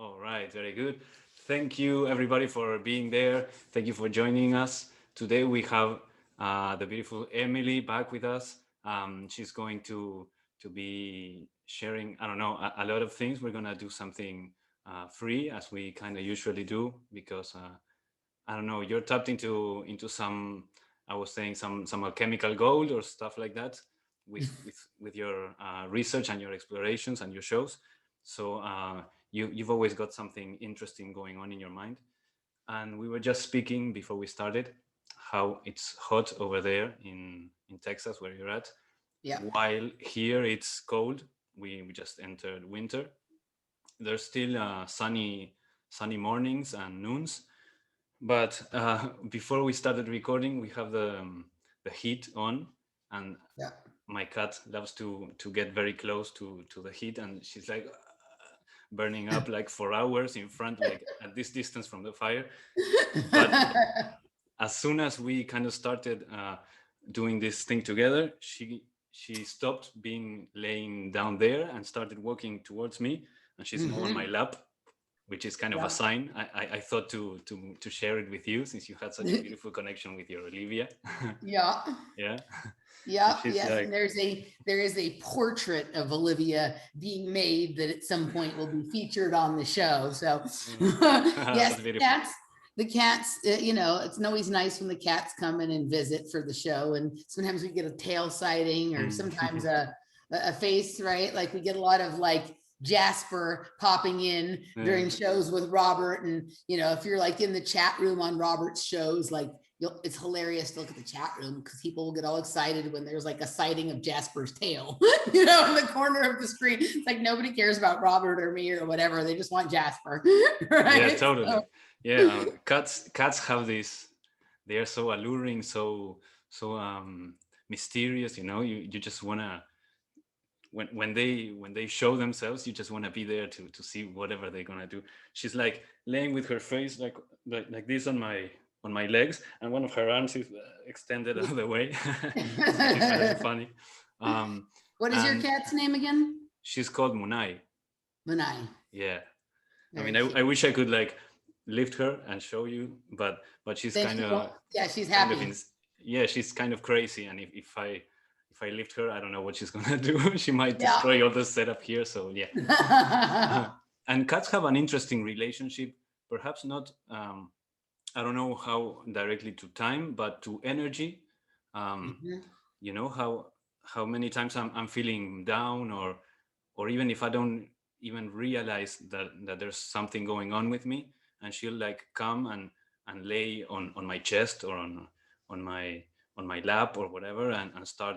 All right, very good. Thank you, everybody, for being there. Thank you for joining us. Today we have the beautiful Emily back with us. She's going to be sharing, I don't know, a lot of things. We're gonna do something free, as we kind of usually do, because I don't know, you're tapped into some, I was saying, some alchemical gold or stuff like that with your research and your explorations and your shows. So you've always got something interesting going on in your mind. And we were just speaking before we started how it's hot over there in Texas where you're at, Yeah. while here it's cold. We just entered winter. There's still sunny mornings and noons, but before we started recording, we have the heat on, and Yeah. my cat loves to get very close to the heat, and she's like burning up like for hours in front, like at this distance from the fire. But as soon as we kind of started doing this thing together, she stopped being laying down there and started walking towards me, and she's now on my Hmm. lap, which is kind of a Yeah. sign. I thought to share it with you since you had such a beautiful connection with your Olivia. Yeah. Yeah. And Yeah. she's Yes. And like, there is a portrait of Olivia being made that at some point will be featured on the show. So mm, yes, that's beautiful. the cats, it's always nice when the cats come in and visit for the show. And sometimes we get a tail sighting or sometimes Mm. a face, right? Like we get a lot of like Jasper popping in Yeah. during shows with Robert. And, if you're like in the chat room on Robert's shows, like it's hilarious to look at the chat room because people will get all excited when there's like a sighting of Jasper's tail, in the corner of the screen. It's like nobody cares about Robert or me or whatever. They just want Jasper, Yeah, right? totally. So, Yeah, cats have this. They are so alluring, so mysterious. You just wanna, when they show themselves, you just wanna be there to see whatever they're gonna do. She's like laying with her face like this on my legs, and one of her arms is extended all the way. It's very funny. Um, what is your and cat's name again? she's called Munai. Lanai. Yeah. I Very mean, I cute. wish I could like lift her and show you, but she's Then kind she of won't. Yeah, she's kind of happy. in, yeah, she's kind of crazy, and if I lift her, I don't know what she's gonna do. She might Yeah. destroy all the setup here. So yeah. And cats have an interesting relationship, perhaps not. I don't know how directly to time, but to energy. Um, Mhm. how many times I'm feeling down, or even if I don't even realize that there's something going on with me, and she'll like come and lay on my chest or on my on my lap or whatever, and start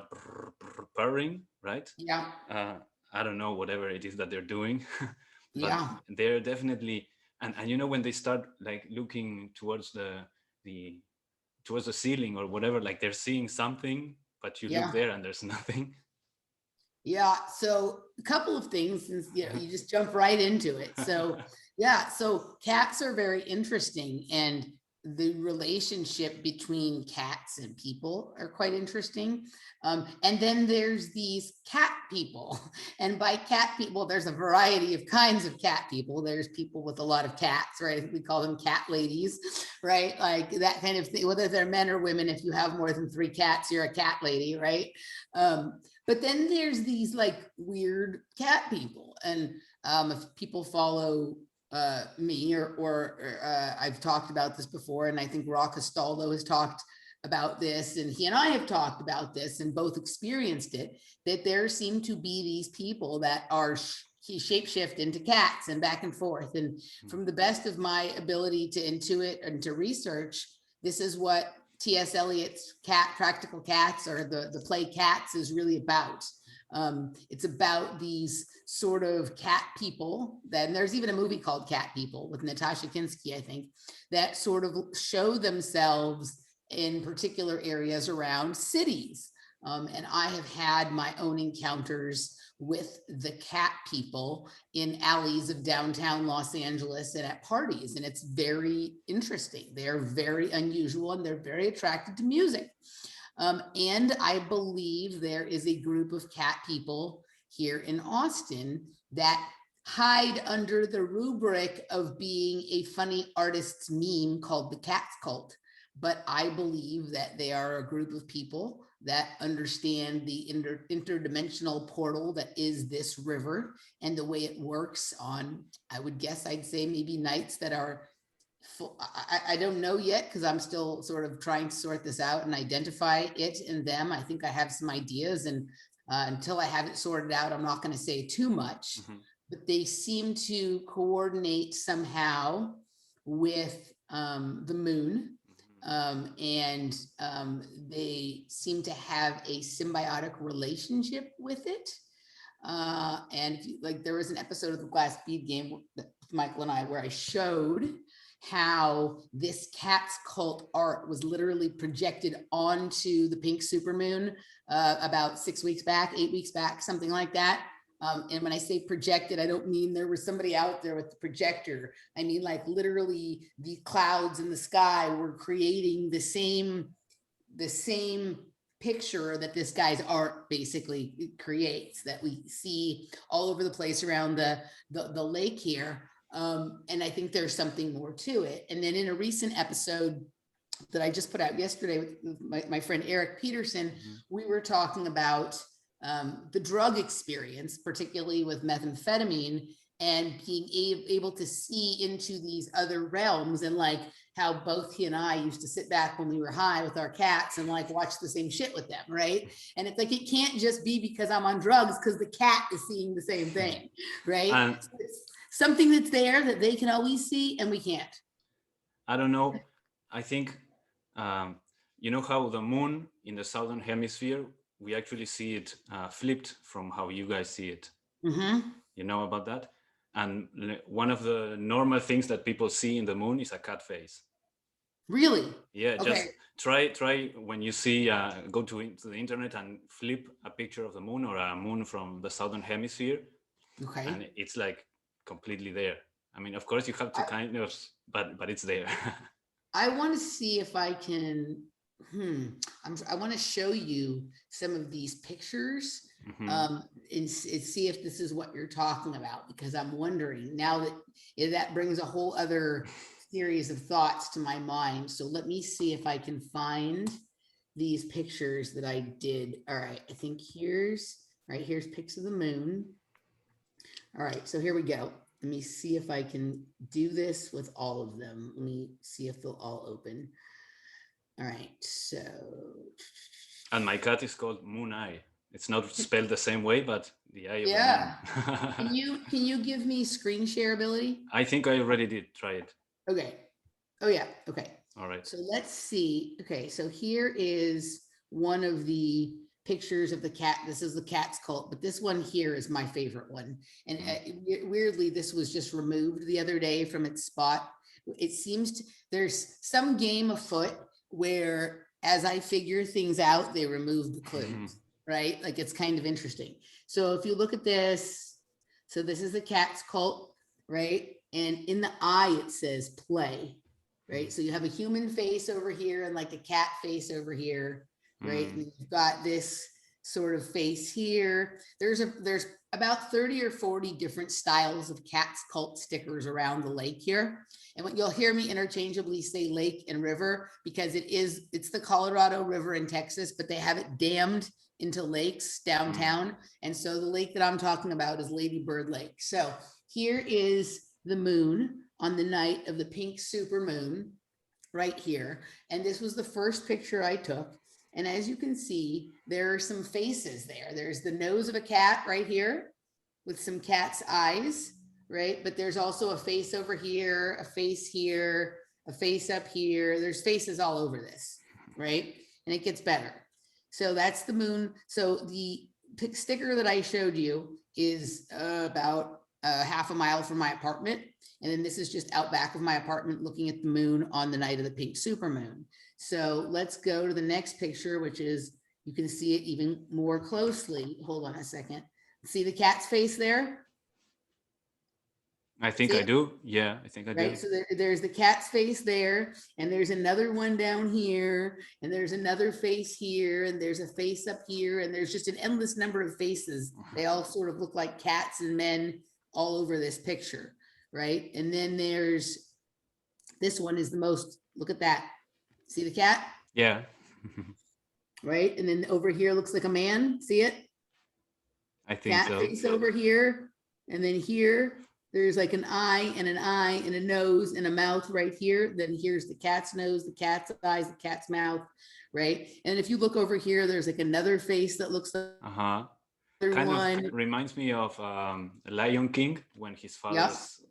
purring, right? Yeah. uh, I don't know, whatever it is that they're doing. But Yeah. they're definitely, and when they start like looking the towards the ceiling or whatever, like they're seeing something, but you look Yeah. there and there's nothing. Yeah. So a couple of things, since you just jump right into it. So yeah, so cats are very interesting, and the relationship between cats and people are quite interesting. And then there's these cat people, and by cat people, there's a variety of kinds of cat people. There's people with a lot of cats, right? We call them cat ladies, right? Like that kind of thing. Whether they're men or women, if you have more than 3 cats, you're a cat lady, right? But then there's these like weird cat people, and if people follow me or I've talked about this before, and I think Rock Castaldo has talked about this, and he and I have talked about this, and both experienced it. That there seem to be these people that are shapeshift into cats and back and forth, and from the best of my ability to intuit and to research, this is what T.S. Eliot's Practical Cats, or the play Cats, is really about. It's about these sort of cat people. Then there's even a movie called Cat People with Natasha Kinski, I think, that sort of show themselves in particular areas around cities. And I have had my own encounters with the cat people in alleys of downtown Los Angeles and at parties. And it's very interesting. They're very unusual and they're very attracted to music. And I believe there is a group of cat people here in Austin that hide under the rubric of being a funny artist's meme called the Cats Cult. But I believe that they are a group of people that understand the interdimensional portal that is this river and the way it works on, I would guess, I'd say maybe nights that are full. I don't know yet because I'm still sort of trying to sort this out and identify it and them. I think I have some ideas, and until I have it sorted out, I'm not going to say too much. But they seem to coordinate somehow with the moon. And they seem to have a symbiotic relationship with it. And if you, like, there was an episode of the Glass Bead Game with Michael and I where I showed how this Cats Cult art was literally projected onto the pink supermoon about 6 weeks back, 8 weeks back, something like that. And when I say projected, I don't mean there was somebody out there with the projector. I mean, like, literally the clouds in the sky were creating the same picture that this guy's art basically creates, that we see all over the place around the lake here. And I think there's something more to it. And then in a recent episode that I just put out yesterday with my friend Eric Peterson, we were talking about the drug experience, particularly with methamphetamine, and being able to see into these other realms, and like how both he and I used to sit back when we were high with our cats and like watch the same shit with them, right? And it's like, it can't just be because I'm on drugs, because the cat is seeing the same thing, right? So it's something that's there that they can always see and we can't. I don't know. I think, you know how the moon in the southern hemisphere, we actually see it flipped from how you guys see it. You know about that? And one of the normal things that people see in the moon is a cat face. Really? Yeah, okay. Just try when you see, go to the internet and flip a picture of the moon or a moon from the southern hemisphere. Okay. And it's like completely there. I mean, of course you have to kind of, but it's there. I want to see if I can, I want to show you some of these pictures and see if this is what you're talking about, because I'm wondering now that brings a whole other series of thoughts to my mind. So let me see if I can find these pictures that I did. All right, I think here's pics of the moon. All right, so here we go. Let me see if I can do this with all of them. Let me see if they'll all open. All right, so. And my cat is called Moon Eye. It's not spelled the same way, but the eye of the moon. Can you give me screen share ability? I think I already did. Try it. Okay. Oh yeah. Okay. All right. So let's see. Okay, so here is one of the pictures of the cat. This is the Cats Cult, but this one here is my favorite one. And weirdly, this was just removed the other day from its spot. It seems there's some game afoot where, as I figure things out, they remove the clues, right? Like, it's kind of interesting. So if you look at this, so this is the Cats Cult, right? And in the eye, it says play, right? So you have a human face over here and like a cat face over here, right? And you've got this sort of face here. There's about 30 or 40 different styles of Cats Cult stickers around the lake here. And what you'll hear me interchangeably say lake and river, because it's the Colorado River in Texas, but they have it dammed into lakes downtown. And so the lake that I'm talking about is Lady Bird Lake. So here is the moon on the night of the pink supermoon right here. And this was the first picture I took. And as you can see, there are some faces there. There's the nose of a cat right here with some cat's eyes, right? But there's also a face over here, a face here, a face up here. There's faces all over this, right? And it gets better. So that's the moon. So the sticker that I showed you is about half a mile from my apartment. And then this is just out back of my apartment looking at the moon on the night of the pink supermoon. So let's go to the next picture, which is, you can see it even more closely. Hold on a second. See the cat's face there? I think I do. Yeah, I think I do. Right, so there's the cat's face there, and there's another one down here, and there's another face here, and there's a face up here, and there's just an endless number of faces. They all sort of look like cats and men all over this picture, right? And then there's, this one is the most, look at that. See the cat? Yeah. Right? And then over here looks like a man, see it? I think Cat so. face over here. And then here, there's like an eye and a nose and a mouth right here. Then here's the cat's nose, the cat's eyes, the cat's mouth, right? And if you look over here, there's like another face that looks like Uh-huh. another Kind one. of reminds me of Lion King when his father's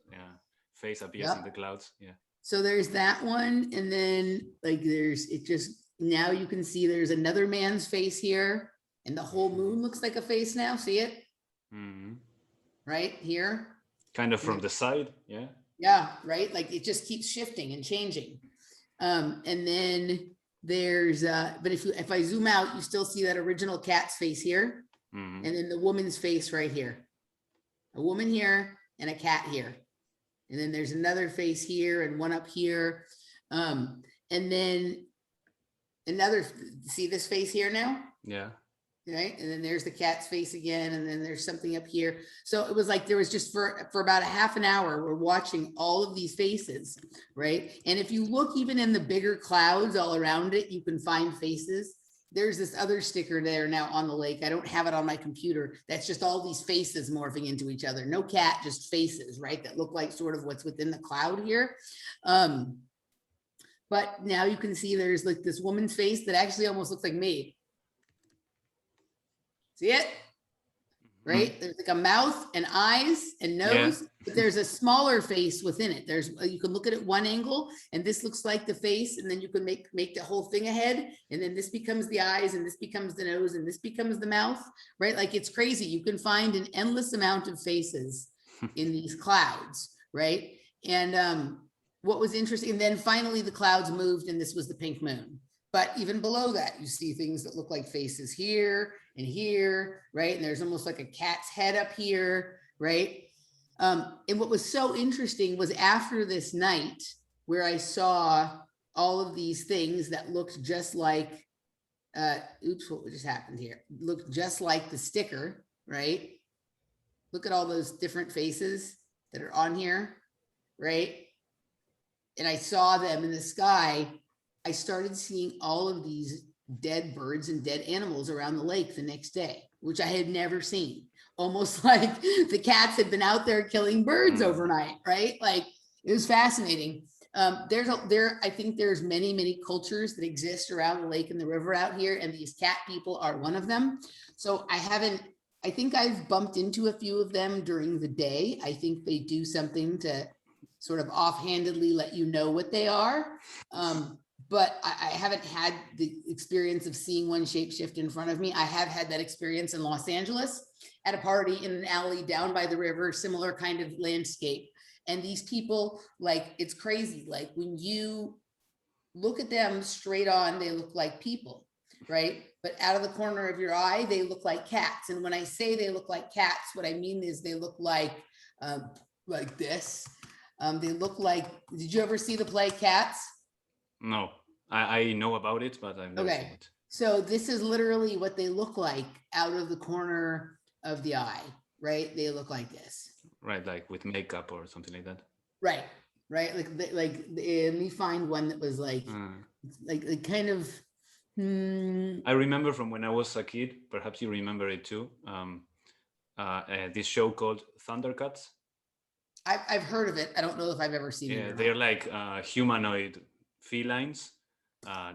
face appears in the clouds. Yeah. So there's that one. And then like there's, it just, now you can see there's another man's face here. And the whole moon looks like a face now. See it? Mm-hmm. Right here. Kind of from the side. Yeah. Yeah, right. Like it just keeps shifting and changing. And then there's but if I zoom out, you still see that original cat's face here. Mm-hmm. And then the woman's face right here. A woman here and a cat here. And then there's another face here and one up here. And then another, see this face here now? Yeah. Right. And then there's the cat's face again. And then there's something up here. So it was like, there was just for about a half an hour, we're watching all of these faces. Right. And if you look even in the bigger clouds all around it, you can find faces. There's this other sticker there now on the lake. I don't have it on my computer. That's just all these faces morphing into each other. No cat, just faces, right? That look like sort of what's within the cloud here. But now you can see there's like this woman's face that actually almost looks like me. See it? Right? There's like a mouth and eyes and nose, but there's a smaller face within it. There's, you can look at it one angle and this looks like the face, and then you can make the whole thing a head, and then this becomes the eyes, and this becomes the nose, and this becomes the mouth, right? Like it's crazy. You can find an endless amount of faces in these clouds, right? And what was interesting, and then finally the clouds moved and this was the pink moon. But even below that, you see things that look like faces here and here, right? And there's almost like a cat's head up here, right? And what was so interesting was after this night where I saw all of these things that looked just like, oops, what just happened here? Looked just like the sticker, right? Look at all those different faces that are on here, right? And I saw them in the sky. I started seeing all of these dead birds and dead animals around the lake the next day, which I had never seen. Almost like the cats had been out there killing birds overnight, right? Like it was fascinating. I think there's many cultures that exist around the lake and the river out here, and these cat people are one of them. So I think I've bumped into a few of them during the day. I think they do something to sort of offhandedly let you know what they are. But I haven't had the experience of seeing one shapeshift in front of me. I have had that experience in Los Angeles at a party in an alley down by the river, similar kind of landscape. And these people, like, it's crazy. Like when you look at them straight on, they look like people, right? But out of the corner of your eye, they look like cats. And when I say they look like cats, what I mean is they look like this. They look like, did you ever see the play Cats? No, I know about it, but I've never seen it. So this is literally what they look like out of the corner of the eye, right? They look like this. Right, like with makeup or something like that. Right. Like let me find one that was like kind of. I remember from when I was a kid, perhaps you remember it too, this show called Thundercats. I've heard of it. I don't know if I've ever seen it. Yeah, they're like humanoid felines,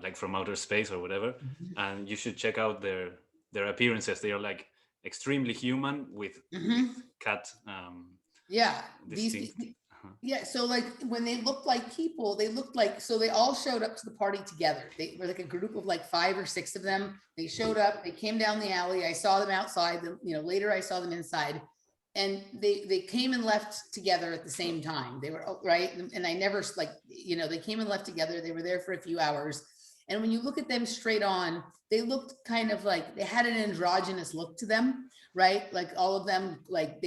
like from outer space or whatever. And you should check out their appearances. They are like extremely human with cat. Yeah, so like when they looked like people, they looked like, so they all showed up to the party together. They were like a group of like 5 or 6 of them. They showed up, they came down the alley. I saw them outside, later I saw them inside. And they came and left together at the same time. They were right. And I never they came and left together. They were there for a few hours. And when you look at them straight on, they looked kind of like they had an androgynous look to them, right? Like all of them, like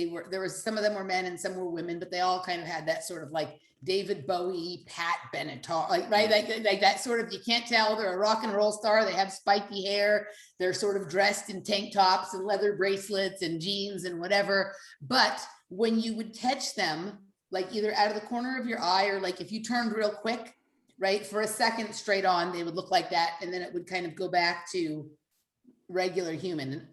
some of them were men and some were women, but they all kind of had that sort of like David Bowie, Pat Benatar, like that sort of, you can't tell they're a rock and roll star. They have spiky hair. They're sort of dressed in tank tops and leather bracelets and jeans and whatever. But when you would catch them, like either out of the corner of your eye, or like if you turned real quick, right, for a second straight on, they would look like that, and then it would kind of go back to regular human. And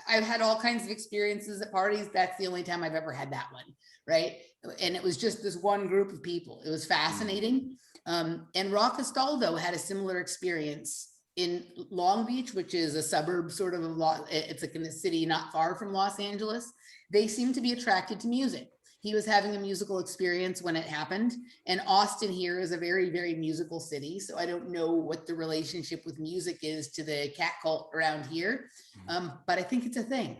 I've had all kinds of experiences at parties. That's the only time I've ever had that one, right? And it was just this one group of people. It was fascinating. And Raw Castaldo had a similar experience in Long Beach, which is a suburb sort of it's like in a city not far from Los Angeles. They seem to be attracted to music. He was having a musical experience when it happened. And Austin here is a very, very musical city. So I don't know what the relationship with music is to the cat cult around here. But I think it's a thing.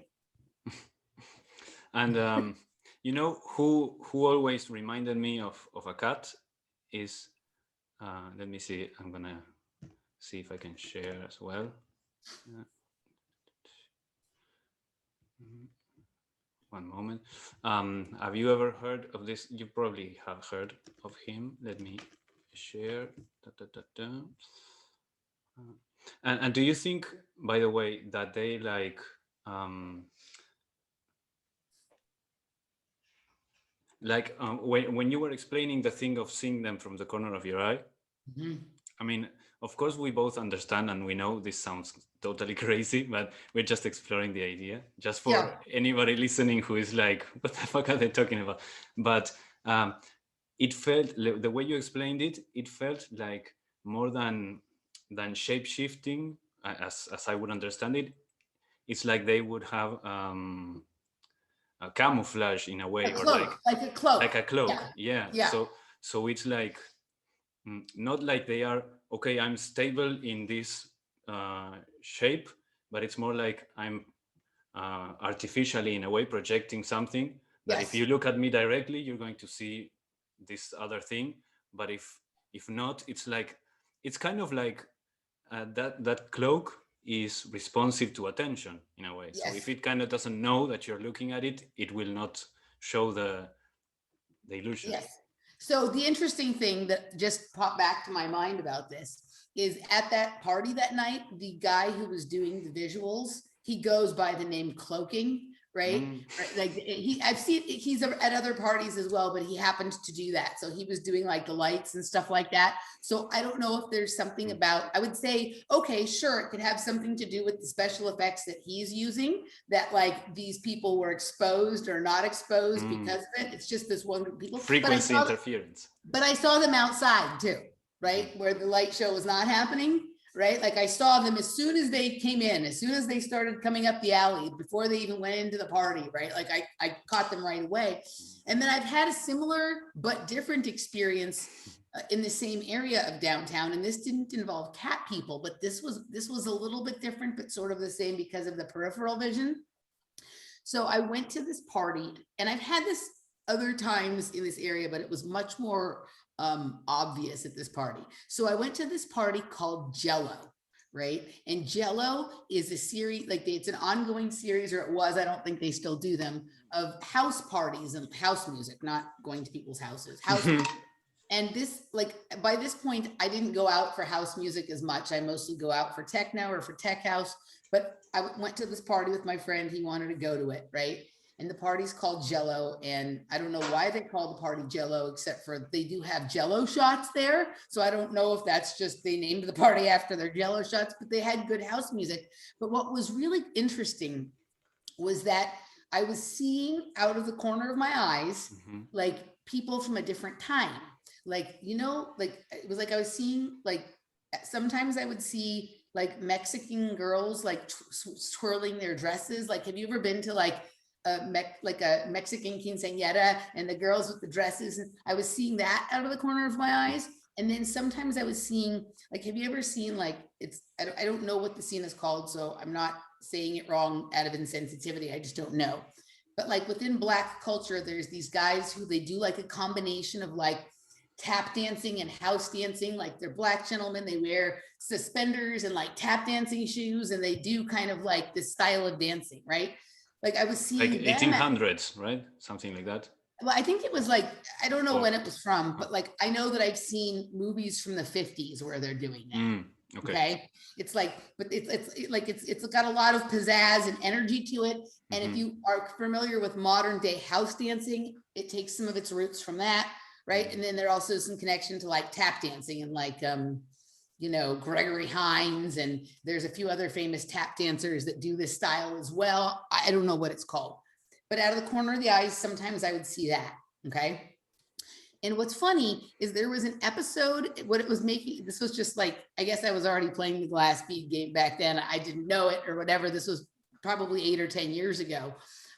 And you know who always reminded me of a cat is, let me see, I'm gonna see if I can share as well. One moment. Have you ever heard of this? You probably have heard of him. Let me share. And do you think, by the way, that they like when you were explaining the thing of seeing them from the corner of your eye? I mean, of course, we both understand and we know this sounds totally crazy, but we're just exploring the idea, just for anybody listening who is like, what the fuck are they talking about? But it felt, the way you explained it, it felt like more than shape-shifting, as I would understand it. It's like they would have a camouflage in a way, or like a cloak. Like a cloak, yeah. So it's like, not like they are, okay, I'm stable in this shape, but it's more like I'm artificially, in a way, projecting something that if you look at me directly, you're going to see this other thing. But if not, it's like, it's kind of like that cloak is responsive to attention in a way. So if it kind of doesn't know that you're looking at it, it will not show the illusion. Yes. So the interesting thing that just popped back to my mind about this is, at that party that night, the guy who was doing the visuals, he goes by the name Cloaking, right? Like I've seen, he's at other parties as well, but he happened to do that. So he was doing like the lights and stuff like that. So I don't know if there's something about, I would say, okay, sure, it could have something to do with the special effects that he's using, that like these people were exposed or not exposed because of it. It's just this one group of people. Frequency interference. But I saw them outside too, right? Where the light show was not happening. Right? Like I saw them as soon as they came in, as soon as they started coming up the alley, before they even went into the party, right? Like I caught them right away. And then I've had a similar but different experience in the same area of downtown. And this didn't involve cat people, but this was a little bit different, but sort of the same because of the peripheral vision. So I went to this party, and I've had this other times in this area, but it was much more obvious at this party. So I went to this party called Jello, right? And Jello is a series, like it's an ongoing series, or it was, I don't think they still do them, of house parties and house music, not going to people's houses, house music. And this, like, by this point, I didn't go out for house music as much. I mostly go out for techno or for tech house, but I went to this party with my friend. He wanted to go to it, right? And the party's called Jello, and I don't know why they call the party Jello, except for they do have Jello shots there. So I don't know if that's just they named the party after their Jello shots, but they had good house music. But what was really interesting was that I was seeing out of the corner of my eyes, like people from a different time. Like, you know, like it was like I was seeing, like sometimes I would see like Mexican girls like twirling their dresses. Like, have you ever been to like a Mexican quinceañera, and the girls with the dresses? And I was seeing that out of the corner of my eyes. And then sometimes I was seeing, like, have you ever seen, like, I don't know what the scene is called, so I'm not saying it wrong out of insensitivity, I just don't know. But like within Black culture, there's these guys who they do like a combination of like tap dancing and house dancing. Like they're Black gentlemen, they wear suspenders and like tap dancing shoes, and they do kind of like this style of dancing, right? Like I was seeing like 1800s, right? Something like that. Well, I think it was like, I don't know when it was from, but like I know that I've seen movies from the 50s where they're doing that. Okay. It's like, but it's got a lot of pizzazz and energy to it. And if you are familiar with modern day house dancing, it takes some of its roots from that. Right. And then there are also some connection to like tap dancing and like, you know, Gregory Hines, and there's a few other famous tap dancers that do this style as well. I don't know what it's called, but out of the corner of the eyes, sometimes I would see that. Okay. And what's funny is there was an episode, what it was making, this was just like, I guess I was already playing the glass bead game back then. I didn't know it or whatever. This was probably 8 or 10 years ago,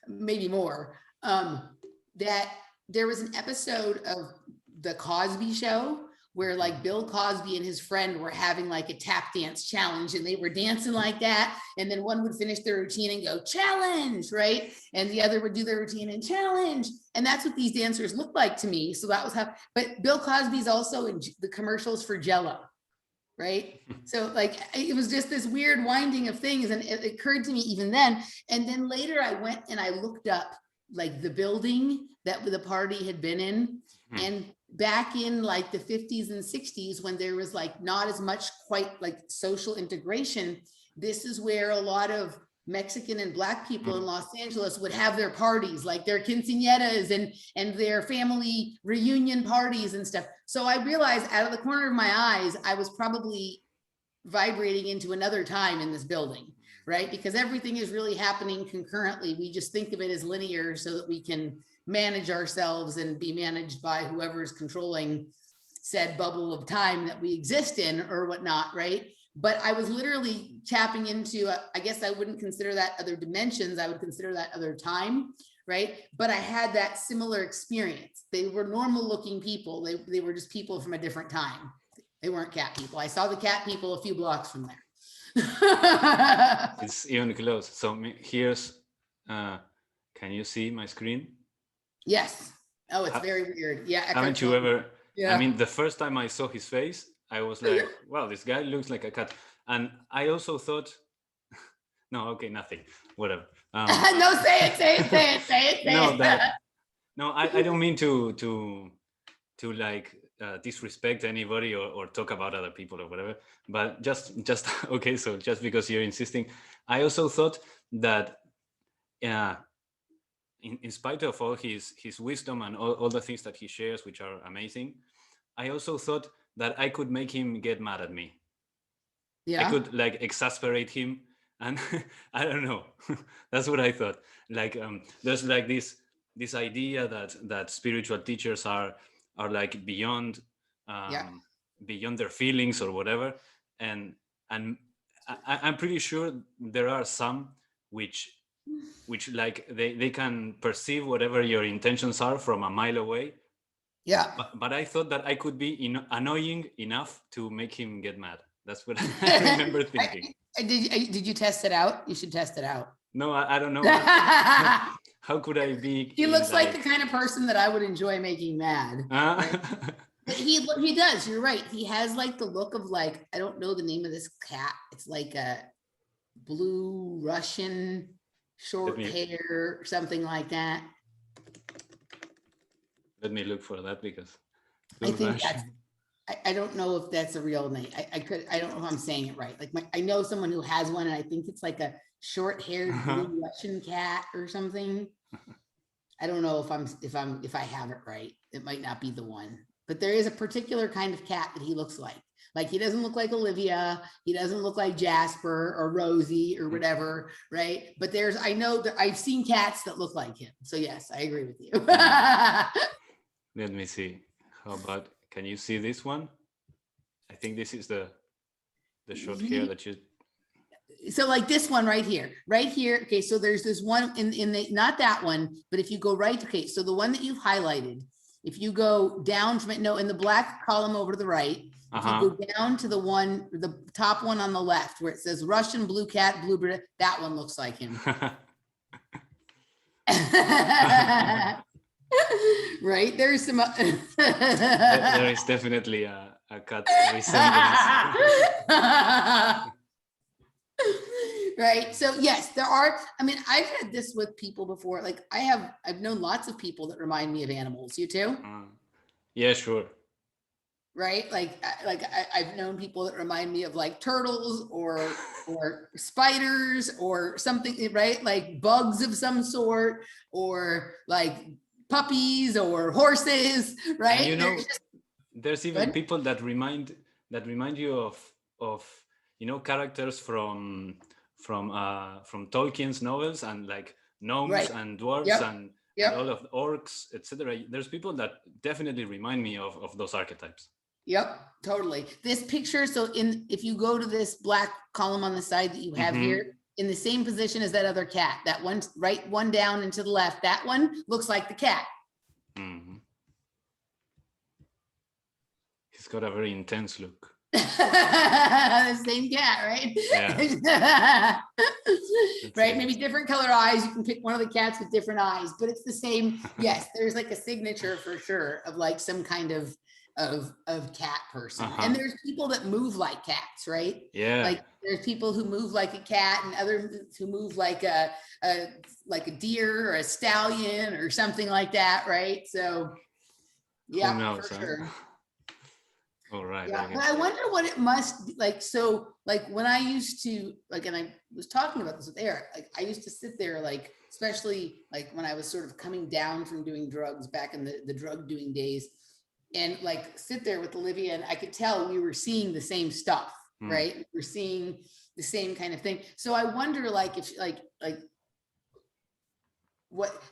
maybe more. That there was an episode of The Cosby Show where like Bill Cosby and his friend were having like a tap dance challenge, and they were dancing like that. And then one would finish their routine and go challenge, right? And the other would do their routine and challenge. And that's what these dancers look like to me. So that was how, but Bill Cosby's also in the commercials for Jello, right? So like, it was just this weird winding of things. And it occurred to me even then. And then later I went and I looked up like the building that the party had been in. And back in like the 50s and 60s, when there was like not as much quite like social integration, this is where a lot of Mexican and Black people in Los Angeles would have their parties, like their quinceañeras and their family reunion parties and stuff. So I realized out of the corner of my eyes, I was probably vibrating into another time in this building, right? Because everything is really happening concurrently. We just think of it as linear so that we can manage ourselves and be managed by whoever is controlling said bubble of time that we exist in or whatnot, right? But I was literally tapping into, I guess I wouldn't consider that other dimensions, I would consider that other time, right? But I had that similar experience. They were normal looking people. They were just people from a different time. They weren't cat people. I saw the cat people a few blocks from there. It's even close. So here's, can you see my screen? Yes. Oh, it's very weird. Yeah. Haven't you ever? Yeah. I mean, the first time I saw his face, I was like, wow, this guy looks like a cat. And I also thought, no, okay, nothing, whatever. No, say it. No, I don't mean to like disrespect anybody or talk about other people or whatever, but just okay, so just because you're insisting, I also thought that in spite of all his wisdom and all the things that he shares, which are amazing, I also thought that I could make him get mad at me. Yeah. I could like exasperate him, and I don't know. That's what I thought. Like there's like this idea that spiritual teachers are like beyond beyond their feelings or whatever, and I'm pretty sure there are some which like they can perceive whatever your intentions are from a mile away. Yeah. But I thought that I could be annoying enough to make him get mad. That's what I remember thinking. Did you test it out? You should test it out. No, I don't know. How could I be? He looks like the kind of person that I would enjoy making mad. Right? But he does. You're right. He has like the look of like, I don't know the name of this cat. It's like a blue Russian short hair, something like that. Let me look for that because I think that's, I don't know if that's a real name. I don't know if I'm saying it right. Like I know someone who has one, and I think it's like a short-haired blue Russian cat or something. I don't know if I have it right. It might not be the one, but there is a particular kind of cat that he looks like. Like he doesn't look like Olivia. He doesn't look like Jasper or Rosie or whatever, right? But I know that I've seen cats that look like him. So yes, I agree with you. Let me see. How about, can you see this one? I think this is the short hair that you. So like this one right here. Okay, so there's this one in the, not that one, but if you go right, okay, so the one that you've highlighted, if you go down from it, no, in the black column over to the right, if you go down to the top one on the left where it says Russian blue cat, blue, that one looks like him. Right, there's some there is definitely a cut resemblance. Right, so yes, there are. I mean, I've had this with people before. Like I've known lots of people that remind me of animals. You too? Yeah, sure. right? I've known people that remind me of like turtles or spiders or something, right? Like bugs of some sort, or like puppies or horses, And right? you They're know, just there's even good. people that remind you of characters from Tolkien's novels, and like gnomes Right. and dwarves Yep. and all Yep. of the orcs, etc. There's people that definitely remind me of those archetypes. Yep, totally. This picture, so if you go to this black column on the side that you have Mm-hmm. here, in the same position as that other cat, that one right one down and to the left, that one looks like the cat. Mm-hmm. He's got a very intense look. The same cat, right? Yeah. Right, maybe different color eyes. You can pick one of the cats with different eyes, but it's the same. Yes, there's like a signature for sure of like some kind of cat person. And there's people that move like cats, right? Yeah. Like there's people who move like a cat, and others who move like a deer or a stallion or something like that, right? So yeah, Who knows, for huh? sure. All right. Yeah, but I wonder what it must be like. So, like when I used to and I was talking about this with Eric. Like I used to sit there, like especially like when I was sort of coming down from doing drugs back in the drug doing days, and like sit there with Olivia, and I could tell we were seeing the same stuff, right? We're seeing the same kind of thing. So I wonder, like if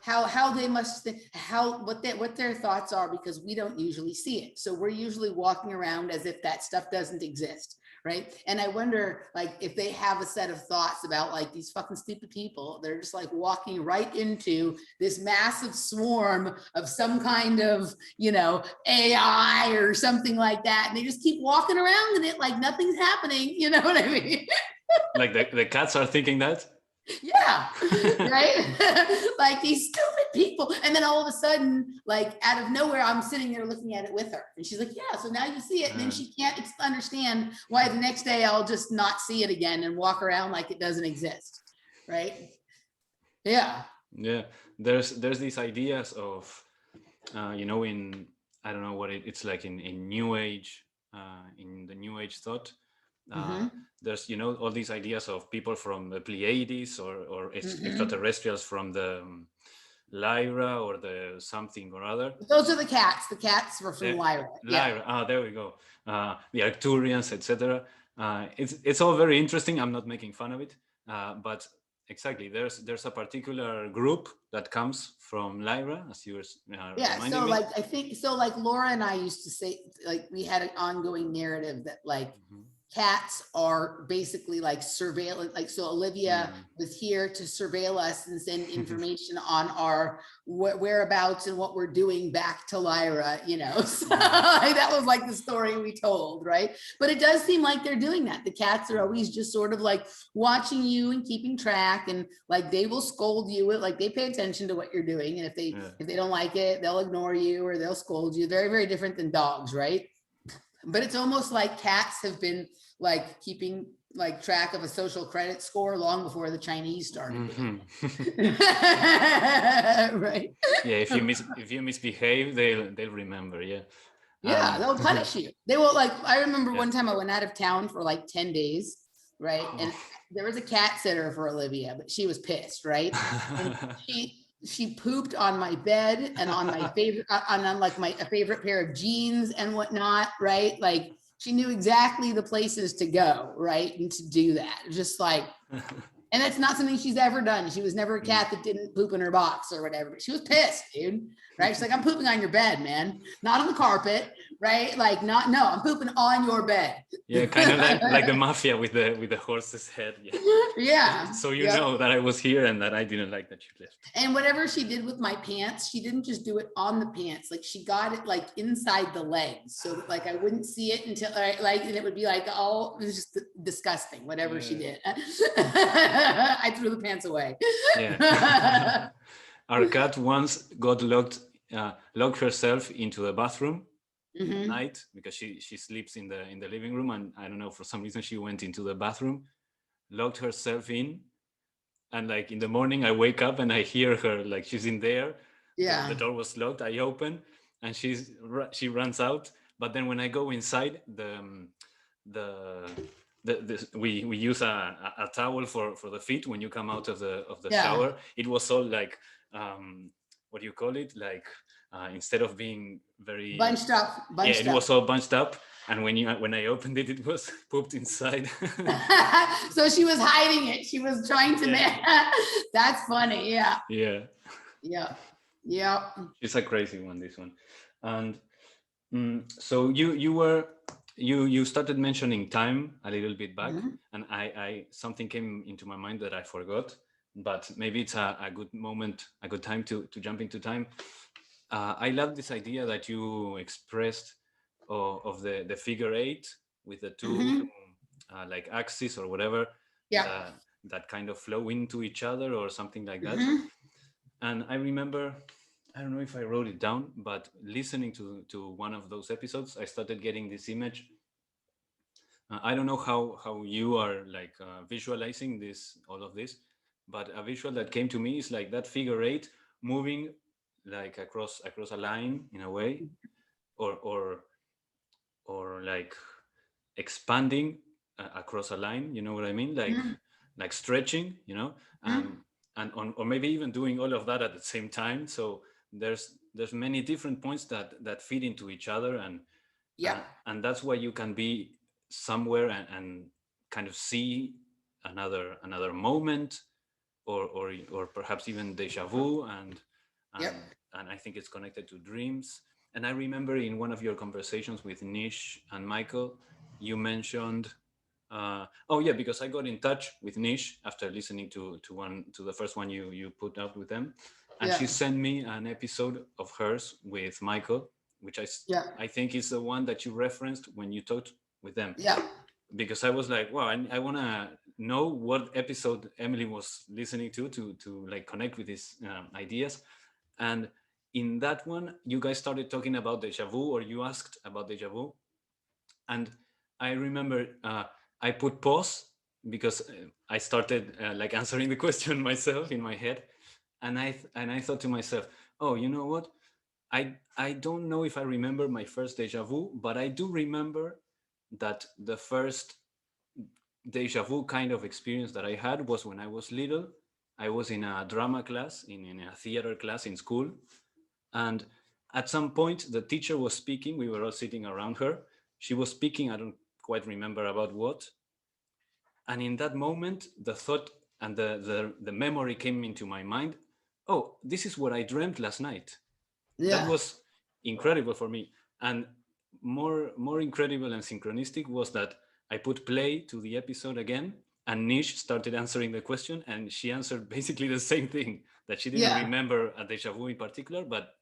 how they must think, what their thoughts are, because we don't usually see it. So we're usually walking around as if that stuff doesn't exist, right? And I wonder like if they have a set of thoughts about like these fucking stupid people. They're just like walking right into this massive swarm of some kind of AI or something like that, and they just keep walking around in it like nothing's happening. You know what I mean? Like the cats are thinking that. Yeah, right. Like these stupid people, and then all of a sudden, like out of nowhere, I'm sitting there looking at it with her, and she's like, "Yeah." So now you see it, and then she can't understand why the next day I'll just not see it again and walk around like it doesn't exist, right? Yeah. Yeah, there's these ideas of, in I don't know what it's like in New Age, in the New Age thought. There's all these ideas of people from the Pleiades or extraterrestrials from the Lyra or the something or other. Those are the cats. The cats were from Lyra. Lyra. Yeah. There we go. The Arcturians, etc. It's all very interesting. I'm not making fun of it, but exactly, there's a particular group that comes from Lyra, as you were reminding so me. like I think so like Laura and I used to say, like we had an ongoing narrative that like cats are basically like surveillance. Like, so Olivia was here to surveil us and send information on our whereabouts and what we're doing back to Lyra, so like, that was like the story we told, right? But it does seem like they're doing that. The cats are always just sort of like watching you and keeping track, and like they will scold you, like they pay attention to what you're doing, and if they don't like it, they'll ignore you or they'll scold you. Very, very different than dogs, right? But it's almost like cats have been like keeping like track of a social credit score long before the Chinese started. Right. Yeah, if you misbehave, they'll remember. Yeah. Yeah, they'll punish you. They will. Like, I remember one time I went out of town for like 10 days, right? And there was a cat sitter for Olivia, but she was pissed, right? And she pooped on my bed and on my favorite, on like my favorite pair of jeans and whatnot, right? Like she knew exactly the places to go, right? And to do that, just like, and that's not something she's ever done. She was never a cat that didn't poop in her box or whatever, but she was pissed, dude. Right? She's like, I'm pooping on your bed, man, not on the carpet, right? Like, no, I'm pooping on your bed. Yeah, kind of like the mafia with the horse's head. Yeah. Yeah. So you know that I was here and that I didn't like that you left. And whatever she did with my pants, she didn't just do it on the pants. Like she got it like inside the legs, so that like I wouldn't see it until like, and it would be like, oh, it was just disgusting. Whatever she did, I threw the pants away. Yeah. Our cat once got locked herself into the bathroom at night because she sleeps in the living room, and I don't know, for some reason she went into the bathroom, locked herself in, and like in the morning I wake up and I hear her, like she's in there. Yeah. The door was locked. I open and she runs out, but then when I go inside the we use a towel for the feet when you come out of the Yeah. shower. It was all like what do you call it, like instead of being very, Bunched up, yeah, bunched it up. was all bunched up, and when I opened it, it was pooped inside. So she was hiding it. She was trying to Yeah. That's funny. Yeah. Yeah, Yeah. Yeah. it's a crazy one, this one. And so you started mentioning time a little bit back, Mhm. and I something came into my mind that I forgot, but maybe it's a good moment, a good time to jump into time. I love this idea that you expressed of the figure eight with the two Mhm. like axes or whatever Yeah. that kind of flow into each other or something like that. Mhm. And I remember, I don't know if I wrote it down, but listening to one of those episodes, I started getting this image. I don't know how you are like visualizing this, all of this, but a visual that came to me is like that figure eight moving like across a line in a way, or like expanding across a line. You know what I mean? Mhm. Like stretching, and Mhm. or maybe even doing all of that at the same time. So there's many different points that feed into each other, Yeah. and that's why you can be somewhere and kind of see another moment, or perhaps even deja vu, Yep. and and I think it's connected to dreams. And I remember in one of your conversations with Nish and Michael, you mentioned, oh yeah, because I got in touch with Nish after listening to the first one you put up with them, and Yeah. she sent me an episode of hers with Michael, which Yeah. I think is the one that you referenced when you talked with them, Yeah. because I was like, wow, I want to know what episode Emily was listening to like connect with these ideas. And in that one, you guys started talking about deja vu, or you asked about deja vu, and I remember I put pause because I started like answering the question myself in my head, and I thought to myself, oh, you know what? I don't know if I remember my first deja vu, but I do remember that the first deja vu kind of experience that I had was when I was little. I was in a drama class, in a theater class in school. And at some point, the teacher was speaking. We were all sitting around her. She was speaking, I don't quite remember about what. And in that moment, the thought and the memory came into my mind. Oh, this is what I dreamt last night. That Yeah. was incredible for me. And more incredible and synchronistic was that I put play to the episode again, and Nish started answering the question, and she answered basically the same thing, that she didn't Yeah. remember a deja vu in particular, but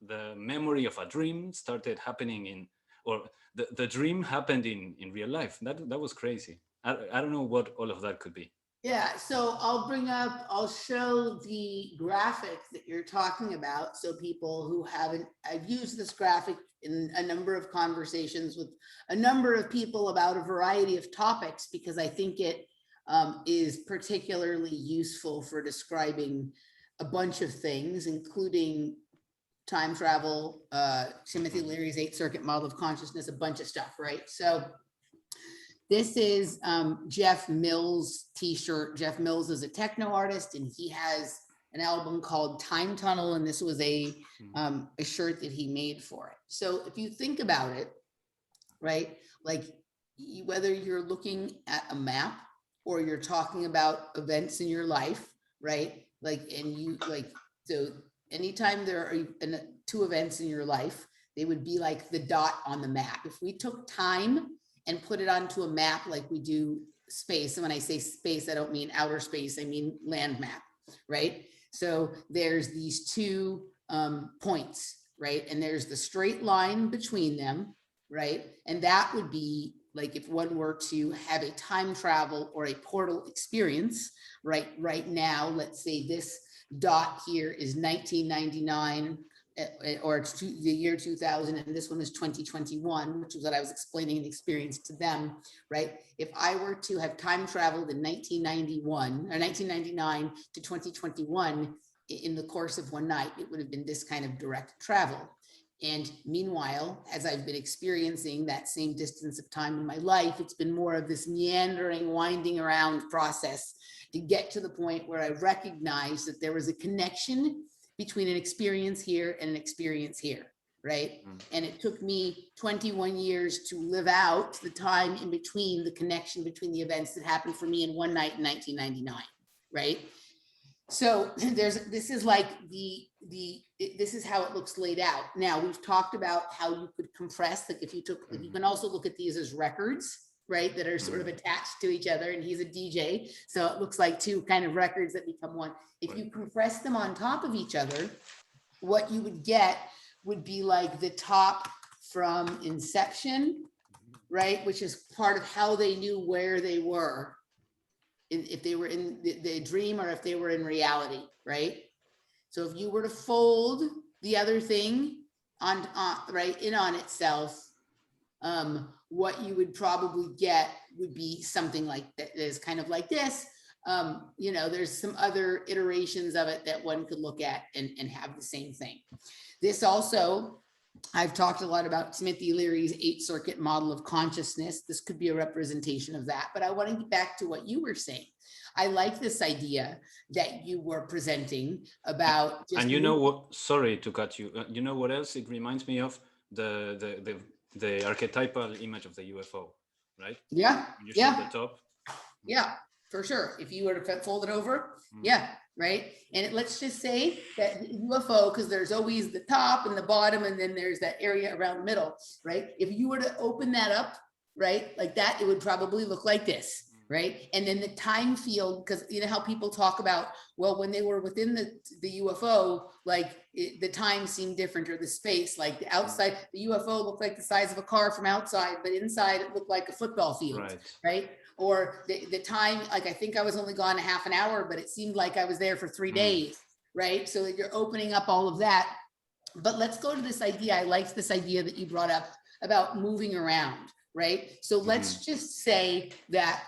the memory of a dream started happening or the dream happened in real life. That was crazy. I don't know what all of that could be. Yeah, so I'll show the graphic that you're talking about. So people who haven't, I've used this graphic in a number of conversations with a number of people about a variety of topics, because I think it is particularly useful for describing a bunch of things, including time travel, Timothy Mhm. Leary's 8-circuit model of consciousness, a bunch of stuff, right? So this is Jeff Mills' t-shirt. Jeff Mills is a techno artist, and he has an album called Time Tunnel, and this was a shirt that he made for it. So if you think about it, right, like whether you're looking at a map or you're talking about events in your life, right, like, and you like, so anytime there are two events in your life, they would be like the dot on the map. If we took time and put it onto a map like we do space, and when I say space, I don't mean outer space, I mean land map, right? So there's these two points, right? And there's the straight line between them, right? And that would be like if one were to have a time travel or a portal experience, right now, let's say this dot here is 1999, or it's the year 2000, and this one is 2021, which is what I was explaining in the experience to them, right? If I were to have time traveled in 1991 or 1999 to 2021 in the course of one night, it would have been this kind of direct travel. And meanwhile, as I've been experiencing that same distance of time in my life, it's been more of this meandering, winding around process to get to the point where I recognized that there was a connection between an experience here and an experience here, right? And it took me 21 years to live out the time in between, the connection between the events that happened for me in one night in 1999, right? So this is like this is how it looks laid out. Now we've talked about how you could compress, like if you took, you can also look at these as records, right, that are sort of attached to each other, and he's a DJ, so it looks like two kind of records that become one. If you compress them on top of each other, what you would get would be like the top from Inception, right, which is part of how they knew where they were, if they were in the dream or if they were in reality, right? So if you were to fold the other thing on right in on itself, what you would probably get would be something like that, is kind of like this. You know, there's some other iterations of it that one could look at and have the same thing. This also, I've talked a lot about Timothy Leary's 8-circuit model of consciousness. This could be a representation of that, but I want to get back to what you were saying. I like this idea that you were presenting about just, and you know what, sorry to cut you, you know what else it reminds me of? The archetypal image of the UFO, right? Yeah, When you yeah, show the top. yeah, for sure. If you were to fold it over, yeah, right. And let's just say that UFO, because there's always the top and the bottom, and then there's that area around the middle, right? If you were to open that up, right, like that, it would probably look like this, right? And then the time field, because you know how people talk about, well, when they were within the UFO, like the time seemed different, or the space, like the outside, the UFO looked like the size of a car from outside, but inside it looked like a football field, right? Or the time, like I think I was only gone a half an hour, but it seemed like I was there for 3 days, right? So you're opening up all of that. But let's go to this idea. I liked this idea that you brought up about moving around, right? So let's just say that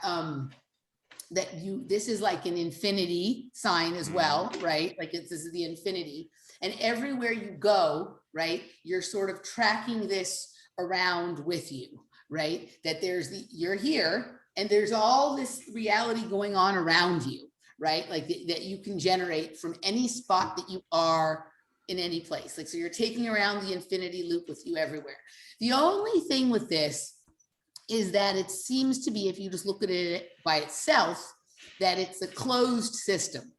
this is like an infinity sign as well, right? Like this is the infinity, and everywhere you go, right, you're sort of tracking this around with you, right? That you're here, and there's all this reality going on around you, right? Like that you can generate from any spot that you are in any place. Like, so you're taking around the infinity loop with you everywhere. The only thing with this is that it seems to be, if you just look at it by itself, that it's a closed system.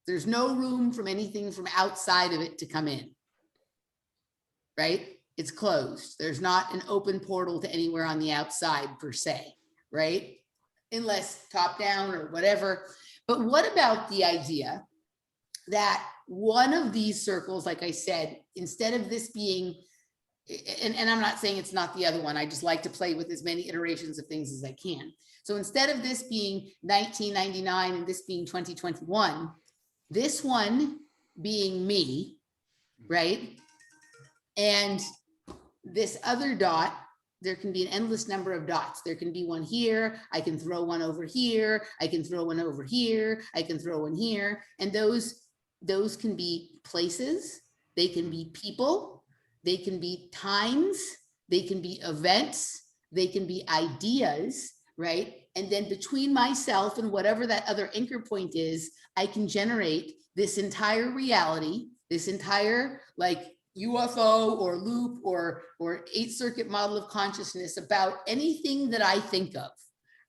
There's no room from anything from outside of it to come in, right? It's closed. There's not an open portal to anywhere on the outside per se, right? Unless top down or whatever. But what about the idea that one of these circles, like I said, instead of this being, and I'm not saying it's not the other one, I just like to play with as many iterations of things as I can. So instead of this being 1999 and this being 2021, this one being me, right? And this other dot, there can be an endless number of dots. There can be one here, I can throw one over here, I can throw one over here, I can throw one here. And those can be places, they can be people, they can be times, they can be events, they can be ideas, right? And then between myself and whatever that other anchor point is, I can generate this entire reality, this entire like UFO or loop or 8-circuit model of consciousness about anything that I think of,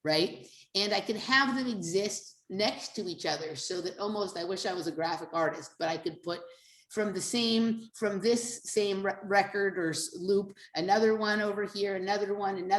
right? And I can have them exist next to each other so that almost, I wish I was a graphic artist, but I could put from this same record or loop, another one over here, another one, and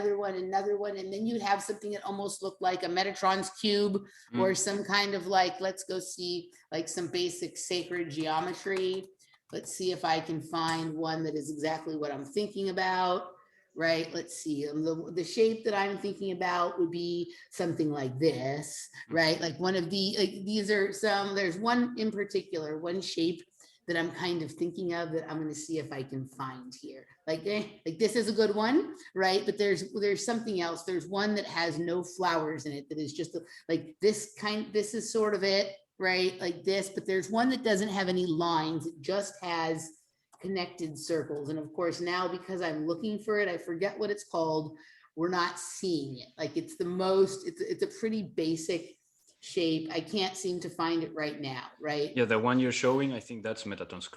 then you'd have something that almost looked like a Metatron's cube or some kind of like, let's go see like some basic sacred geometry. Let's see if I can find one that is exactly what I'm thinking about, right? Let's see, the shape that I'm thinking about would be something like this, right? Like one of the, like these are some, there's one in particular, one shape that I'm kind of thinking of that I'm going to see if I can find here. Like this is a good one, right? But there's something else. There's one that has no flowers in it that is just like this kind, this is sort of it, right? Like this, but there's one that doesn't have any lines. It just has connected circles. And of course, now because I'm looking for it, I forget what it's called. We're not seeing it. Like it's it's a pretty basic shape. I can't seem to find it right now, right? Yeah, the one you're showing, I think that's Metatron's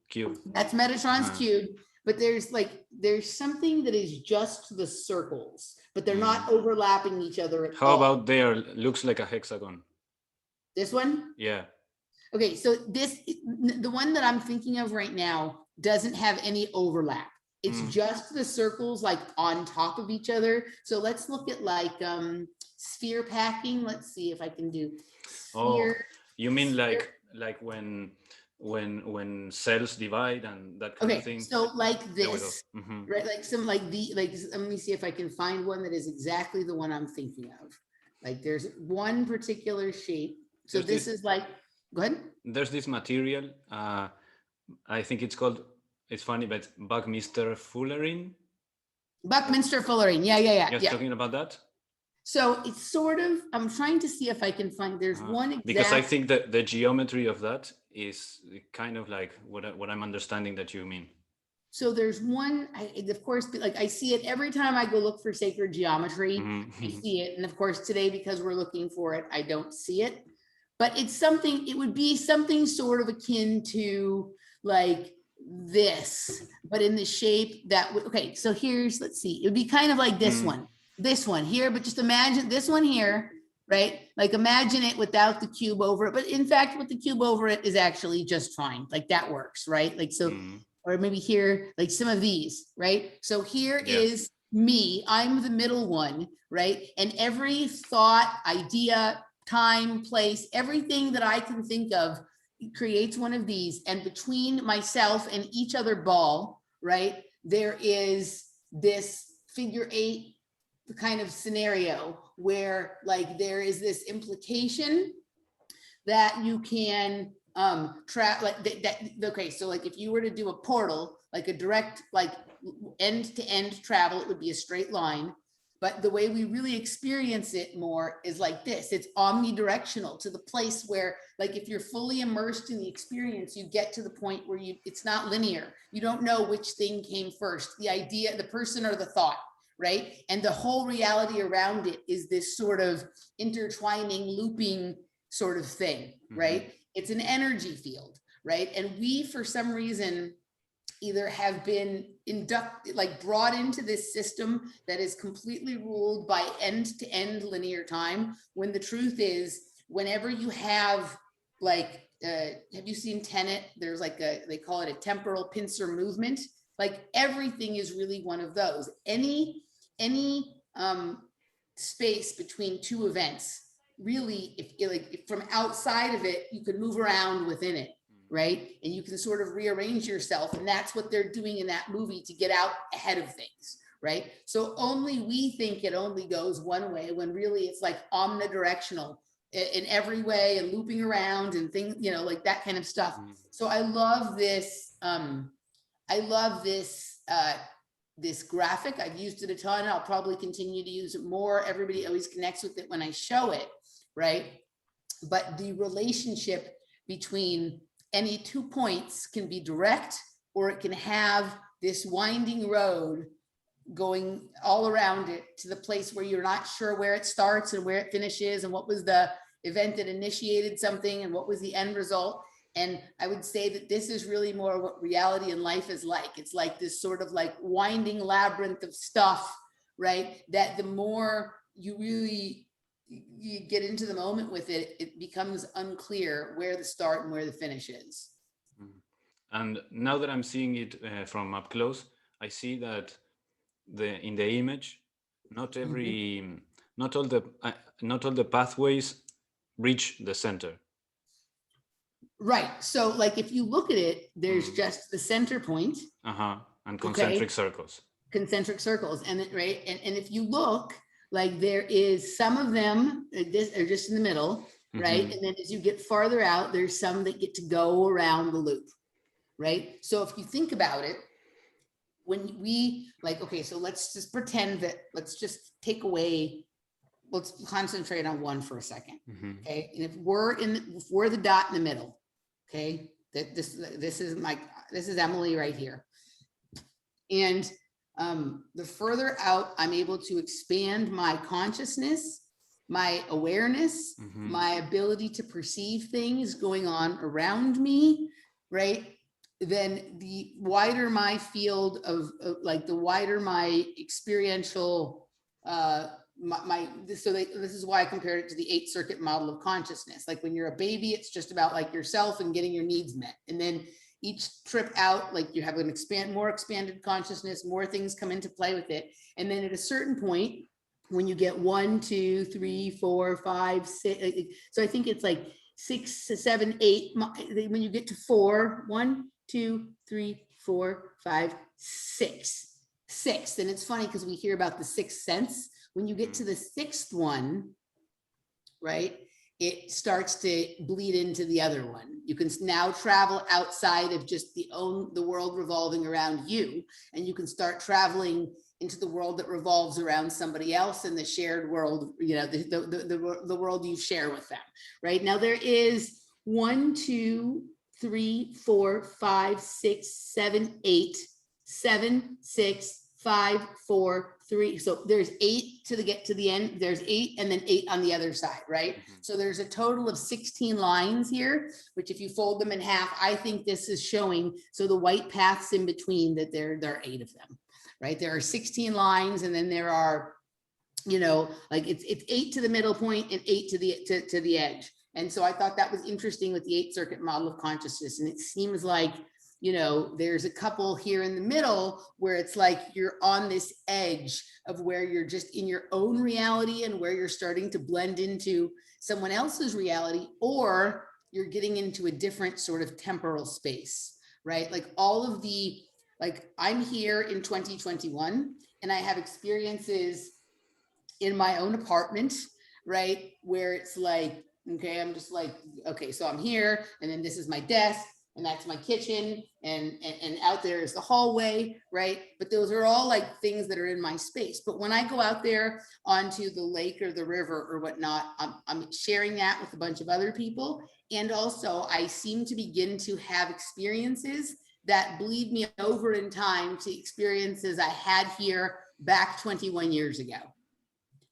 cube. That's Metatron's cube, but there's something that is just the circles, but they're not overlapping each other at all. How about there? Looks like a hexagon. This one? Yeah. Okay, so the one that I'm thinking of right now doesn't have any overlap. It's just the circles like on top of each other. So let's look at like sphere packing. Let's see if I can do sphere. Oh, you mean like when cells divide and that kind of thing? So like this, right? Like let me see if I can find one that is exactly the one I'm thinking of. Like there's one particular shape. So this is like, go ahead. There's this material. I think it's called, it's funny, but Buckminster fullerene. Buckminster fullerene. Yeah. You're talking about that? So it's sort of, I'm trying to see if I can find, there's one exact. Because I think that the geometry of that is kind of like what I'm understanding that you mean. So there's one, of course, like I see it every time I go look for sacred geometry, I see it. And of course, today, because we're looking for it, I don't see it. But it's something, it would be something sort of akin to like this, but in the shape that, okay, so here's, let's see, it would be kind of like this one here, but just imagine this one here, right? Like imagine it without the cube over it, but in fact, with the cube over it is actually just fine. Like that works, right? Like, so, or maybe here, like some of these, right? So here is me, I'm the middle one, right? And every thought, idea, time, place, everything that I can think of creates one of these. And between myself and each other ball, right, there is this figure 8 kind of scenario where like there is this implication that you can like that. Okay, so like if you were to do a portal, like a direct like end to end travel, it would be a straight line. But the way we really experience it more is like this. It's omnidirectional to the place where, like, if you're fully immersed in the experience, you get to the point where it's not linear. You don't know which thing came first, the idea, the person, or the thought, right? And the whole reality around it is this sort of intertwining, looping sort of thing, right? It's an energy field, right? And we, for some reason, either have been inducted, like brought into this system that is completely ruled by end-to-end linear time, when the truth is, whenever you have like, have you seen Tenet? There's like they call it a temporal pincer movement. Like everything is really one of those. Any space between two events, really, if from outside of it, you could move around within it. Right? And you can sort of rearrange yourself. And that's what they're doing in that movie to get out ahead of things, right? So only we think it only goes one way, when really it's like omnidirectional in every way and looping around and things, you know, like that kind of stuff. So I love this. This graphic. I've used it a ton. I'll probably continue to use it more. Everybody always connects with it when I show it, right? But the relationship between any 2 points can be direct, or it can have this winding road going all around it to the place where you're not sure where it starts and where it finishes, and what was the event that initiated something and what was the end result. And I would say that this is really more what reality and life is like. It's like this sort of like winding labyrinth of stuff, right? That the more you really get into the moment with it, it becomes unclear where the start and where the finish is. And now that I'm seeing it from up close, I see that in the image, not all the pathways reach the center. Right. So like if you look at it, there's just the center point. And concentric circles. Concentric circles. And then, right. And if you look, like there is some of them this are just in the middle, right? And then as you get farther out, there's some that get to go around the loop, right? So if you think about it, when we like, okay, so let's just pretend that, let's just take away, let's concentrate on one for a second, okay? And if we're the dot in the middle, okay? that this is Emily right here. And the further out I'm able to expand my consciousness, my awareness, my ability to perceive things going on around me, right? Then the wider my field of like the wider my experiential, this is why I compared it to the 8 circuit model of consciousness. Like when you're a baby, it's just about like yourself and getting your needs met. And then each trip out, like you have an more expanded consciousness, more things come into play with it. And then at a certain point, when you get 1, 2, 3, 4, 5, 6, so I think it's like 6, 7, 8. When you get to 4, 1, 2, 3, 4, 5, 6. And it's funny because we hear about the sixth sense. When you get to the 6th one, right, it starts to bleed into the other one. You can now travel outside of just the world revolving around you, and you can start traveling into the world that revolves around somebody else in the shared world, you know, the world you share with them, right? Now there is 1, 2, 3, 4, 5, 6, 7, 8, 7, 6, 5, 4, 3. So there's 8 to get to the end. There's 8 and then 8 on the other side, right? So there's a total of 16 lines here, which if you fold them in half, I think this is showing. So the white paths in between, that there are 8 of them, right? There are 16 lines, and then there are, you know, like it's 8 to the middle point and 8 to the edge. And so I thought that was interesting with the 8 circuit model of consciousness. And it seems like, you know, there's a couple here in the middle where it's like you're on this edge of where you're just in your own reality and where you're starting to blend into someone else's reality, or you're getting into a different sort of temporal space, right? Like all of the, like I'm here in 2021 and I have experiences in my own apartment, right? Where it's like, okay, I'm just like, okay, so I'm here, and then this is my desk, and that's my kitchen, and out there is the hallway, right? But those are all like things that are in my space. But when I go out there onto the lake or the river or whatnot, I'm sharing that with a bunch of other people. And also I seem to begin to have experiences that bleed me over in time to experiences I had here back 21 years ago.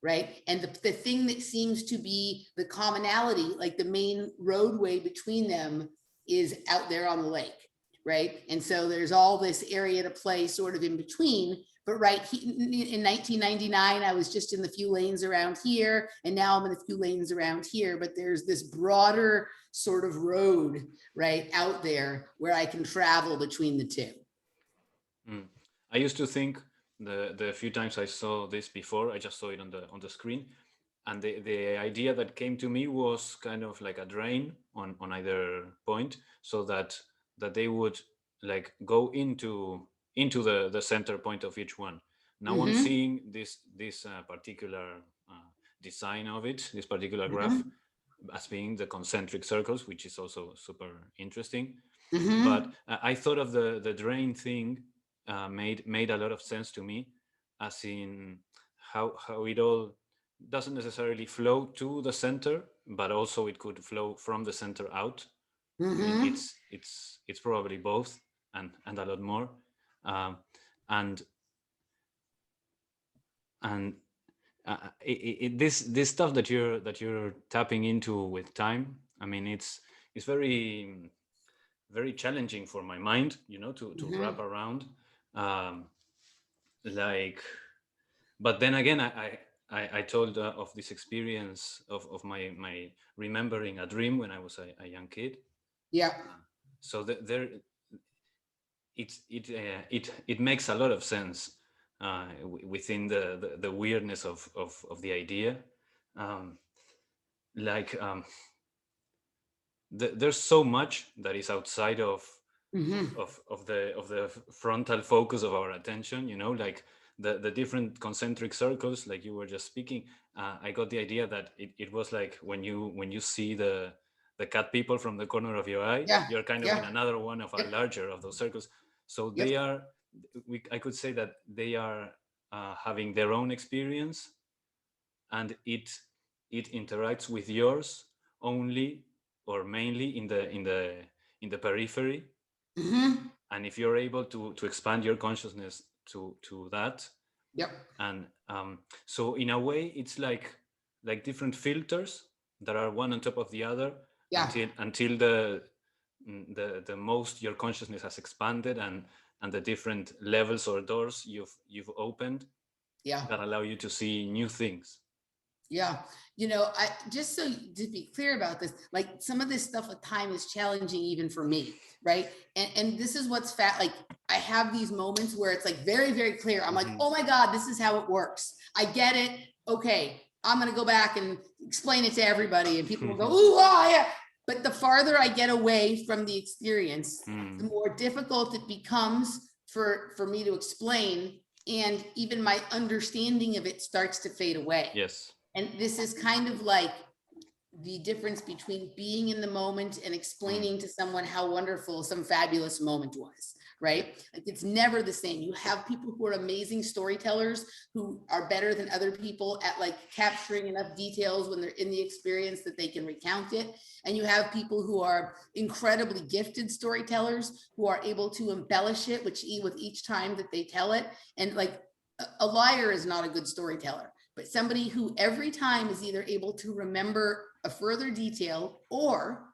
Right. And the thing that seems to be the commonality, like the main roadway between them, is out there on the lake. Right. And so there's all this area to play sort of in between. But right in 1999, I was just in the few lanes around here. And now I'm in a few lanes around here. But there's this broader sort of road right out there where I can travel between the two. I used to think the few times I saw this before, I just saw it on the screen, and the idea that came to me was kind of like a drain on either point, so that they would like go into the center point of each one. Now I'm seeing this particular design of it, this particular graph, as being the concentric circles, which is also super interesting. But I thought of the drain thing made a lot of sense to me, as in how it all doesn't necessarily flow to the center, but also it could flow from the center out. I mean, it's probably both and a lot more, and this stuff that you're tapping into with time. I mean, it's very challenging for my mind, you know, to wrap around. Like, but then again, I told of this experience of my remembering a dream when I was a young kid. Yeah. So there, it makes a lot of sense within the weirdness of the idea. Like, there's so much that is outside of the frontal focus of our attention, you know, like the different concentric circles, like you were just speaking. I got the idea that it was like when you see the cat people from the corner of your eye, Yeah. you're kind of in another one of a larger of those circles. So they are, I could say that they are having their own experience, and it interacts with yours only or mainly in in the periphery. Mm-hmm. And if you're able to expand your consciousness to that, Yep. and so in a way it's like different filters that are one on top of the other, Yeah. until the most your consciousness has expanded, and the different levels or doors you've opened Yeah. that allow you to see new things. Yeah. You know, I just so to be clear about this, like some of this stuff with time is challenging even for me, right? And this is what's like I have these moments where it's like very, very clear. I'm like, Mhm. oh my God, this is how it works. I get it. Okay. I'm gonna go back and explain it to everybody, and people will go, ooh, ah, yeah. But the farther I get away from the experience, the more difficult it becomes for me to explain, and even my understanding of it starts to fade away. Yes. And this is kind of like the difference between being in the moment and explaining to someone how wonderful some fabulous moment was, right? Like it's never the same. You have people who are amazing storytellers who are better than other people at like capturing enough details when they're in the experience that they can recount it. And you have people who are incredibly gifted storytellers who are able to embellish it, with each time that they tell it. And like a liar is not a good storyteller, but somebody who every time is either able to remember a further detail, or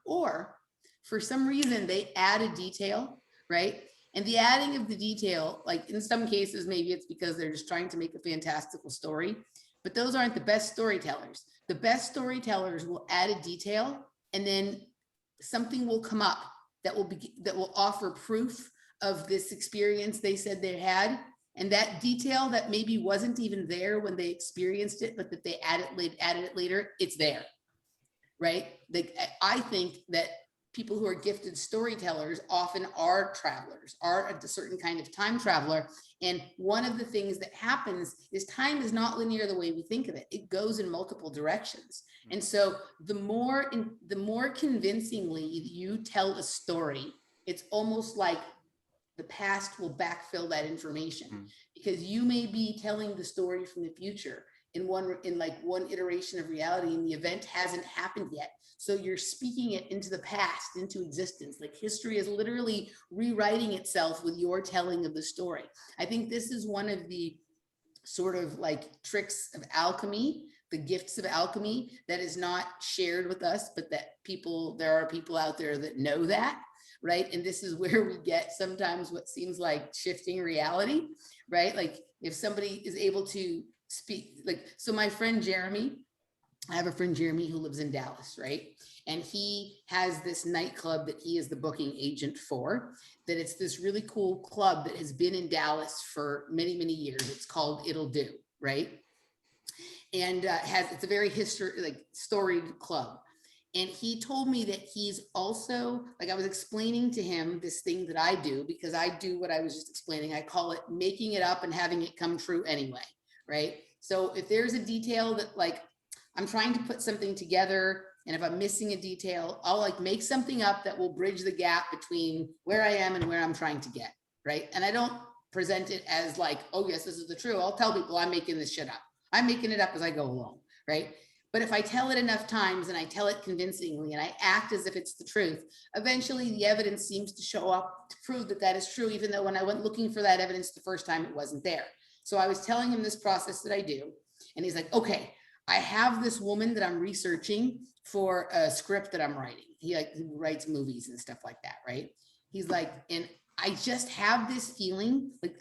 for some reason they add a detail, right? And the adding of the detail, like in some cases, maybe it's because they're just trying to make a fantastical story, but those aren't the best storytellers. The best storytellers will add a detail, and then something will come up that will offer proof of this experience they said they had. And that detail that maybe wasn't even there when they experienced it, but that they added it later, it's there, right? I think that people who are gifted storytellers often are travelers, are a certain kind of time traveler. And one of the things that happens is time is not linear the way we think of it. It goes in multiple directions. And so the more convincingly you tell a story, it's almost like the past will backfill that information, because you may be telling the story from the future in one iteration of reality, and the event hasn't happened yet. So you're speaking it into the past, into existence. Like history is literally rewriting itself with your telling of the story. I think this is one of the sort of like tricks of alchemy, the gifts of alchemy, that is not shared with us, but that there are people out there that know that. Right. And this is where we get sometimes what seems like shifting reality, right? Like if somebody is able to speak, like, so my friend Jeremy, I have a friend Jeremy who lives in Dallas, right? And he has this nightclub that he is the booking agent for, that it's this really cool club that has been in Dallas for many, many years. It's called It'll Do, right? And it's a very storied club. And he told me that he's also, like, I was explaining to him this thing that I do, because I do what I was just explaining. I call it making it up and having it come true anyway, right? So if there's a detail that, like, I'm trying to put something together, and if I'm missing a detail, I'll like make something up that will bridge the gap between where I am and where I'm trying to get, right? And I don't present it as like, oh yes, this is the truth. I'll tell people I'm making this shit up. I'm making it up as I go along, right? But if I tell it enough times and I tell it convincingly and I act as if it's the truth, eventually the evidence seems to show up to prove that that is true, even though when I went looking for that evidence the first time, it wasn't there. So I was telling him this process that I do, and he's like, okay, I have this woman that I'm researching for a script that I'm writing. He writes movies and stuff like that, right? He's like, and I just have this feeling, like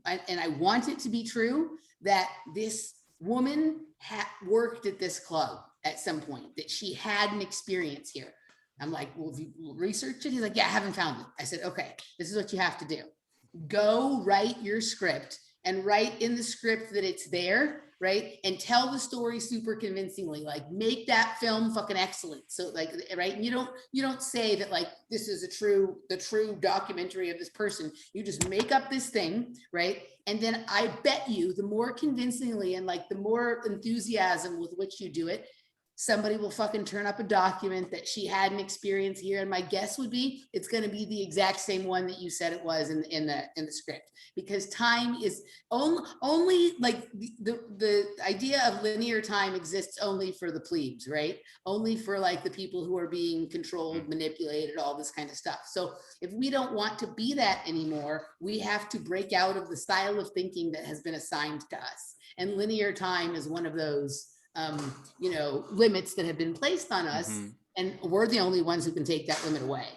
I want it to be true, that this woman worked at this club at some point, that she had an experience here. I'm like, well, have you researched it? He's like, yeah, I haven't found it. I said, okay, this is what you have to do. Go write your script and write in the script that it's there, right? And tell the story super convincingly, like make that film fucking excellent. So like, right? And you don't say that like, this is the true documentary of this person. You just make up this thing, right? And then I bet you the more convincingly and like the more enthusiasm with which you do it, somebody will fucking turn up a document that she had an experience here, and my guess would be it's going to be the exact same one that you said it was in the script, because time is only like the idea of linear time exists only for the plebes, right? Only for like the people who are being controlled, manipulated, all this kind of stuff. So if we don't want to be that anymore, we have to break out of the style of thinking that has been assigned to us, and linear time is one of those limits that have been placed on us, and we're the only ones who can take that limit away.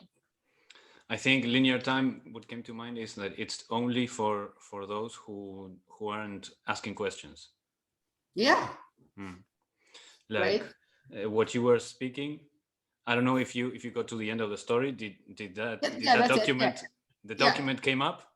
I think linear time, what came to mind is that it's only for those who aren't asking questions. Yeah. Like right? What you were speaking, I don't know if you got to the end of the story. Did that document the document came up?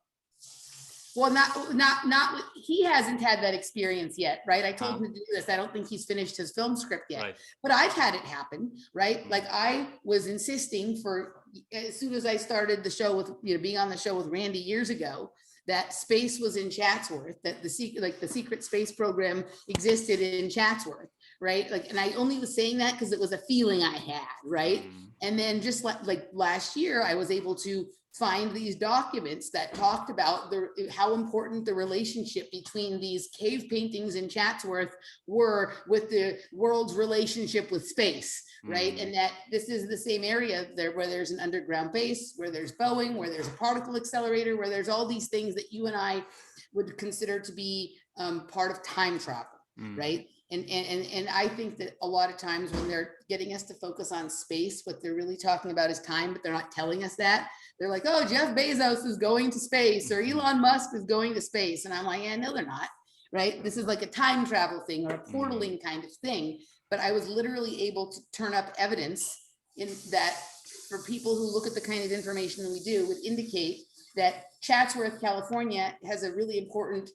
Well, not he hasn't had that experience yet, right? I told him to do this. I don't think he's finished his film script yet, right. But I've had it happen, right? Like I was insisting for, as soon as I started the show with, being on the show with Randy years ago, that space was in Chatsworth, that the secret space program existed in Chatsworth, right? Like, and I only was saying that because it was a feeling I had, right? And then just like last year, I was able to find these documents that talked about how important the relationship between these cave paintings in Chatsworth were with the world's relationship with space, right? And that this is the same area there where there's an underground base, where there's Boeing, where there's a particle accelerator, where there's all these things that you and I would consider to be part of time travel, right? And I think that a lot of times when they're getting us to focus on space, what they're really talking about is time, but they're not telling us that. They're like, oh, Jeff Bezos is going to space, or Elon Musk is going to space. And I'm like, yeah, no, they're not, right? This is like a time travel thing or a portaling kind of thing. But I was literally able to turn up evidence in that for people who look at the kind of information that we do would indicate that Chatsworth, California has a really important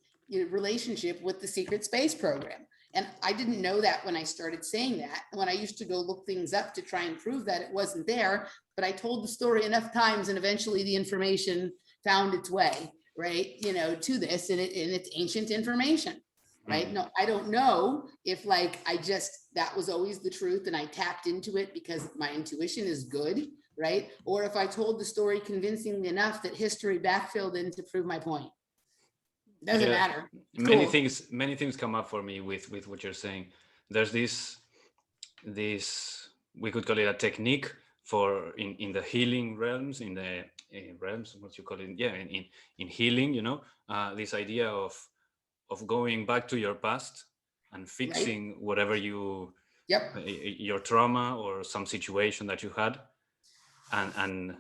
relationship with the secret space program. And I didn't know that when I started saying that. When I used to go look things up to try and prove that it wasn't there, but I told the story enough times and eventually the information found its way, right? To this, and it's ancient information, right? No, I don't know if that was always the truth and I tapped into it because my intuition is good, right? Or if I told the story convincingly enough that history backfilled in to prove my point. Doesn't matter. Many things come up for me with what you're saying. There's this we could call it a technique for in the healing realms, in the realms, what you call it, in healing, this idea of going back to your past and fixing whatever your trauma or some situation that you had, and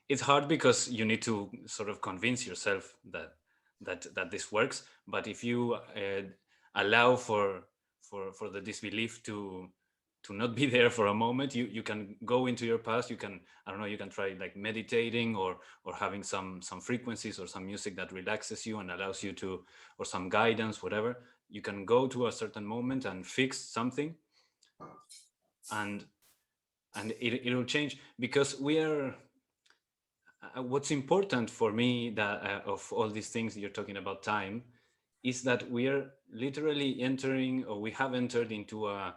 it's hard because you need to sort of convince yourself that this works. But if you allow for the disbelief to not be there for a moment, you can go into your past. You can, I don't know, you can try like meditating or having some frequencies or some music that relaxes you and allows you to, or some guidance, whatever. You can go to a certain moment and fix something, and it'll change, because we are what's important for me that of all these things you're talking about time is that we are literally entering, or we have entered into a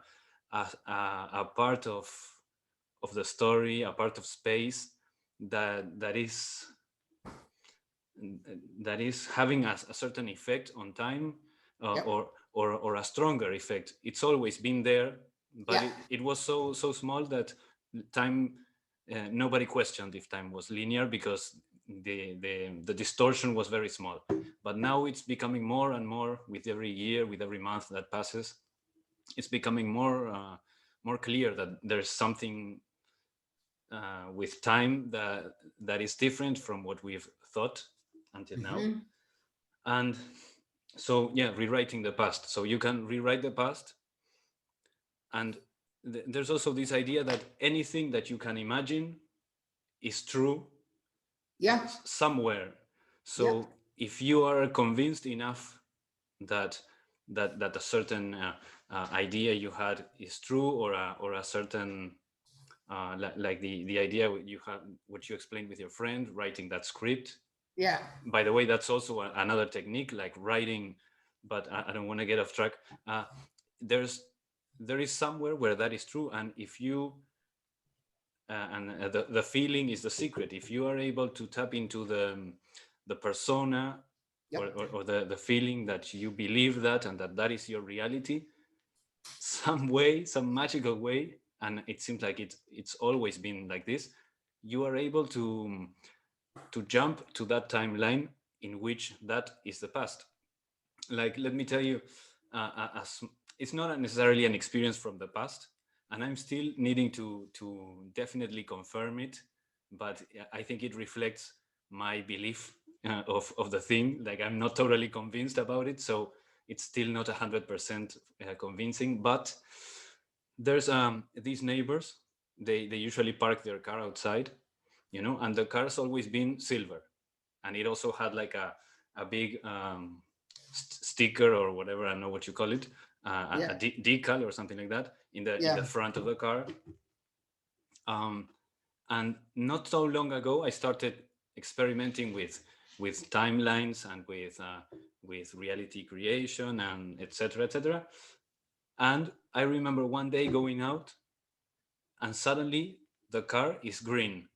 part of the story, a part of space that is having a certain effect on time, or a stronger effect. It's always been there, but it was so small that time, nobody questioned if time was linear, because the distortion was very small. But now it's becoming more and more with every year, with every month that passes. It's becoming more clear that there's something with time that is different from what we've thought until now. And so rewriting the past. So you can rewrite the past, and there's also this idea that anything that you can imagine is true somewhere. So if you are convinced enough that a certain idea you had is true, or a certain like the idea you had, what you explained with your friend, writing that script. By the way, that's also another technique, like writing but I don't want to get off track. Uh, there's there is somewhere where that is true, and if you the feeling is the secret. If you are able to tap into the persona, Yep. or the feeling that you believe that, and that is your reality, some way, some magical way, and it seems like it's always been like this, you are able to jump to that timeline in which that is the past. Like, let me tell you, as it's not necessarily an experience from the past, and I'm still needing to definitely confirm it, but I think it reflects my belief of the thing. Like, I'm not totally convinced about it, so it's still not 100% convincing. But there's these neighbors, they usually park their car outside, and the car's always been silver, and it also had like a big sticker or whatever, I don't know what you call it, Yeah. decal or something like that in the Yeah. front of the car. um, and not so long ago I started experimenting with timelines and with reality creation and etc etc. And I remember one day going out, and suddenly the car is green.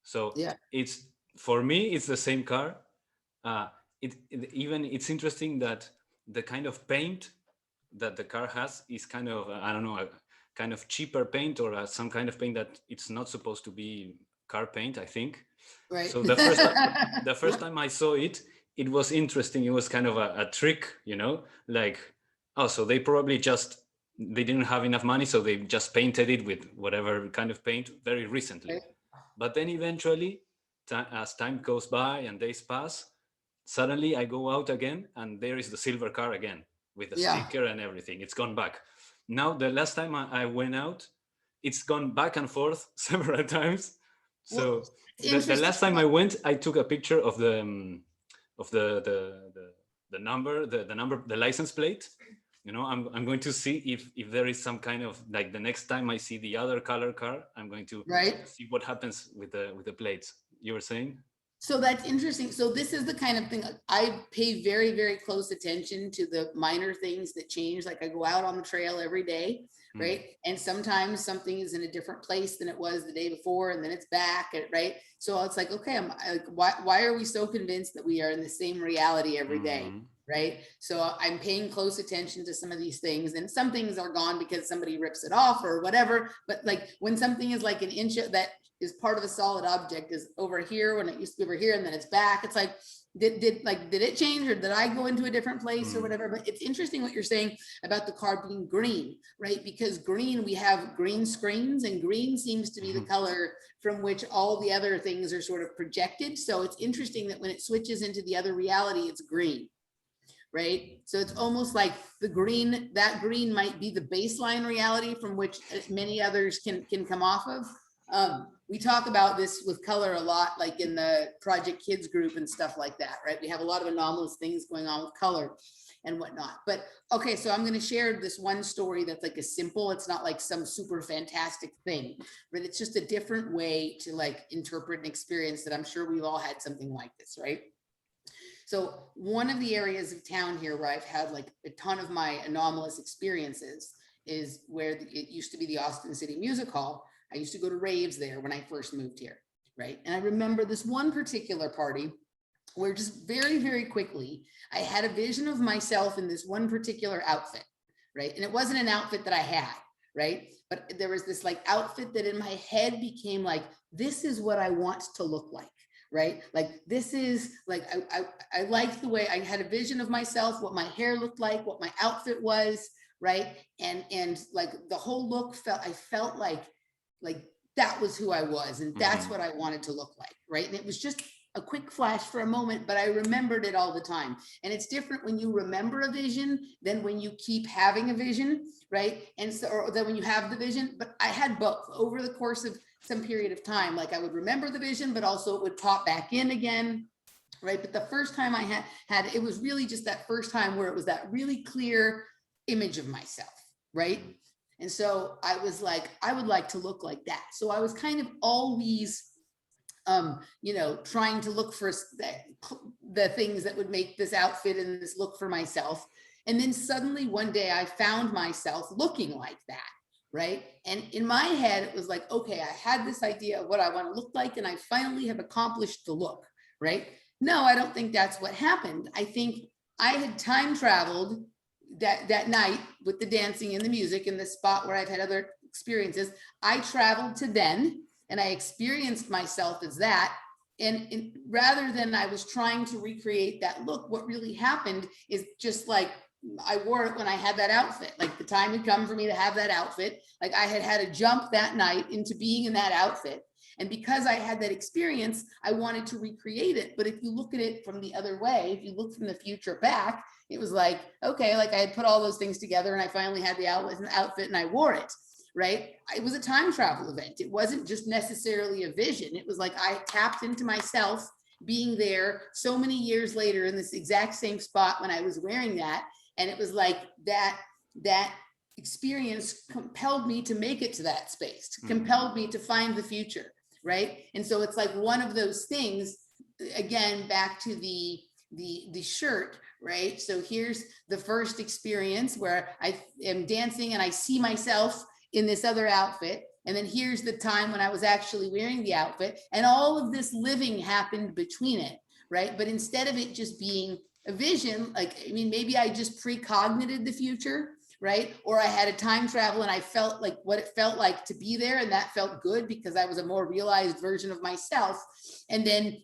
So Yeah. it's, for me, it's the same car. uh, even it's interesting that the kind of paint that the car has is kind of, I don't know, a kind of cheaper paint, or some kind of paint that it's not supposed to be car paint, I think. Right. So the first time I saw it, it was interesting. It was kind of a trick, like, oh, so they probably just, they didn't have enough money, so they just painted it with whatever kind of paint very recently. Right. But then eventually, as time goes by and days pass, suddenly I go out again, and there is the silver car again with the Yeah. sticker and everything. It's gone back. Now, the last time I went out, it's gone back and forth several times. Well, So it's the interesting. last time I went, I took a picture of the number, the license plate. I'm going to see if there is some kind of, like, the next time I see the other color car, I'm going to Right. see what happens with the plates. You were saying? So that's interesting. So this is the kind of thing I pay very, very close attention to, the minor things that change. Like, I go out on the trail every day, Hmm. right? And sometimes something is in a different place than it was the day before, and then it's back, right? So it's like, okay, I'm like, why are we so convinced that we are in the same reality every day? Hmm. Right. So I'm paying close attention to some of these things, and some things are gone because somebody rips it off or whatever. But like, when something is like an inch that is part of a solid object is over here when it used to be over here, and then it's back, it's like, did it change, or did I go into a different place or whatever? But it's interesting what you're saying about the car being green, right? Because green, we have green screens, and green seems to be the color from which all the other things are sort of projected. So it's interesting that when it switches into the other reality, it's green, right? So it's almost like that green might be the baseline reality from which many others can come off of. We talk about this with color a lot, like in the Project Kids group and stuff like that, right? We have a lot of anomalous things going on with color and whatnot. But okay, so I'm going to share this one story that's like a simple, it's not like some super fantastic thing, but it's just a different way to like interpret an experience that I'm sure we've all had something like this, right? So one of the areas of town here where I've had like a ton of my anomalous experiences is where it used to be the Austin City Music Hall. I used to go to raves there when I first moved here, right? And I remember this one particular party where just very, very quickly, I had a vision of myself in this one particular outfit, right? And it wasn't an outfit that I had, right? But there was this like outfit that in my head became like, this is what I want to look like, right? Like, this is like, I liked the way I had a vision of myself, what my hair looked like, what my outfit was, right? And like the whole look I felt like that was who I was, and that's what I wanted to look like, right? And it was just a quick flash for a moment, but I remembered it all the time. And it's different when you remember a vision than when you keep having a vision, right? And so, or then when you have the vision, but I had both over the course of some period of time. Like, I would remember the vision, but also it would pop back in again, right? But the first time I had it was really just that first time where it was that really clear image of myself, right? And so I was like, I would like to look like that. So I was kind of always trying to look for the things that would make this outfit and this look for myself. And then suddenly one day I found myself looking like that. Right. And in my head, it was like, okay, I had this idea of what I want to look like, and I finally have accomplished the look. Right. No, I don't think that's what happened. I think I had time traveled that night with the dancing and the music in the spot where I've had other experiences. I traveled to then, and I experienced myself as that. And rather than I was trying to recreate that look, what really happened is just like, I wore it when I had that outfit. Like the time had come for me to have that outfit. Like I had had a jump that night into being in that outfit. And because I had that experience, I wanted to recreate it. But if you look at it from the other way, if you look from the future back, it was like, okay, like I had put all those things together and I finally had the outfit and I wore it. Right. It was a time travel event. It wasn't just necessarily a vision. It was like I tapped into myself being there so many years later in this exact same spot when I was wearing that. And it was like that experience compelled me to make it to that space, compelled me to find the future, right? And so it's like one of those things, again, back to the shirt, right? So here's the first experience where I am dancing and I see myself in this other outfit. And then here's the time when I was actually wearing the outfit, and all of this living happened between it, right? But instead of it just being a vision, like, I mean, maybe I just precognited the future, right? Or I had a time travel and I felt like what it felt like to be there, and that felt good because I was a more realized version of myself. And then,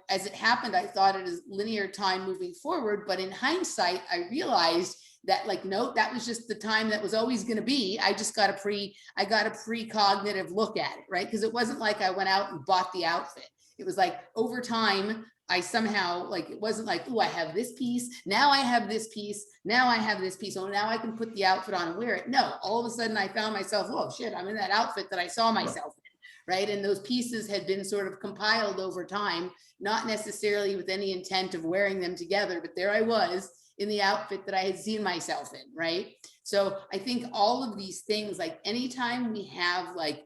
as it happened, I thought it is linear time moving forward, but in hindsight, I realized that, like, no, that was just the time that was always going to be. I just got a precognitive look at it, right? Because it wasn't like I went out and bought the outfit. It was like over time, I somehow, like, it wasn't like, oh, I have this piece, now I have this piece, now I have this piece, oh, now I can put the outfit on and wear it. No, all of a sudden I found myself, oh shit, I'm in that outfit that I saw myself in, right? And those pieces had been sort of compiled over time, not necessarily with any intent of wearing them together, but there I was in the outfit that I had seen myself in, right? So I think all of these things, like anytime we have like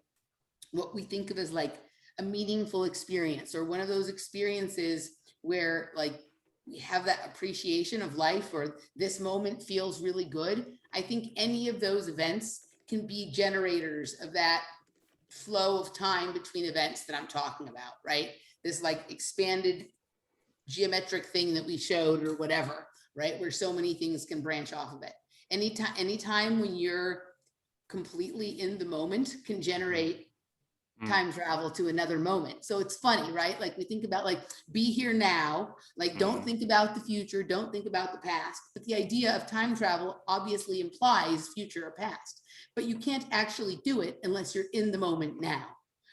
what we think of as like a meaningful experience, or one of those experiences where like we have that appreciation of life, or this moment feels really good, I think any of those events can be generators of that flow of time between events that I'm talking about, right? This like expanded geometric thing that we showed or whatever, right? Where so many things can branch off of it. Anytime when you're completely in the moment can generate time travel to another moment. So it's funny, right? Like we think about like, be here now, like don't think about the future, don't think about the past. But the idea of time travel obviously implies future or past, but you can't actually do it unless you're in the moment now,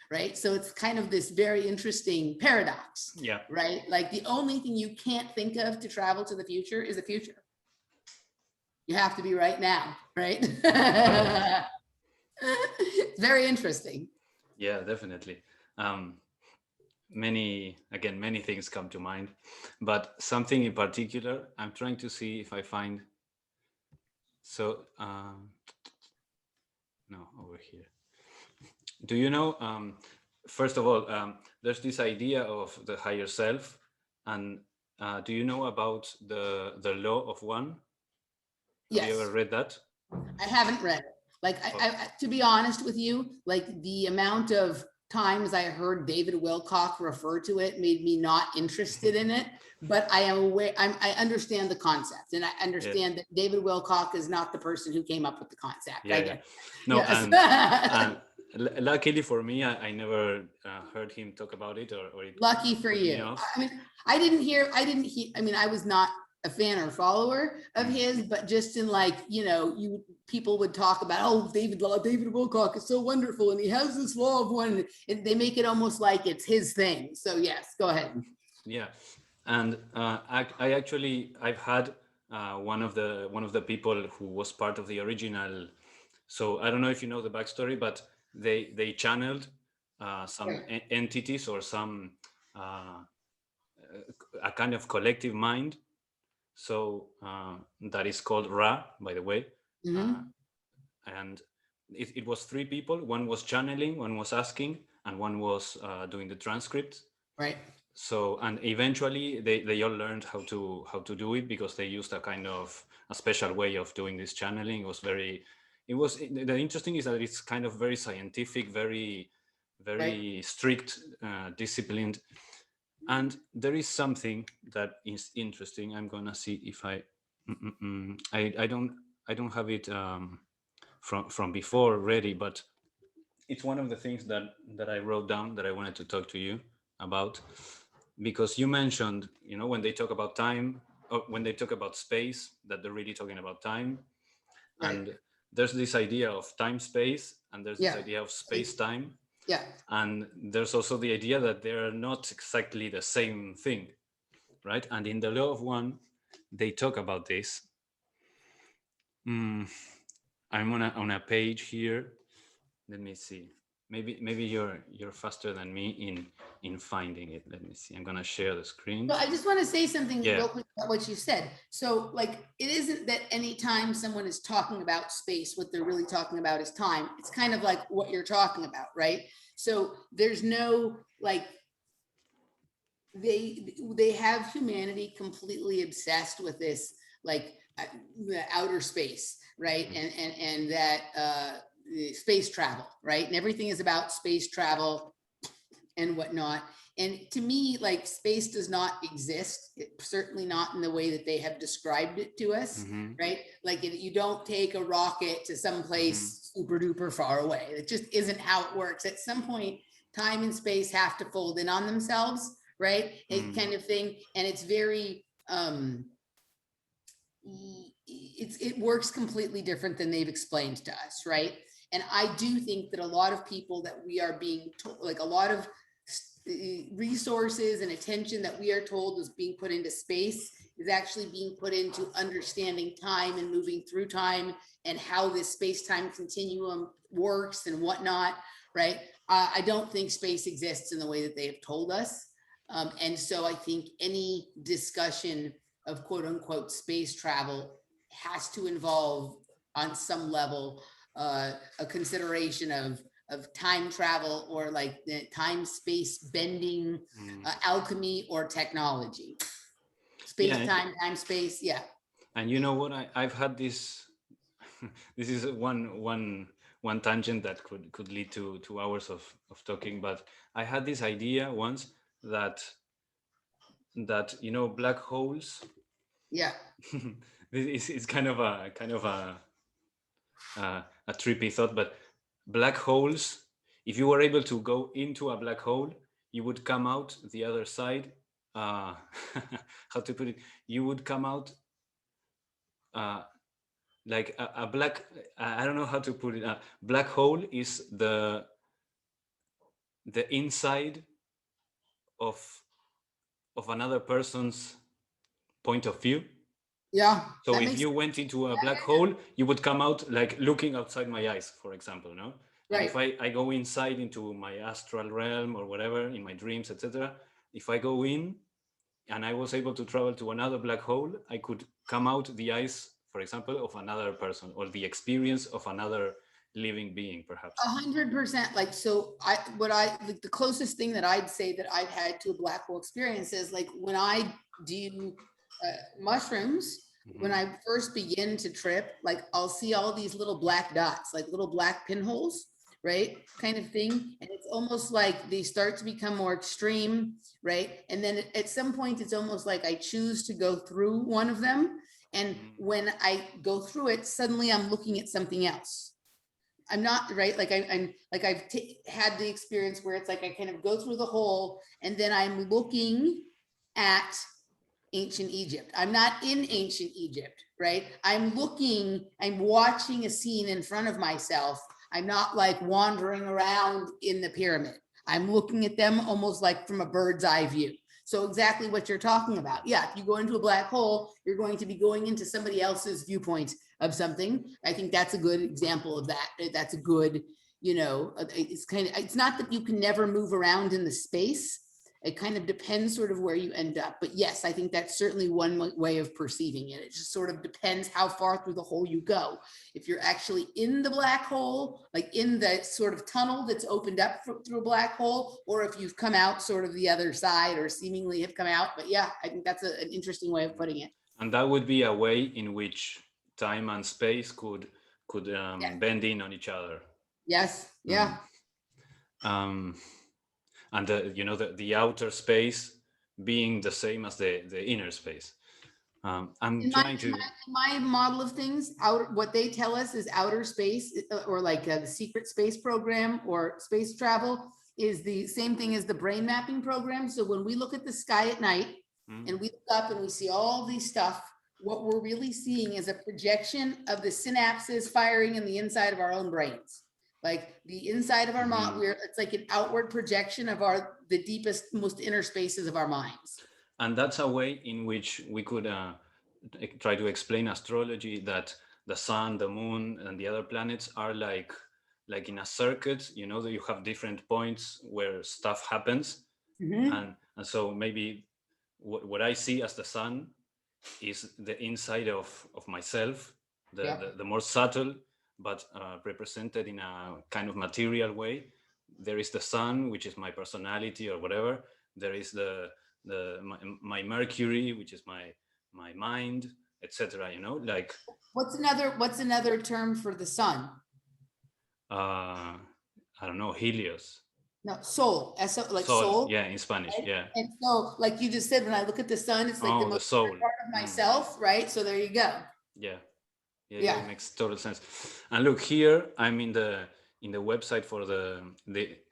right? So it's kind of this very interesting paradox, right? Like the only thing you can't think of to travel to the future is the future. You have to be right now, right? It's very interesting. Yeah, definitely. Many things come to mind, but something in particular, I'm trying to see if I find. So, no, over here. Do you know, first of all, there's this idea of the higher self, and do you know about the law of one? Have you ever read that? I haven't read it. Like, I to be honest with you, like the amount of times I heard David Wilcock refer to it made me not interested in it. But I am aware, I understand the concept, and I understand that David Wilcock is not the person who came up with the concept. No, and luckily for me, I never heard him talk about it, or it lucky for you. I mean, I didn't hear, I mean, I was not a fan or follower of his, but just in like, people would talk about, oh, David Wilcock is so wonderful, and he has this law of one, and they make it almost like it's his thing. So yes, go ahead. Yeah, and I've had one of the people who was part of the original. So I don't know if you know the backstory, but they channeled some entities, or some a kind of collective mind. So that is called Ra, by the way. And it was 3 people. One was channeling, one was asking, and one was doing the transcript. Right. so and eventually they all learned how to do it, because they used a kind of a special way of doing this channeling. It was very, it was, the interesting is that it's kind of very scientific, very Right. very strict, disciplined. And there is something that is interesting. I'm gonna see if I don't have it from before ready, but it's one of the things that I wrote down that I wanted to talk to you about, because you mentioned, when they talk about time, or when they talk about space, that they're really talking about time. Right. And there's this idea of time space, and there's this Yeah. idea of space time, Yeah. and there's also the idea that they are not exactly the same thing, right? And in the law of one, they talk about this. I'm on a page here. Let me see. Maybe you're faster than me in finding it. Let me see. I'm gonna share the screen. So I just want to say something Yeah. real quick about what you said. So, like, it isn't that anytime someone is talking about space, what they're really talking about is time. It's kind of like what you're talking about, right? So there's no like they have humanity completely obsessed with this like the outer space, right? And that space travel, right? And everything is about space travel and whatnot. And to me, like space does not exist, certainly not in the way that they have described it to us, right? Like you don't take a rocket to someplace super duper far away. It just isn't how it works. At some point, time and space have to fold in on themselves, right? It kind of thing. And it's very, it works completely different than they've explained to us, right? And I do think that a lot of people that we are being told, like a lot of resources and attention that we are told is being put into space is actually being put into understanding time and moving through time and how this space-time continuum works and whatnot, right? I don't think space exists in the way that they have told us. And so I think any discussion of quote unquote space travel has to involve on some level a consideration of time travel or like the time space bending, alchemy or technology. Space, Yeah. time, space. Yeah. And you know what? I've had this. This is one tangent that could lead to hours of talking. But I had this idea once that black holes. Yeah. It's kind of a trippy thought, but black holes. If you were able to go into a black hole, you would come out the other side. How to put it? You would come out like a black. I don't know how to put it. A black hole is the inside of another person's point of view. Yeah. So That if makes you went into a black hole, you would come out like looking outside my eyes, for example, no? And if right. I go inside into my astral realm or whatever, in my dreams, etc., if I go in and I was able to travel to another black hole, I could come out the eyes, for example, of another person, or the experience of another living being, perhaps. 100%. Like, so like the closest thing that I'd say that I've had to a black hole experience is like when I do mushrooms, when I first begin to trip, like I'll see all these little black dots, like little black pinholes, right? Kind of thing. And it's almost like they start to become more extreme, right? And then at some point, it's almost like I choose to go through one of them. And when I go through it, suddenly I'm looking at something else. I'm not right. Like I'm like I've had the experience where it's like I kind of go through the hole and then I'm looking at ancient Egypt. I'm not in ancient Egypt, right? I'm watching a scene in front of myself. I'm not like wandering around in the pyramid. I'm looking at them almost like from a bird's eye view. So exactly what you're talking about. Yeah, if you go into a black hole, you're going to be going into somebody else's viewpoint of something. I think that's a good example of that. That's a good, it's not that you can never move around in the space. it kind of depends sort of where you end up. But yes, I think that's certainly one way of perceiving it. It just sort of depends how far through the hole you go. If you're actually in the black hole, like in the sort of tunnel that's opened up through a black hole, or if you've come out sort of the other side or seemingly have come out. But yeah, I think that's an interesting way of putting it. And that would be a way in which time and space could Yes. bend in on each other. Yes. Yeah. And the outer space being the same as the inner space. I'm trying to. In my model of things, what they tell us is outer space, or like the secret space program or space travel, is the same thing as the brain mapping program. So when we look at the sky at night and we look up and we see all these stuff, what we're really seeing is a projection of the synapses firing in the inside of our own brains. Like the inside of our mind, it's like an outward projection of the deepest, most inner spaces of our minds. And that's a way in which we could try to explain astrology, that the sun, the moon, and the other planets are like in a circuit, that you have different points where stuff happens. And so maybe what I see as the sun is the inside of myself, the more subtle, but represented in a kind of material way. There is the sun, which is my personality or whatever. There is my Mercury, which is my mind, etc. Like what's another term for the sun? I don't know, Helios. No, soul. Like soul. Soul. Yeah, in Spanish. Right? Yeah. And so, like you just said, when I look at the sun, it's like the most soul part of myself, right? So there you go. Yeah. It makes total sense. And look, here I'm in the website for the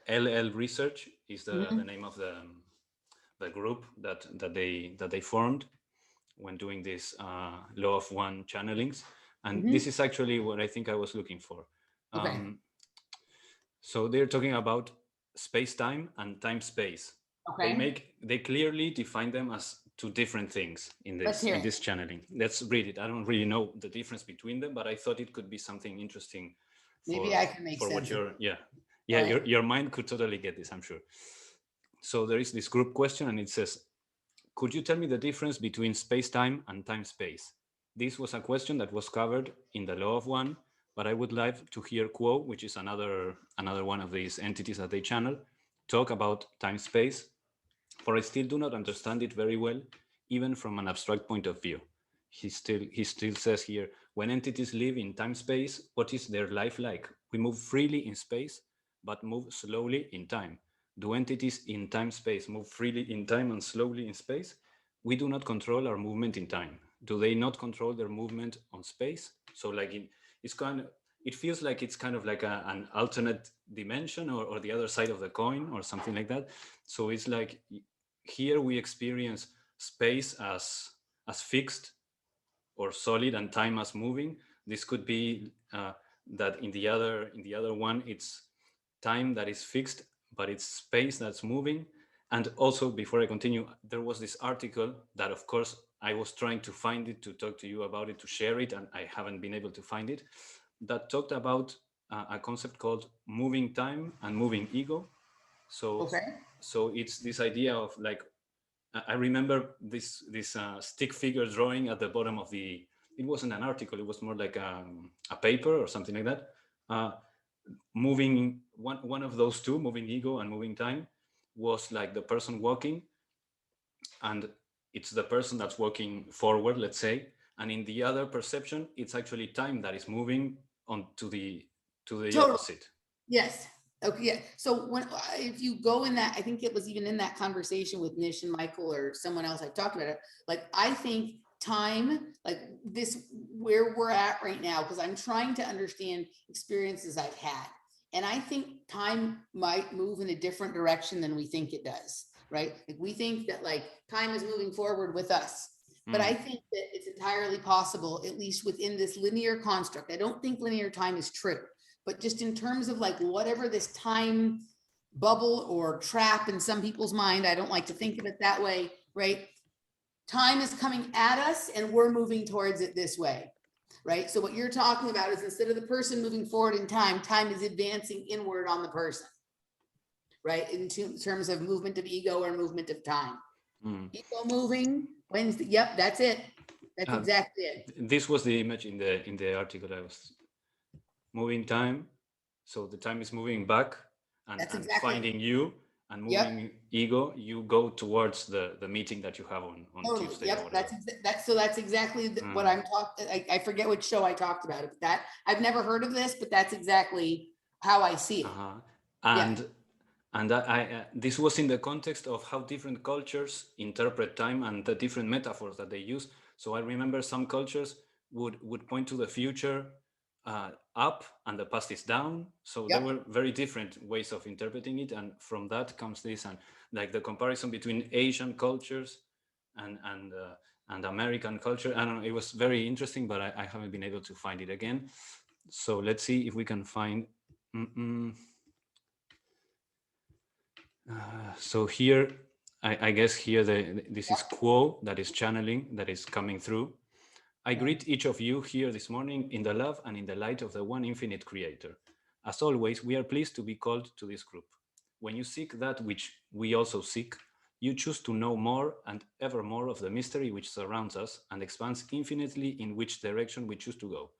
LL Research is the name of the group that they formed when doing this law of one channelings. And this is actually what I think I was looking for. Okay. So they're talking about space-time and time-space. Okay. They clearly define them as two different things in this channeling. Let's read it. I don't really know the difference between them, but I thought it could be something interesting. Maybe I can make sense. What your mind could totally get this, I'm sure. So there is this group question, and it says, could you tell me the difference between space-time and time-space? This was a question that was covered in the Law of One, but I would like to hear Quo, which is another one of these entities that they channel, talk about time-space, for I still do not understand it very well, even from an abstract point of view. He still says here, when entities live in time-space, what is their life like? We move freely in space, but move slowly in time. Do entities in time-space move freely in time and slowly in space? We do not control our movement in time. Do they not control their movement on space? So like it feels like it's kind of like an alternate dimension or the other side of the coin or something like that. So it's like here we experience space as fixed or solid and time as moving. This could be that in the other one, it's time that is fixed, but it's space that's moving. And also, before I continue, there was this article that, of course, I was trying to find it, to talk to you about it, to share it, and I haven't been able to find it, that talked about a concept called moving time and moving ego. So it's this idea of like, I remember this stick figure drawing at the bottom of it wasn't an article, it was more like a paper or something like that. Moving one of those two, moving ego and moving time, was like the person walking, and it's the person that's walking forward, let's say, and in the other perception, it's actually time that is moving on to the opposite. Yes. Okay. Yeah. So if you go in that, I think it was even in that conversation with Nish and Michael or someone else, I talked about it. Like, I think time, like this, where we're at right now, because I'm trying to understand experiences I've had. And I think time might move in a different direction than we think it does, right? Like, we think that like time is moving forward with us, but I think that it's entirely possible, at least within this linear construct. I don't think linear time is true, but just in terms of like whatever this time bubble or trap in some people's mind, I don't like to think of it that way, right? Time is coming at us and we're moving towards it this way, right? So what you're talking about is instead of the person moving forward in time, time is advancing inward on the person. right? In terms of movement of ego or movement of time. Mm. Ego moving, Wednesday, yep, that's it. That's exactly it. This was the image in the article I was moving time. So the time is moving back and Exactly. finding you, and moving ego, you go towards the meeting that you have on totally. Tuesday. Yep, that's exactly what I'm talking. I forget which show I talked about it. That I've never heard of this, but that's exactly how I see it. And this was in the context of how different cultures interpret time and the different metaphors that they use. So I remember some cultures would point to the future up and the past is down. So there were very different ways of interpreting it, and from that comes this, and like the comparison between Asian cultures and American culture. I don't know. It was very interesting, but I haven't been able to find it again. So let's see if we can find. So here, I guess here this is Quo that is channeling, that is coming through. I greet each of you here this morning in the love and in the light of the one infinite creator. As always, we are pleased to be called to this group. When you seek that which we also seek, you choose to know more and ever more of the mystery which surrounds us and expands infinitely in which direction we choose to go.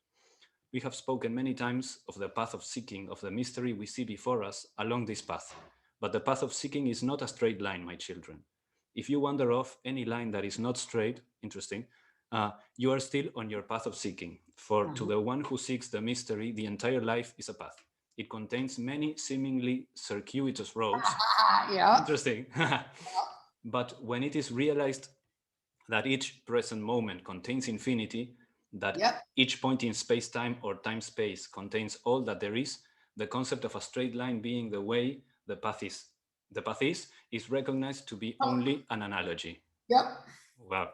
We have spoken many times of the path of seeking of the mystery we see before us along this path. But the path of seeking is not a straight line, my children. If you wander off any line that is not straight, interesting, you are still on your path of seeking. For to the one who seeks the mystery, the entire life is a path. It contains many seemingly circuitous roads. Interesting. But when it is realized that each present moment contains infinity, that each point in space-time or time-space contains all that there is, the concept of a straight line being the way the path is recognized to be only an analogy. Wow.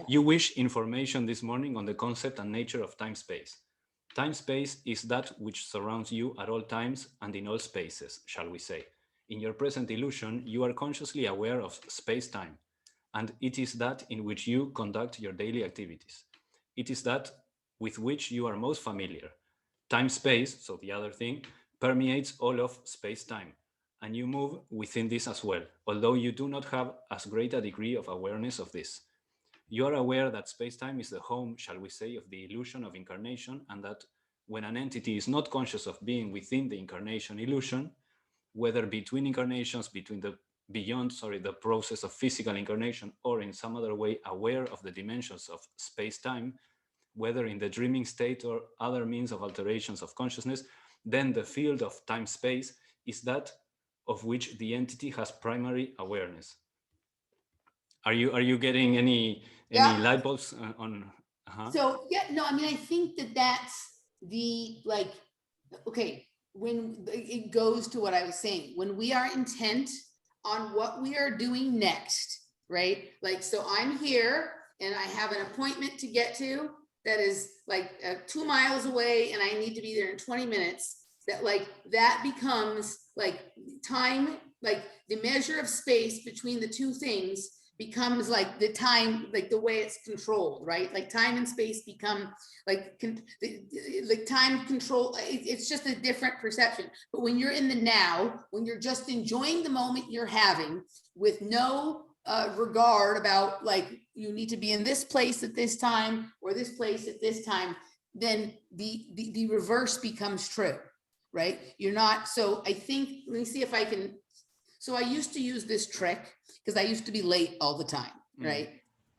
You wish information this morning on the concept and nature of time-space. Time-space is that which surrounds you at all times and in all spaces, shall we say. In your present illusion, you are consciously aware of space-time, and it is that in which you conduct your daily activities. It is that with which you are most familiar. Time-space, so the other thing, permeates all of space-time, and you move within this as well, although you do not have as great a degree of awareness of this. You are aware that space-time is the home, shall we say, of the illusion of incarnation, and that when an entity is not conscious of being within the incarnation illusion, whether between incarnations, beyond the process of physical incarnation, or in some other way aware of the dimensions of space-time, whether in the dreaming state or other means of alterations of consciousness, then the field of time-space is that of which the entity has primary awareness. Are you getting any light bulbs on? So I mean, I think that's the okay, when it goes to what I was saying, when we are intent on what we are doing next, right? Like, so I'm here and I have an appointment to get to that is 2 miles away and I need to be there in 20 minutes. That becomes time, the measure of space between the two things becomes the time, the way it's controlled, right? Time and space become time control. It's just a different perception. But when you're in the now, when you're just enjoying the moment you're having with no regard about you need to be in this place at this time or this place at this time, then the reverse becomes true, right? You're not. So I think, let me see if I can. So I used to use this trick because I used to be late all the time, right?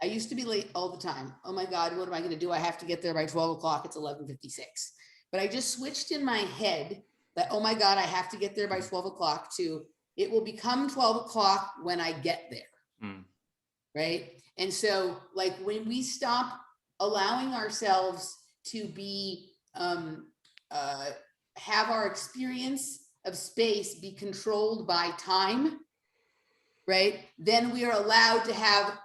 I used to be late all the time. Oh my God, what am I going to do? I have to get there by 12 o'clock. It's 11:56. But I just switched in my head that, oh my God, I have to get there by 12 o'clock to, it will become 12 o'clock when I get there, right? And so when we stop allowing ourselves to be, have our experience of space be controlled by time, right? Then we are allowed to have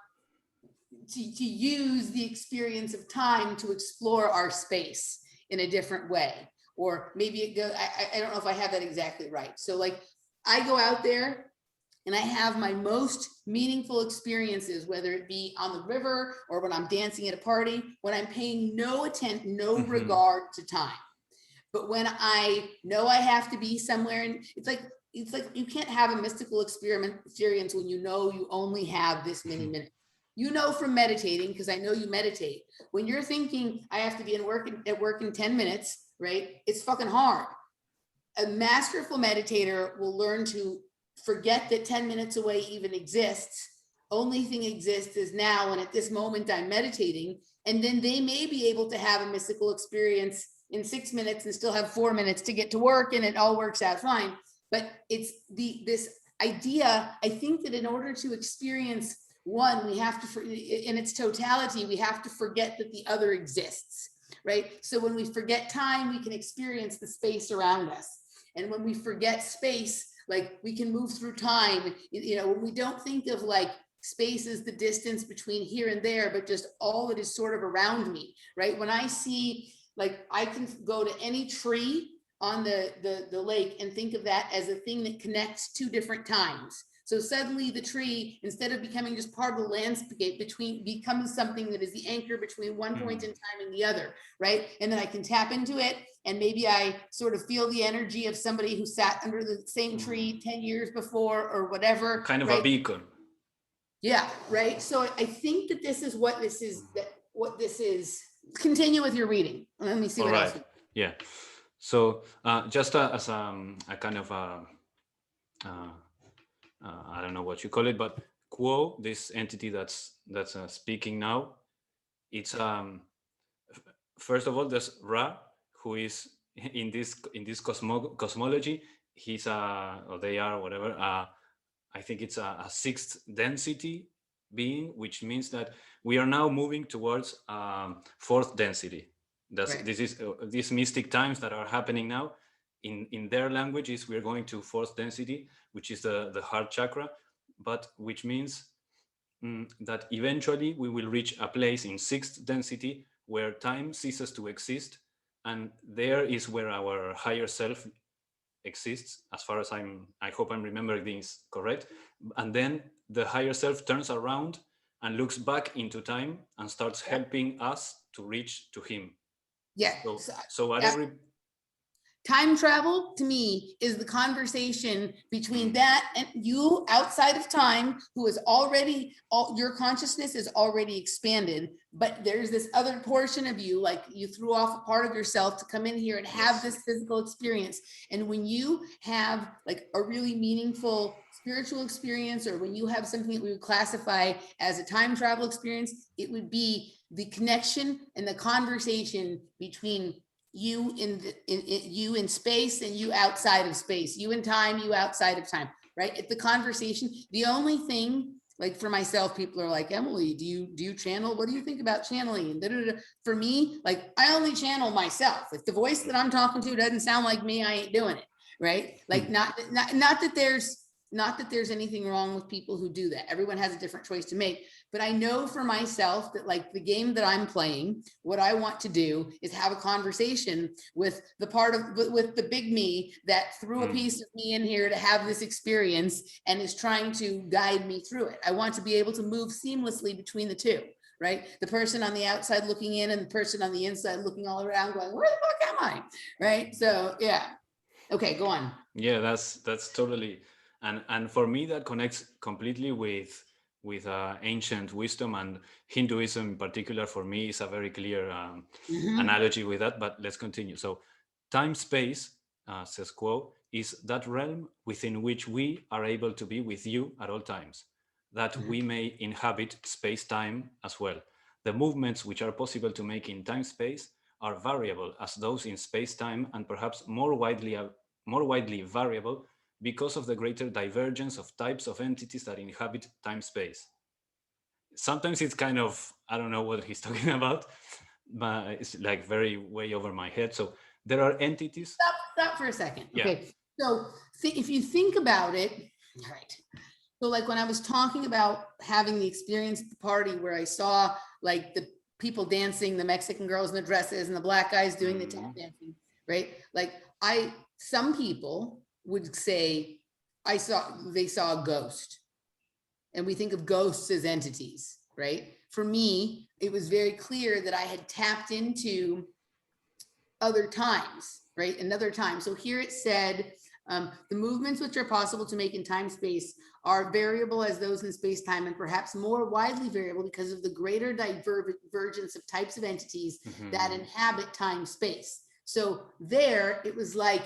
to use the experience of time to explore our space in a different way. Or maybe it goes, I don't know if I have that exactly right. So I go out there and I have my most meaningful experiences, whether it be on the river or when I'm dancing at a party, when I'm paying no attention, no regard to time. But when I know I have to be somewhere, and it's it's like you can't have a mystical experience when you know you only have this many minutes. You know from meditating, because I know you meditate, when you're thinking I have to be at work in 10 minutes, right? It's fucking hard. A masterful meditator will learn to forget that 10 minutes away even exists. Only thing exists is now, and at this moment I'm meditating, and then they may be able to have a mystical experience in 6 minutes and still have 4 minutes to get to work, and it all works out fine. But it's this idea, I think that in order to experience one, we have to, in its totality, we have to forget that the other exists, right? So when we forget time, we can experience the space around us. And when we forget space, like we can move through time, you know, when we don't think of like space as the distance between here and there, but just all that is sort of around me, right? When I see, like, I can go to any tree on the lake and think of that as a thing that connects two different times. So suddenly the tree, instead of becoming just part of the landscape becomes something that is the anchor between one point in time and the other, right? And then I can tap into it, and maybe I sort of feel the energy of somebody who sat under the same tree 10 years before or whatever. Kind of right? a beacon. Yeah, right. So I think that this is what this is, Continue with your reading. Let me see what else. Yeah. So just as a kind of I don't know what you call it, but Quo, this entity that's speaking now, it's first of all, there's Ra, who is in this cosmology. He's or they are whatever. I think it's a sixth density being, which means that we are now moving towards fourth density. That's Right. This is these mystic times that are happening now. In their languages, we're going to fourth density, which is the heart chakra, but which means that eventually we will reach a place in sixth density where time ceases to exist, and there is where our higher self exists, as far as I hope I'm remembering this correct. And then the higher self turns around and looks back into time and starts helping us to reach to him. Yeah. So whatever. Time travel to me is the conversation between that and you outside of time, who is already, your consciousness is already expanded, but there's this other portion of you, like you threw off a part of yourself to come in here and have this physical experience. And when you have like a really meaningful spiritual experience, or when you have something that we would classify as a time travel experience, it would be the connection and the conversation between you you in space and you outside of space, you in time, you outside of time, right? It's the conversation. The only thing, like for myself, people are like, Emily, do you channel? What do you think about channeling? And da-da-da. For me, like I only channel myself. If the voice that I'm talking to doesn't sound like me, I ain't doing it, right? Like not that there's anything wrong with people who do that. Everyone has a different choice to make. But I know for myself that like the game that I'm playing, what I want to do is have a conversation with with the big me that threw a piece of me in here to have this experience and is trying to guide me through it. I want to be able to move seamlessly between the two, right? The person on the outside looking in and the person on the inside looking all around going, where the fuck am I? Right? So yeah. Okay, go on. Yeah, that's totally, and for me that connects completely with ancient wisdom, and Hinduism in particular for me is a very clear analogy with that. But let's continue. So time space, says Quo, is that realm within which we are able to be with you at all times, that we may inhabit space-time as well. The movements which are possible to make in time-space are variable as those in space-time, and perhaps more widely variable because of the greater divergence of types of entities that inhabit time-space. Sometimes it's kind of, I don't know what he's talking about, but it's like very way over my head. So there are entities. Stop for a second. Yeah. Okay. So if you think about it, right. So like when I was talking about having the experience at the party where I saw like the people dancing, the Mexican girls in the dresses and the black guys doing the tap dancing, right? Like some people would say, they saw a ghost. And we think of ghosts as entities, right? For me, it was very clear that I had tapped into other times, right? Another time. So here it said, The movements which are possible to make in time-space are variable as those in space-time, and perhaps more widely variable because of the greater divergence of types of entities that inhabit time-space. So there, it was like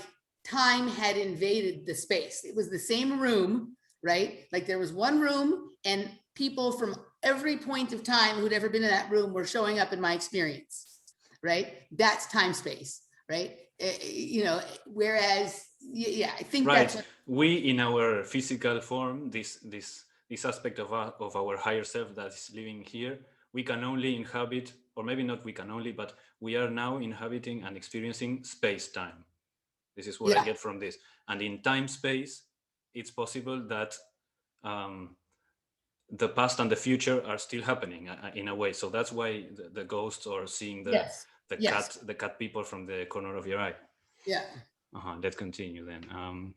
time had invaded the space. It was the same room, right? Like there was one room and people from every point of time who'd ever been in that room were showing up in my experience, right? That's time-space, right? You know, whereas, yeah, I think right. that's what, we in our physical form, this aspect of our higher self that is living here, we can only inhabit, or maybe not we can only, but we are now inhabiting and experiencing space-time. This is what I get from this. And in time-space, it's possible that the past and the future are still happening in a way. So that's why the ghosts, or seeing the cat people from the corner of your eye. Yeah. Let's continue then.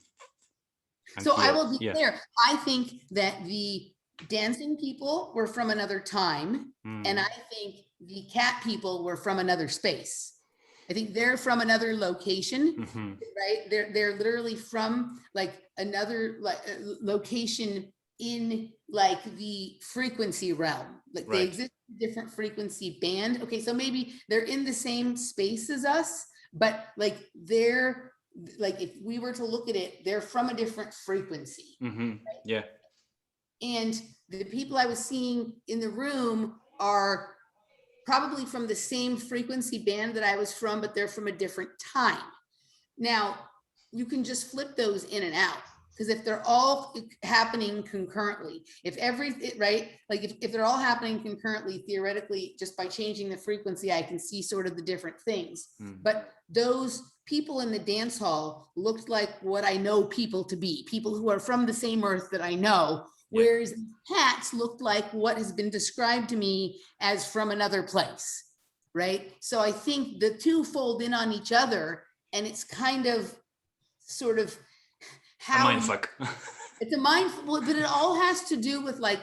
So I will be clear. I think that the dancing people were from another time, and I think the cat people were from another space. I think they're from another location, right? They're literally from like another location in like the frequency realm. Like they exist in a different frequency band. Okay, so maybe they're in the same space as us, but like they're like, if we were to look at it, they're from a different frequency. Right? Yeah. And the people I was seeing in the room are probably from the same frequency band that I was from, but they're from a different time. Now, you can just flip those in and out, because if they're all happening concurrently, if they're all happening concurrently, theoretically, just by changing the frequency, I can see sort of the different things. But those people in the dance hall looked like what I know people to be, people who are from the same earth that I know, whereas cats looked like what has been described to me as from another place, right? So I think the two fold in on each other, and it's kind of sort of how a mindfuck. It's a mindfuck, but it all has to do with like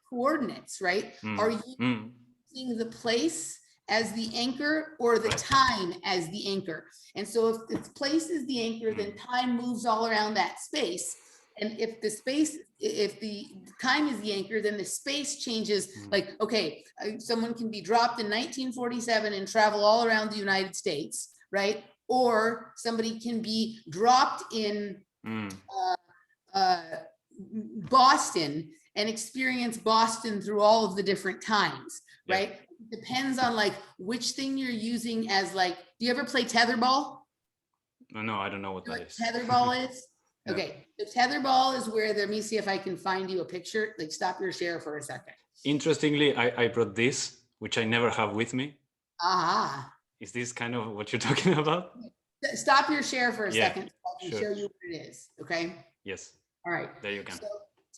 coordinates, right? Are you seeing the place as the anchor or the time as the anchor? And so if the place is the anchor, then time moves all around that space. And if the time is the anchor, then the space changes. Like, okay, someone can be dropped in 1947 and travel all around the United States, right? Or somebody can be dropped in Boston and experience Boston through all of the different times, right? It depends on like which thing you're using as like, do you ever play tetherball? No, I don't know what that is. Tetherball is? Okay, the tetherball is where let me see if I can find you a picture. Like, stop your share for a second. Interestingly, I brought this, which I never have with me. Is this kind of what you're talking about? Stop your share for a second so I can show you what it is, okay? Yes. All right. There you go. So,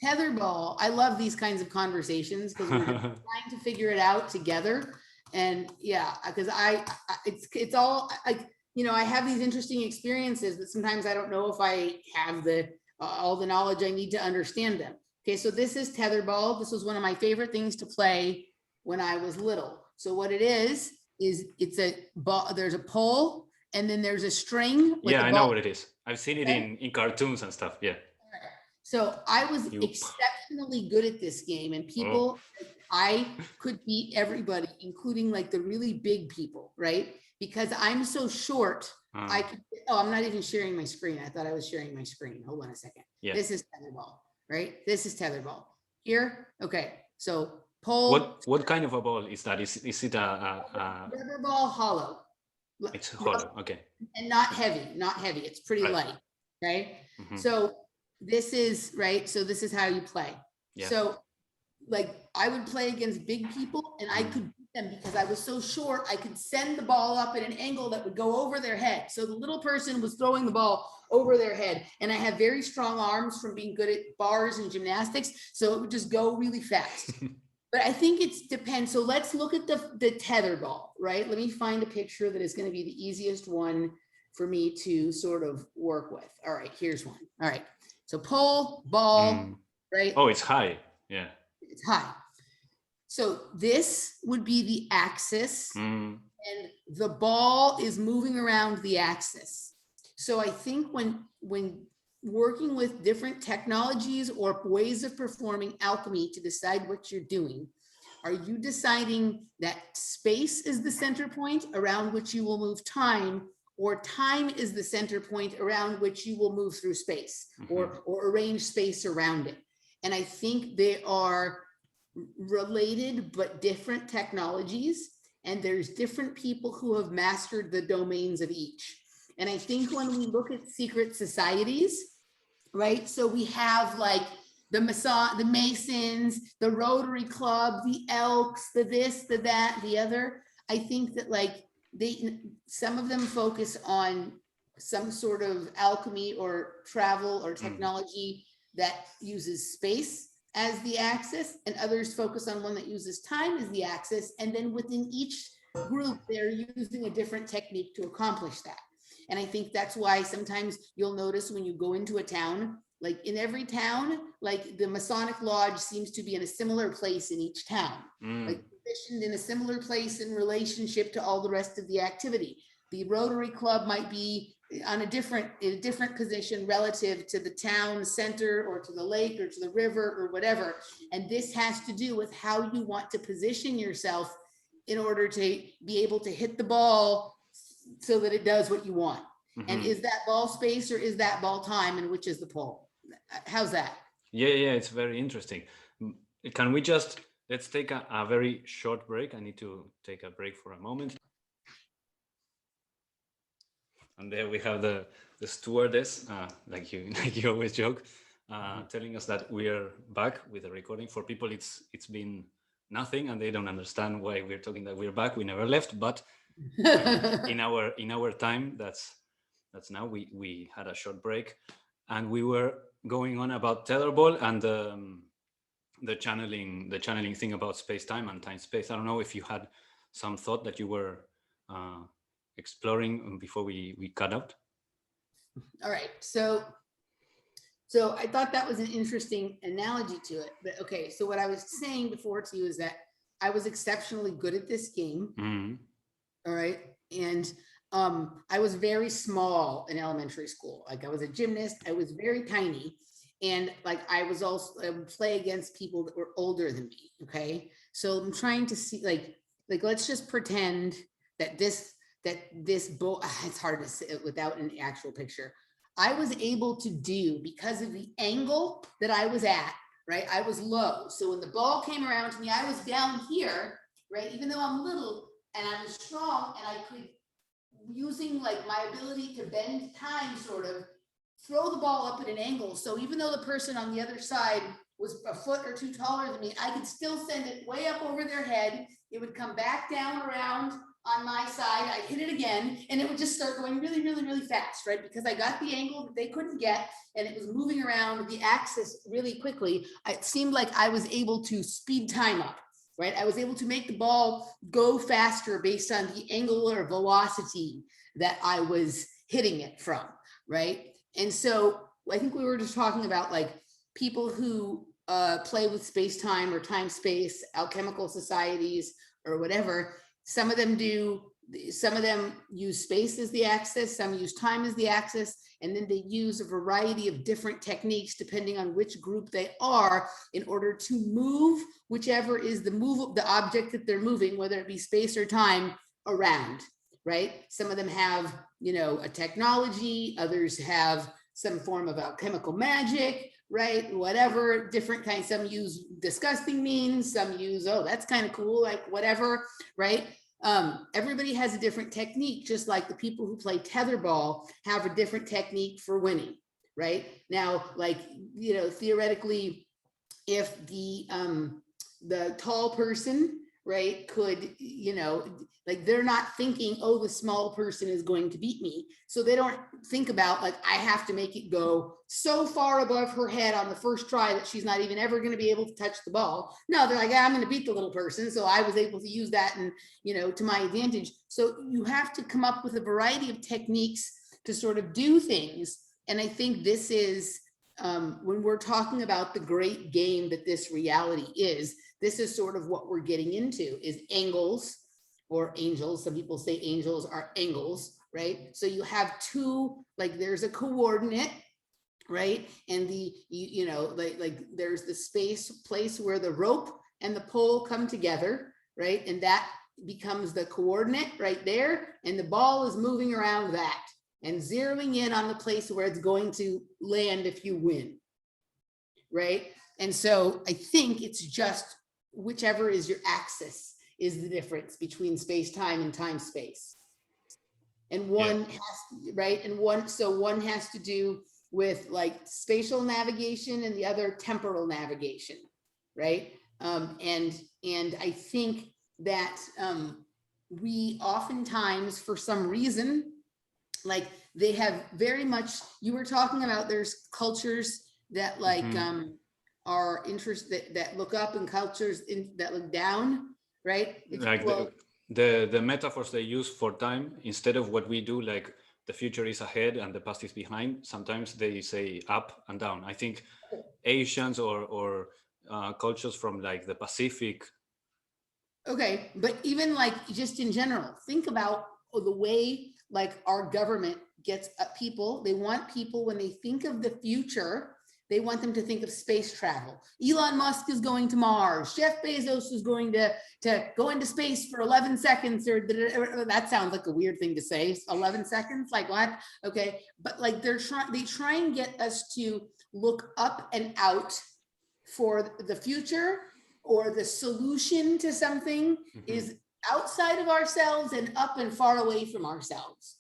tetherball, I love these kinds of conversations because we're trying to figure it out together. And yeah, because it's all like, you know, I have these interesting experiences, but sometimes I don't know if I have all the knowledge I need to understand them. Okay, so this is tetherball. This was one of my favorite things to play when I was little. So what it is it's a ball. There's a pole, and then there's a string. Yeah, I know what it is. I've seen it in cartoons and stuff. Yeah. So I was exceptionally good at this game, and people, I could beat everybody, including like the really big people, right? Because I'm so short, I could, I'm not even sharing my screen. I thought I was sharing my screen. Hold on a second. Yeah. This is tetherball, right? This is tetherball. Here, okay. So pole. What kind of a ball is that? Is it a rubber ball hollow? It's hollow, okay. And not heavy, It's pretty light, right? So this is, right? So this is how you play. Yeah. So like I would play against big people, and I could beat them because I was so short. I could send the ball up at an angle that would go over their head. So the little person was throwing the ball over their head, and I have very strong arms from being good at bars and gymnastics. So it would just go really fast. But I think it depends. So let's look at the tetherball, right? Let me find a picture that is going to be the easiest one for me to sort of work with. All right, here's one. All right. So pole, ball, right? Oh, it's high. Yeah. It's high. So this would be the axis, and the ball is moving around the axis. So I think when working with different technologies or ways of performing alchemy to decide what you're doing, are you deciding that space is the center point around which you will move time, or time is the center point around which you will move through space, or arrange space around it? And I think they are related but different technologies, and there's different people who have mastered the domains of each. And I think when we look at secret societies, right, so we have like the Masons, the Rotary Club, the Elks, the this, the that, the other. I think that like some of them focus on some sort of alchemy or travel or technology that uses space as the axis, and others focus on one that uses time as the axis. And then within each group, they're using a different technique to accomplish that. And I think that's why sometimes you'll notice when you go into a town, like in every town, like the Masonic Lodge seems to be in a similar place in each town, like positioned in a similar place in relationship to all the rest of the activity. The Rotary Club might be on a different position relative to the town center or to the lake or to the river or whatever. And this has to do with how you want to position yourself in order to be able to hit the ball so that it does what you want. And is that ball space or is that ball time, and which is the pole? How's that? Yeah, it's very interesting. Can we just, let's take a very short break. I need to take a break for a moment. And there we have the stewardess, like you always joke, telling us that we are back with the recording. For people, it's been nothing, and they don't understand why we're talking that we're back. We never left, but in our time, that's now. We had a short break, and we were going on about tetherball and the channeling thing about space-time and time-space. I don't know if you had some thought that you were exploring before we cut out. All right, so I thought that was an interesting analogy to it. But okay, so what I was saying before to you is that I was exceptionally good at this game. All right, and I was very small in elementary school. Like I was a gymnast. I was very tiny, and like I would play against people that were older than me. Okay, so I'm trying to see like let's just pretend that this boat, it's hard to say it without an actual picture. I was able to do, because of the angle that I was at, right? I was low. So when the ball came around to me, I was down here, right? Even though I'm little and I'm strong, and I could, using like my ability to bend time, sort of throw the ball up at an angle. So even though the person on the other side was a foot or two taller than me, I could still send it way up over their head. It would come back down around on my side. I'd hit it again, and it would just start going really, really, really fast, right? Because I got the angle that they couldn't get, and it was moving around the axis really quickly. It seemed like I was able to speed time up, right? I was able to make the ball go faster based on the angular velocity that I was hitting it from, right? And so I think we were just talking about like people who play with space-time or time-space, alchemical societies or whatever. Some of them use space as the axis, some use time as the axis, and then they use a variety of different techniques depending on which group they are in order to move whichever is the object that they're moving, whether it be space or time, around, right? Some of them have, a technology, others have some form of alchemical magic, right? Whatever, different kinds. Some use disgusting means, some use, oh, that's kind of cool, like whatever, right? Everybody has a different technique, just like the people who play tetherball have a different technique for winning, right? Now, like, theoretically, if the tall person, right, could, like they're not thinking, oh, the small person is going to beat me. So they don't think about like, I have to make it go so far above her head on the first try that she's not even ever going to be able to touch the ball. No, they're like, I'm going to beat the little person. So I was able to use that and, to my advantage. So you have to come up with a variety of techniques to sort of do things. And I think this is, when we're talking about the great game that this reality is, this is sort of what we're getting into, is angles or angels. Some people say angels are angles, right? So you have two, like there's a coordinate, right? And like there's the place where the rope and the pole come together, right? And that becomes the coordinate right there. And the ball is moving around that and zeroing in on the place where it's going to land if you win, right? And so I think it's just whichever is your axis is the difference between space-time and time-space. And one has, right? And one has to do with like spatial navigation and the other temporal navigation, right? And I think that we oftentimes, for some reason, like they have very much, you were talking about there's cultures that like are interested that look up and cultures that look down, right? Like the metaphors they use for time, instead of what we do, like the future is ahead and the past is behind, sometimes they say up and down. I think Asians or cultures from like the Pacific. Okay, but even like just in general, think about the way like our government gets people. They want people, when they think of the future, they want them to think of space travel. Elon Musk is going to Mars. Jeff Bezos is going to go into space for 11 seconds. Or that sounds like a weird thing to say. 11 seconds, like what? Okay, but like they try and get us to look up and out for the future, or the solution to something is outside of ourselves and up and far away from ourselves.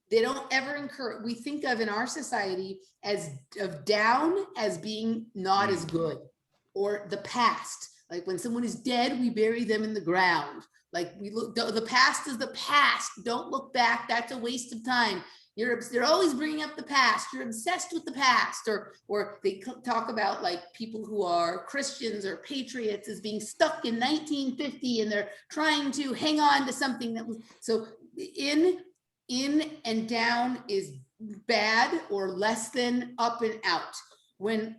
They don't ever encourage, we think of in our society as of down as being not as good, or the past. Like when someone is dead, we bury them in the ground. Like we look, the past is the past. Don't look back. That's a waste of time. They're always bringing up the past. You're obsessed with the past. Or they talk about like people who are Christians or patriots as being stuck in 1950 and they're trying to hang on to something that was, so in and down is bad or less than up and out. When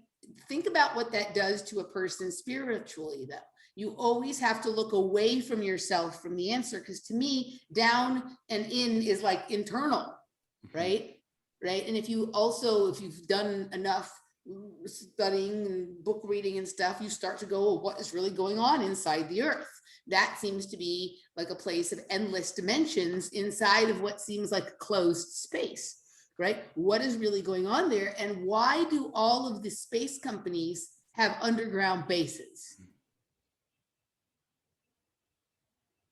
think about what that does to a person spiritually, though. You always have to look away from yourself from the answer, because to me, down and in is like internal, right? Right. And if you've done enough studying and book reading and stuff, you start to go, well, what is really going on inside the earth? That seems to be like a place of endless dimensions inside of what seems like a closed space, right? What is really going on there? And why do all of the space companies have underground bases?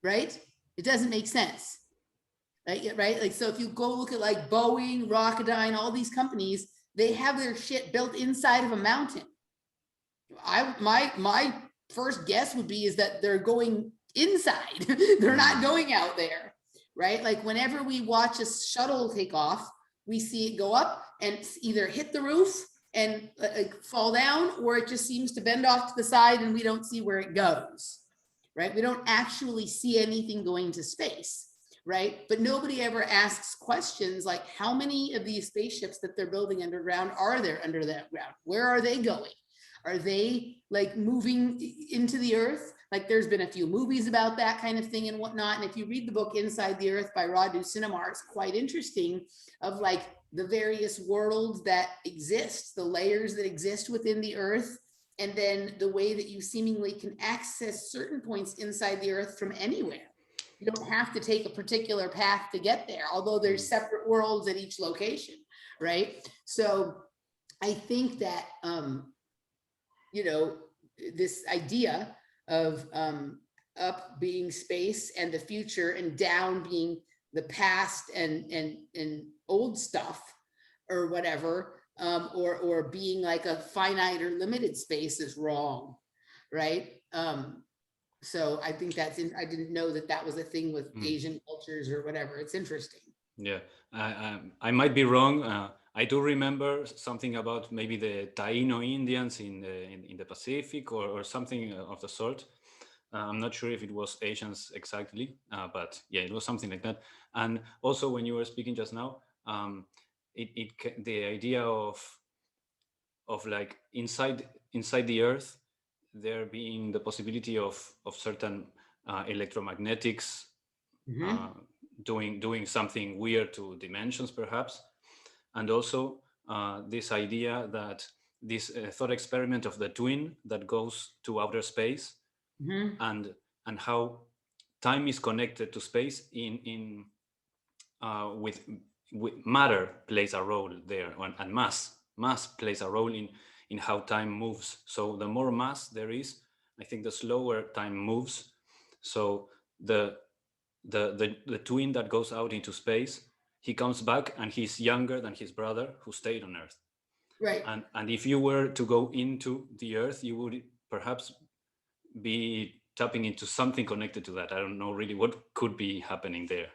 Right? It doesn't make sense. Right? Like, so if you go look at like Boeing, Rocketdyne, all these companies, they have their shit built inside of a mountain. My first guess would be is that they're going inside. They're not going out there, right? Like whenever we watch a shuttle take off, we see it go up and either hit the roof and fall down, or it just seems to bend off to the side and we don't see where it goes, right? We don't actually see anything going to space. Right? But nobody ever asks questions like, how many of these spaceships that they're building underground are there under that ground? Where are they going? Are they like moving into the earth? Like there's been a few movies about that kind of thing and whatnot. And if you read the book Inside the Earth by Radu Sinamar, it's quite interesting of like the various worlds that exist, the layers that exist within the earth, and then the way that you seemingly can access certain points inside the earth from anywhere. You don't have to take a particular path to get there, although there's separate worlds at each location, right? So I think that, this idea of up being space and the future and down being the past and old stuff or whatever, or being like a finite or limited space is wrong, right? So I think I didn't know that was a thing with Asian cultures or whatever. It's interesting. Yeah, I might be wrong. I do remember something about maybe the Taino Indians in the Pacific or something of the sort. I'm not sure if it was Asians exactly, but yeah, it was something like that. And also when you were speaking just now, the idea of like inside the Earth, there being the possibility of certain electromagnetics doing something weird to dimensions perhaps. And also this idea that this thought experiment of the twin that goes to outer space, Mhm. and how time is connected to space in with matter plays a role there, and mass plays a role in how time moves. So the more mass there is, I think the slower time moves. So the the twin that goes out into space, he comes back and he's younger than his brother who stayed on Earth. Right. And if you were to go into the Earth, you would perhaps be tapping into something connected to that. I don't know really what could be happening there.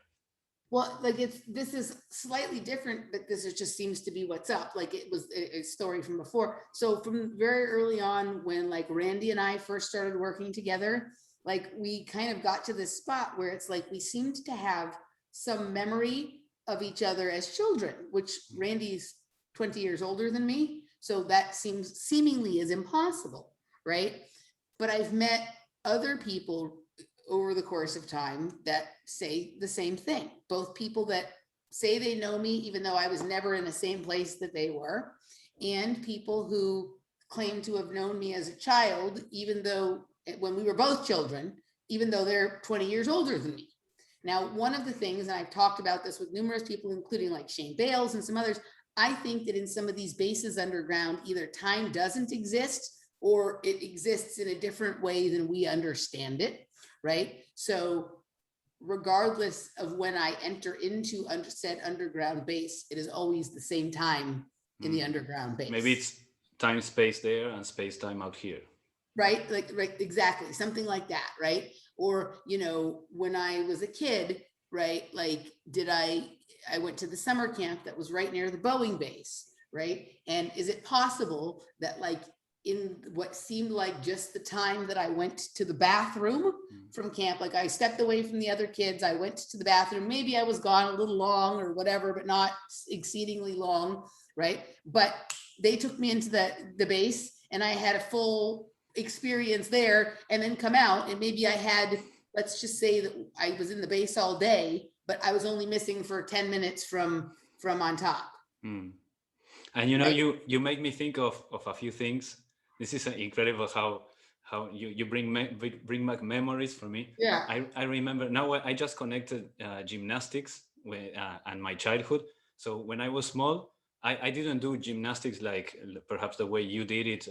Well, like this is slightly different, but this is just seems to be what's up. Like it was a story from before. So from very early on, when like Randy and I first started working together, like we kind of got to this spot where it's like we seemed to have some memory of each other as children, which Randy's 20 years older than me. So that seems seemingly is impossible, right? But I've met other people over the course of time that say the same thing. Both people that say they know me, even though I was never in the same place that they were, and people who claim to have known me as a child, even though when we were both children, even though they're 20 years older than me. Now, one of the things, and I've talked about this with numerous people, including like Shane Bales and some others, I think that in some of these bases underground, either time doesn't exist or it exists in a different way than we understand it, right? So regardless of when I enter into said underground base, it is always the same time in the underground base. Maybe it's time space there and space time out here. Right, like right, exactly, something like that, right? Or you know, when I was a kid, right, like I went to the summer camp that was right near the Boeing base, right? And is it possible that like in what seemed like just the time that I went to the bathroom from camp, like I stepped away from the other kids, I went to the bathroom, maybe I was gone a little long or whatever, but not exceedingly long, right? But they took me into the base and I had a full experience there and then come out, and maybe I had, let's just say that I was in the base all day, but I was only missing for 10 minutes from on top. And you know, Right. you make me think of a few things. This is incredible how you bring back memories for me. Yeah. I remember now. I just connected gymnastics with and my childhood. So when I was small, I didn't do gymnastics like perhaps the way you did it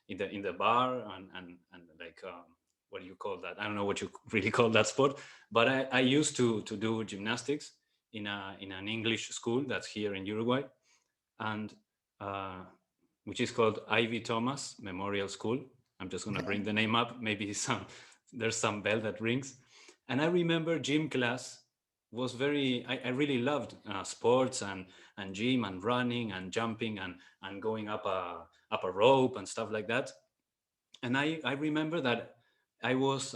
in the bar and like what do you call that? I don't know what you really call that sport. But I used to do gymnastics in an English school that's here in Uruguay, and which is called Ivy Thomas Memorial School. I'm just going to bring the name up. Maybe there's some bell that rings. And I remember gym class was I really loved sports and gym and running and jumping and going up a rope and stuff like that. And I remember that I was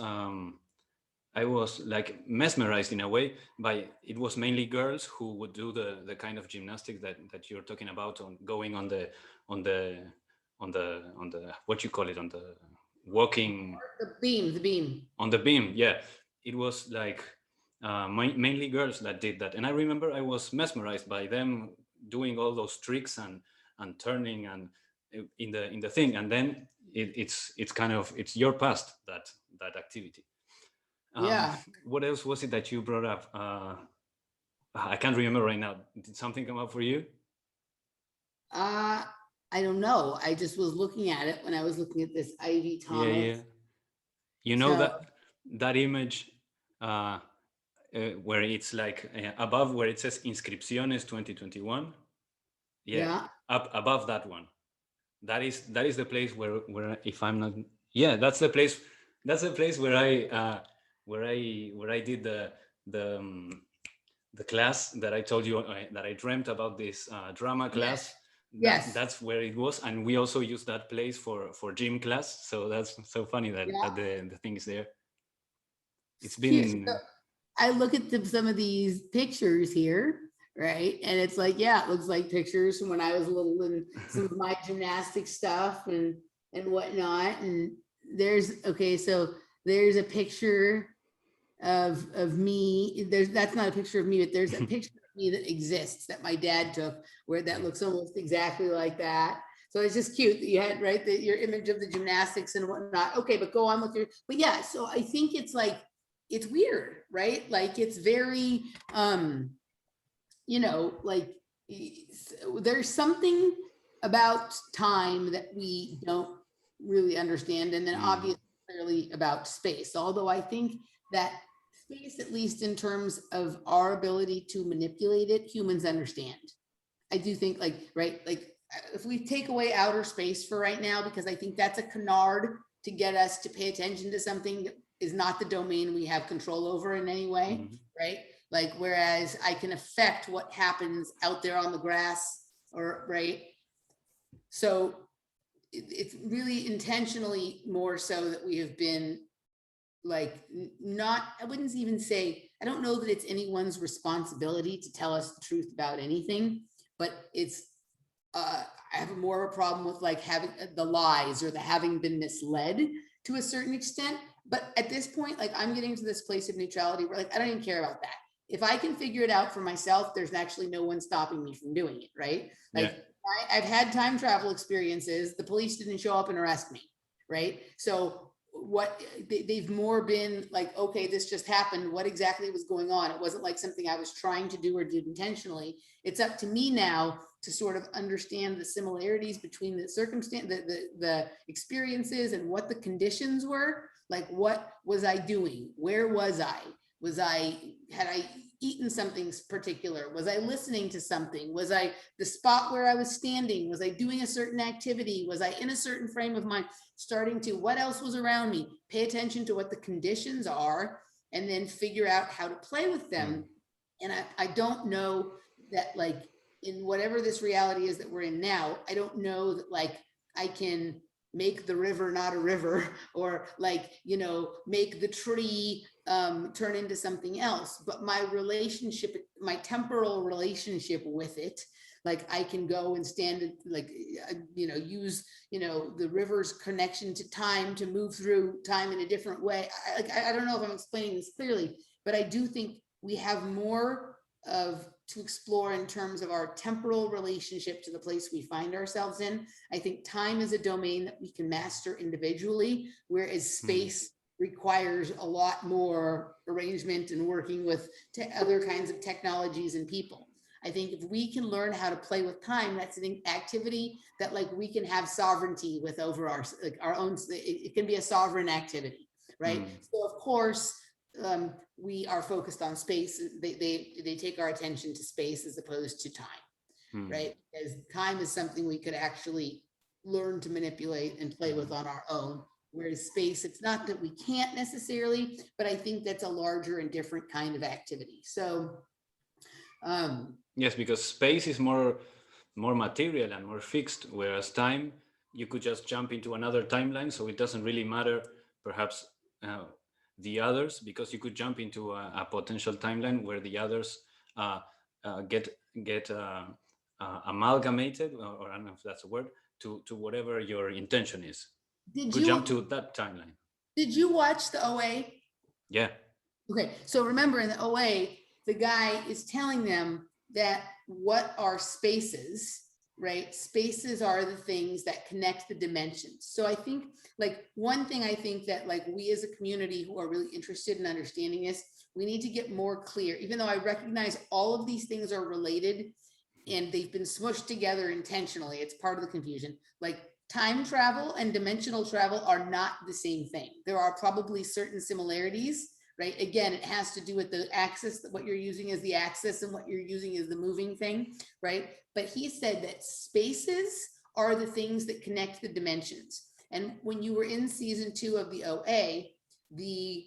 I was like mesmerized in a way by, it was mainly girls who would do the kind of gymnastics that you're talking about, on going on the what you call it, on the walking The beam. on the beam. Yeah, it was like mainly girls that did that, and I remember I was mesmerized by them doing all those tricks and turning and in the thing, and then it's kind of, it's your past, that activity. Yeah. What else was it that you brought up? I can't remember right now. Did something come up for you? I don't know. I just was looking at it when I was looking at this Ivy Yeah, Thomas. yeah. You know So that image where it's like above where it says Inscripciones 2021. Yeah, yeah. up above that one. That is the place where if I'm not, yeah, that's the place. That's the place where I did the the class that I told you that I dreamt about, this drama class. Yes. That's where it was, and we also use that place for gym class. So that's so funny that, Yeah. that the thing is there. It's Cute. So been I look at some of these pictures here, right? And it's like, yeah, it looks like pictures from when I was little and some of my gymnastic stuff and whatnot. And there's okay, so there's a picture of me. That's not a picture of me, but there's a picture of me that exists that my dad took where that looks almost exactly like that. So it's just cute that you had, right, your image of the gymnastics and whatnot. Okay, but go on with your, but yeah, so I think it's like, it's weird, right? Like it's very, like there's something about time that we don't really understand. And then obviously clearly about space, although I think that space, at least in terms of our ability to manipulate it, humans understand. I do think like, right, like if we take away outer space for right now, because I think that's a canard to get us to pay attention to something that is not the domain we have control over in any way, right? Like, whereas I can affect what happens out there on the grass, or right. So it's really intentionally more so that we have been like, not, I wouldn't even say, I don't know that it's anyone's responsibility to tell us the truth about anything, but it's, I have more of a problem with like having the lies or the having been misled to a certain extent. But at this point, like I'm getting to this place of neutrality where like, I don't even care about that. If I can figure it out for myself, there's actually no one stopping me from doing it, right? Like I've had time travel experiences. The police didn't show up and arrest me, right? So what they've more been like, okay, this just happened. What exactly was going on? It wasn't like something I was trying to do or did intentionally. It's up to me now to sort of understand the similarities between the circumstance, the experiences and what the conditions were. Like, what was I doing? Where was I? Had I eaten something particular? Was I listening to something? Was I the spot where I was standing? Was I doing a certain activity? Was I in a certain frame of mind? Starting to, what else was around me? Pay attention to what the conditions are and then figure out how to play with them. And I don't know that, like, in whatever this reality is that we're in now, I don't know that like I can make the river not a river, or like, make the tree turn into something else. But my relationship, my temporal relationship with it, like I can go and stand and like, use, the river's connection to time to move through time in a different way. I don't know if I'm explaining this clearly, but I do think we have more to explore in terms of our temporal relationship to the place we find ourselves in. I think time is a domain that we can master individually, whereas space requires a lot more arrangement and working with other kinds of technologies and people. I think if we can learn how to play with time, that's an activity that like we can have sovereignty with over our own, it can be a sovereign activity, right? So of course, we are focused on space. They take our attention to space as opposed to time, right? Because time is something we could actually learn to manipulate and play with on our own. Whereas space, it's not that we can't necessarily, but I think that's a larger and different kind of activity. So, yes, because space is more material and more fixed, whereas time, you could just jump into another timeline, so it doesn't really matter, perhaps, the others, because you could jump into a potential timeline where the others get amalgamated, or I don't know if that's a word, to whatever your intention is. Could jump to that timeline. Did you watch the OA? Yeah. Okay, so remember in the OA, the guy is telling them that what are spaces, right? Spaces are the things that connect the dimensions. So I think like one thing I think that like we as a community who are really interested in understanding this, we need to get more clear, even though I recognize all of these things are related and they've been smushed together intentionally. It's part of the confusion. Like time travel and dimensional travel are not the same thing. There are probably certain similarities, right? Again, it has to do with the axis, what you're using as the axis and what you're using as the moving thing, right? But he said that spaces are the things that connect the dimensions. And when you were in season 2 of the OA, the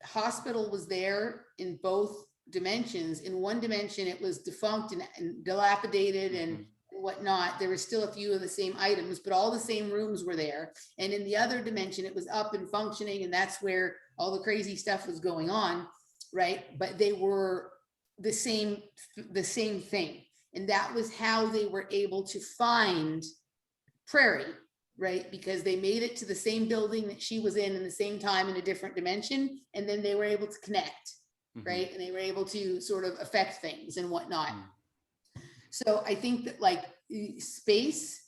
hospital was there in both dimensions. In one dimension, it was defunct and dilapidated and whatnot. There were still a few of the same items, but all the same rooms were there. And in the other dimension, it was up and functioning, and that's where all the crazy stuff was going on, right? But they were the same thing. And that was how they were able to find Prairie, right? Because they made it to the same building that she was in the same time in a different dimension. And then they were able to connect, right? And they were able to sort of affect things and whatnot. So I think that like space,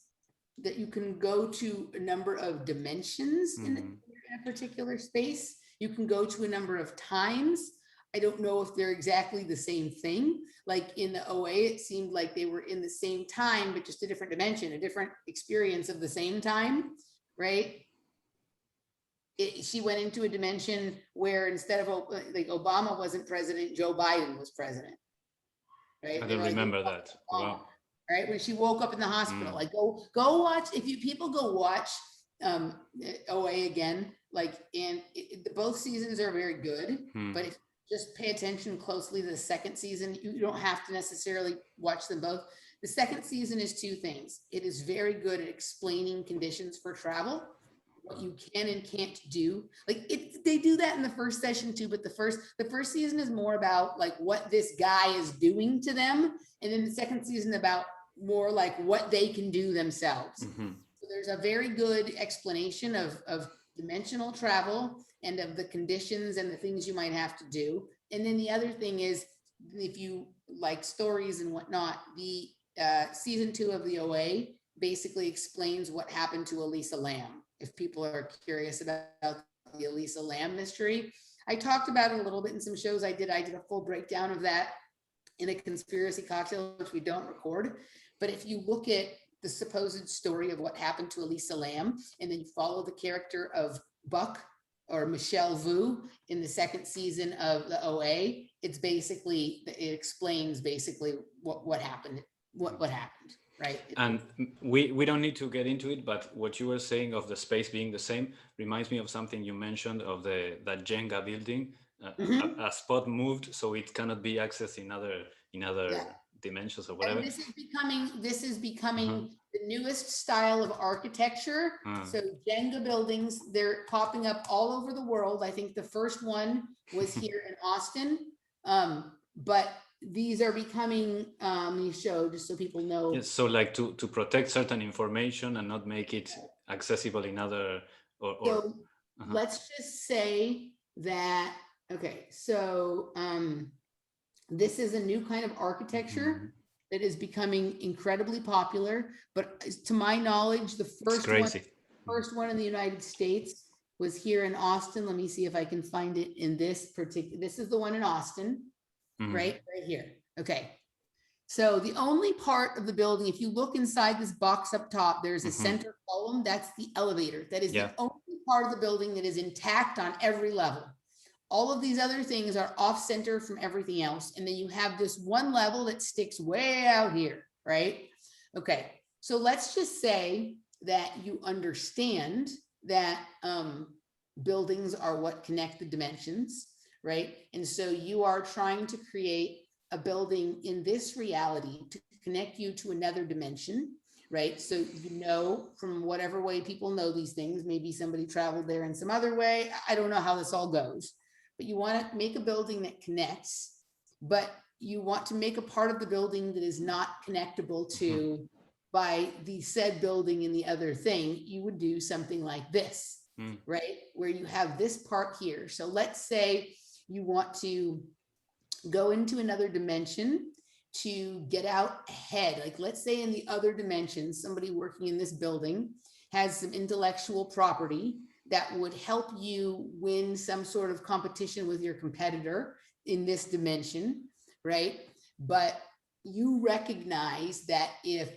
that you can go to a number of dimensions in a particular space. You can go to a number of times. I don't know if they're exactly the same thing. Like in the OA, it seemed like they were in the same time, but just a different dimension, a different experience of the same time, right? She went into a dimension where instead of like Obama wasn't president, Joe Biden was president, right? I don't remember that. Wow. Right, when she woke up in the hospital, like go watch, if you people go watch OA again, like, and both seasons are very good, but if just pay attention closely to the second season, you don't have to necessarily watch them both. The second season is two things. It is very good at explaining conditions for travel, what you can and can't do. Like they do that in the first session too, but the first season is more about like what this guy is doing to them, and then the second season about more like what they can do themselves. So there's a very good explanation of dimensional travel and of the conditions and the things you might have to do. And then the other thing is, if you like stories and whatnot, the season 2 of the OA basically explains what happened to Elisa Lam. If people are curious about the Elisa Lam mystery, I talked about it a little bit in some shows I did a full breakdown of that in a conspiracy cocktail, which we don't record. But if you look at the supposed story of what happened to Elisa Lam, and then you follow the character of Buck or Michelle Vu in the second season of the OA, it's basically, it explains basically what happened, what happened, right? And we don't need to get into it, but what you were saying of the space being the same reminds me of something you mentioned of that Jenga building. A spot moved, so it cannot be accessed in other dimensions or whatever. And this is becoming the newest style of architecture. So Jenga buildings, they're popping up all over the world. I think the first one was here in Austin, but these are becoming, you show just so people know. Yes, so like to protect certain information and not make it accessible in other So let's just say that, okay, so this is a new kind of architecture that is becoming incredibly popular, but to my knowledge, the first one in the United States was here in Austin. Let me see if I can find it in this particular, this is the one in Austin, right here. Okay. So the only part of the building, if you look inside this box up top, there's a center column, that's the elevator. That is the only part of the building that is intact on every level. All of these other things are off center from everything else. And then you have this one level that sticks way out here, right? Okay, so let's just say that you understand that buildings are what connect the dimensions, right? And so you are trying to create a building in this reality to connect you to another dimension, right? So you know, from whatever way people know these things, maybe somebody traveled there in some other way. I don't know how this all goes. But you want to make a building that connects, but you want to make a part of the building that is not connectable to by the said building and the other thing. You would do something like this, right? Where you have this part here. So let's say you want to go into another dimension to get out ahead. Like let's say in the other dimension, somebody working in this building has some intellectual property that would help you win some sort of competition with your competitor in this dimension, right? But you recognize that if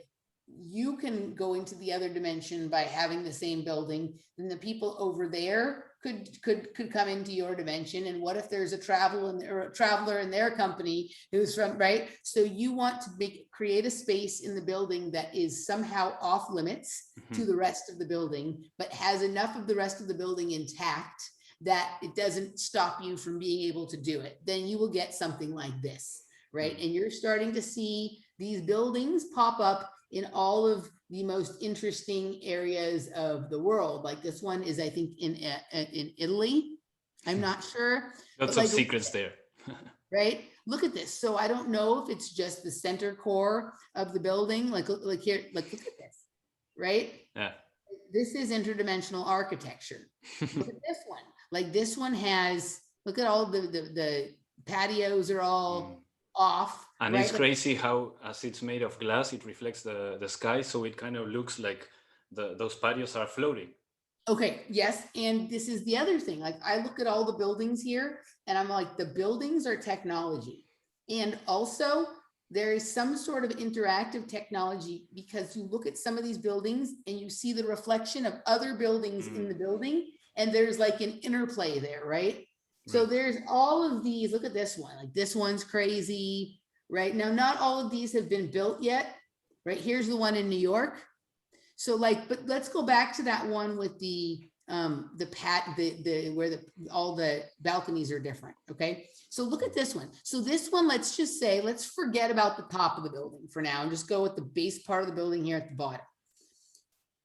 you can go into the other dimension by having the same building, then the people over there could come into your dimension. And what if there's a traveler in their company who's from, right? So you want to create a space in the building that is somehow off limits to the rest of the building, but has enough of the rest of the building intact that it doesn't stop you from being able to do it. Then you will get something like this, right? And you're starting to see these buildings pop up in all of the most interesting areas of the world. Like this one is, I think, in Italy. I'm not sure. Lots of secrets there. Right? Look at this. So I don't know if it's just the center core of the building. Like here, like look at this, right? Yeah. this is interdimensional architecture. Look at this one. Like this one has, look at all the patios are all off. And right? it's crazy how, as it's made of glass, it reflects the sky, so it kind of looks like those patios are floating. Okay, yes, and this is the other thing. Like I look at all the buildings here, and I'm like, the buildings are technology, and also there is some sort of interactive technology because you look at some of these buildings and you see the reflection of other buildings in the building, and there's like an interplay there, right? So there's all of these. Look at this one. Like this one's crazy, right? Now, not all of these have been built yet, right? Here's the one in New York. So like, but let's go back to that one with the where all the balconies are different. Okay. So look at this one. So this one, let's just say, let's forget about the top of the building for now and just go with the base part of the building here at the bottom.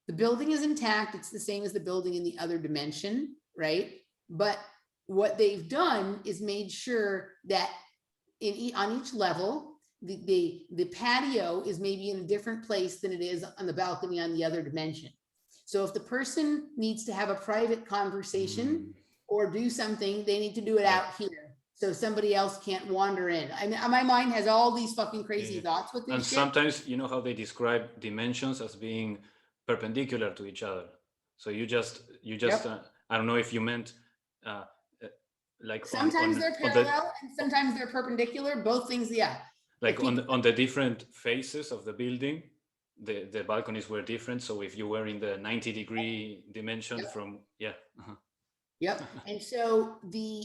The building is intact. It's the same as the building in the other dimension, right? But what they've done is made sure that on each level, the patio is maybe in a different place than it is on the balcony on the other dimension. So if the person needs to have a private conversation or do something, they need to do it out here. So somebody else can't wander in. I mean, my mind has all these fucking crazy thoughts with this and shit. Sometimes, you know how they describe dimensions as being perpendicular to each other. So you just I don't know if you meant like sometimes they're parallel and sometimes they're perpendicular. Both things, yeah. Like on the different faces of the building, the balconies were different. So if you were in the 90-degree dimension from Yep. And so the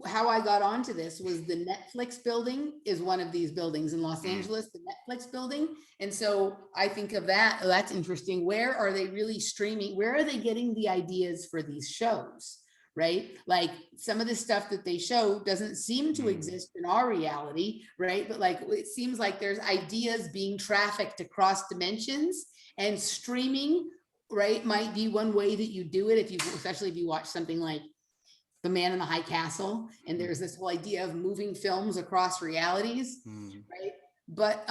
how I got onto this was the Netflix building is one of these buildings in Los Angeles, the Netflix building. And so I think of that, oh, that's interesting. Where are they really streaming? Where are they getting the ideas for these shows? Right? Like some of the stuff that they show doesn't seem to exist in our reality, right? But like, it seems like there's ideas being trafficked across dimensions, and streaming, right, might be one way that you do it. Especially if you watch something like The Man in the High Castle, and there's this whole idea of moving films across realities, right? But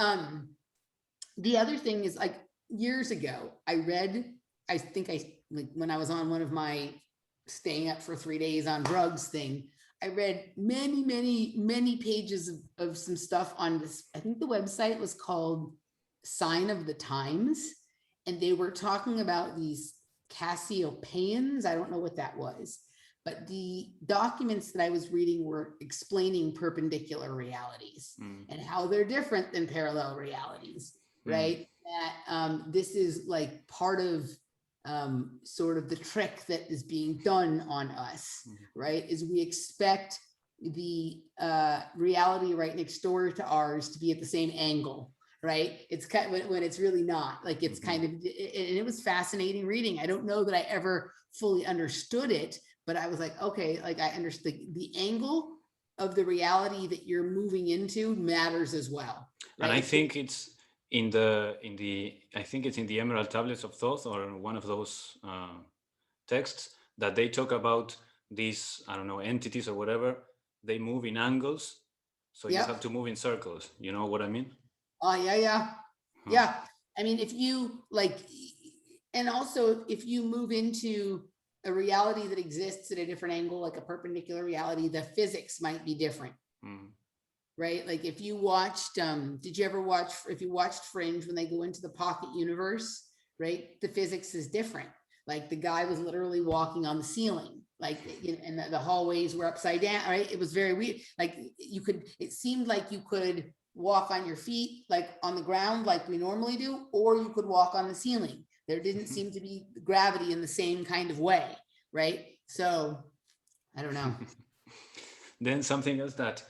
the other thing is, like, years ago, I think like when I was on one of my staying up for 3 days on drugs thing, I read many pages of some stuff on this. I think the website was called Sign of the Times, and they were talking about these Cassiopeians. I don't know what that was, but the documents that I was reading were explaining perpendicular realities and how they're different than parallel realities, right? That this is like part of sort of the trick that is being done on us, right? Is we expect the reality right next door to ours to be at the same angle, right? It's kind of, when it's really not. Like it's kind of, and it was fascinating reading. I don't know that I ever fully understood it, but I was like, okay, like I understood the angle of the reality that you're moving into matters as well. Right? And I think it's in the I think it's in the Emerald Tablets of Thoth, or one of those texts, that they talk about these, I don't know, entities or whatever. They move in angles, so you have to move in circles. You know what I mean? Oh, yeah. I mean, if you like, and also if you move into a reality that exists at a different angle, like a perpendicular reality, the physics might be different. Right? Like if you watched, if you watched Fringe, when they go into the pocket universe, right? The physics is different. Like the guy was literally walking on the ceiling, like, you know, and the hallways were upside down, right? It was very weird. Like it seemed like you could walk on your feet, like on the ground, like we normally do, or you could walk on the ceiling. There didn't seem to be gravity in the same kind of way, right? So I don't know. Then something else that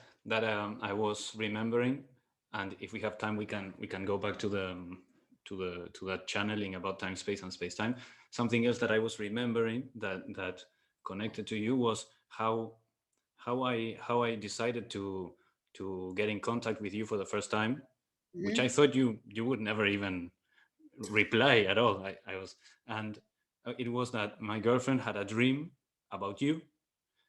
I was remembering, and if we have time, we can go back to that channeling about time, space, and space time. Something else that I was remembering that connected to you was how I decided to get in contact with you for the first time, which I thought you would never even reply at all. I was, and it was that my girlfriend had a dream about you.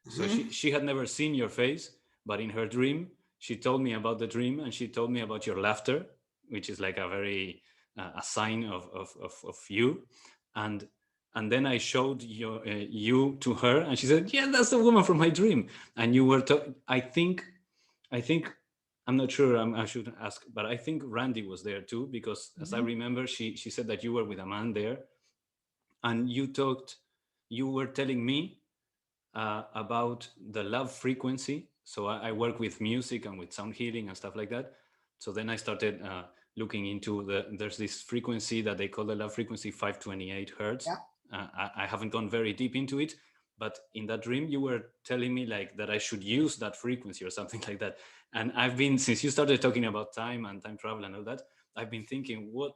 So she had never seen your face, but in her dream, she told me about the dream, and she told me about your laughter, which is like a very a sign of you, and then I showed you to her, and she said, "Yeah, that's the woman from my dream." And you were, I think, I'm not sure. I should ask, but I think Randy was there too, because as I Mhm. remember, she said that you were with a man there, and you were telling me about the love frequency. So I work with music and with sound healing and stuff like that. So then I started looking into there's this frequency that they call the love frequency, 528 hertz. Yeah. I haven't gone very deep into it, but in that dream you were telling me like that I should use that frequency or something like that. And I've been, since you started talking about time and time travel and all that, I've been thinking what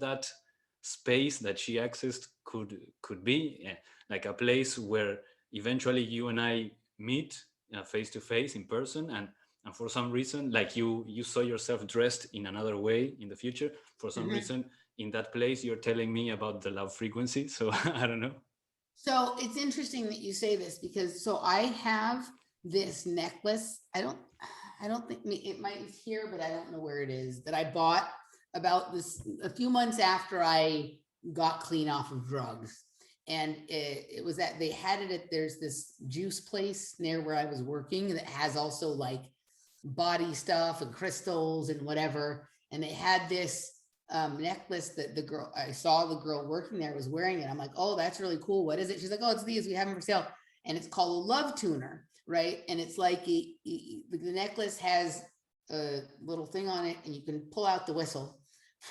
that space that she accessed could be, like a place where eventually you and I meet face to face in person, and for some reason, like you saw yourself dressed in another way in the future. For some Mhm. reason, in that place, you're telling me about the love frequency. So I don't know. So it's interesting that you say this because so I have this necklace. I don't think it might be here, but I don't know where it is, that I bought about this a few months after I got clean off of drugs. And it was that they had it at, there's this juice place near where I was working that has also like body stuff and crystals and whatever. And they had this necklace that the girl, I saw the girl working there was wearing it. I'm like, oh, that's really cool. What is it? She's like, oh, it's these, we have them for sale. And it's called a love tuner, right? And it's like the necklace has a little thing on it, and you can pull out the whistle.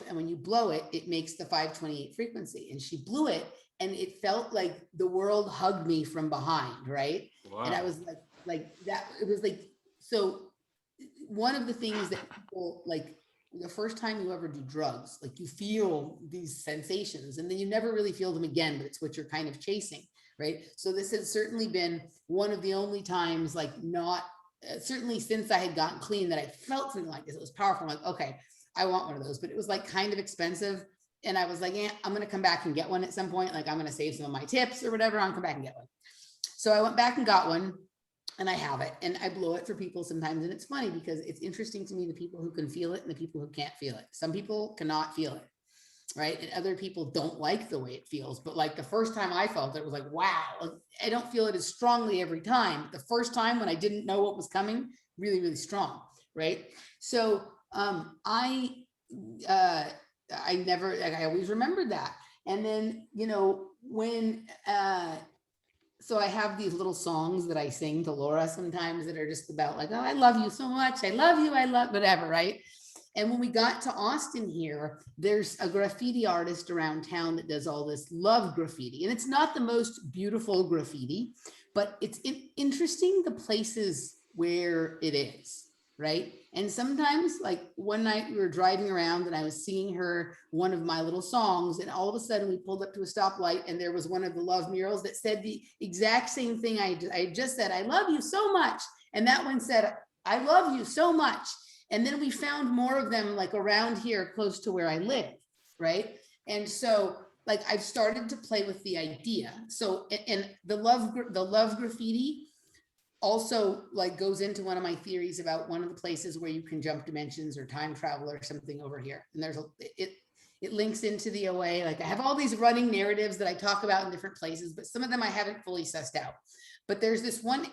And when you blow it, it makes the 528 frequency. And she blew it, and it felt like the world hugged me from behind, right? And I Wow. was like that. It was like, so one of the things that people like, the first time you ever do drugs, like you feel these sensations and then you never really feel them again, but it's what you're kind of chasing, right? So this has certainly been one of the only times, like not certainly since I had gotten clean, that I felt something like this. It was powerful. I'm like, okay, I want one of those, but it was like kind of expensive. And I was like, yeah, I'm going to come back and get one at some point. Like I'm going to save some of my tips or whatever. I'll come back and get one. So I went back and got one, and I have it, and I blow it for people sometimes. And it's funny because it's interesting to me, the people who can feel it and the people who can't feel it. Some people cannot feel it, right? And other people don't like the way it feels. But like the first time I felt it, was like, wow, like, I don't feel it as strongly every time. But the first time when I didn't know what was coming, really, really strong, right? So I uh I never, like, I always remembered that. And then, when so I have these little songs that I sing to Laura sometimes that are just about like, oh, I love you so much. I love you. I love whatever. Right. And when we got to Austin here, there's a graffiti artist around town that does all this love graffiti. And it's not the most beautiful graffiti, but it's interesting the places where it is. Right. And sometimes, like one night we were driving around and I was singing her one of my little songs, and all of a sudden we pulled up to a stoplight and there was one of the love murals that said the exact same thing I just said, I love you so much. And that one said, I love you so much. And then we found more of them like around here close to where I live, right? And so like I've started to play with the idea. So and the love graffiti also like goes into one of my theories about one of the places where you can jump dimensions or time travel or something over here. And there's it links into the OA. Like I have all these running narratives that I talk about in different places, but some of them I haven't fully sussed out. But there's this one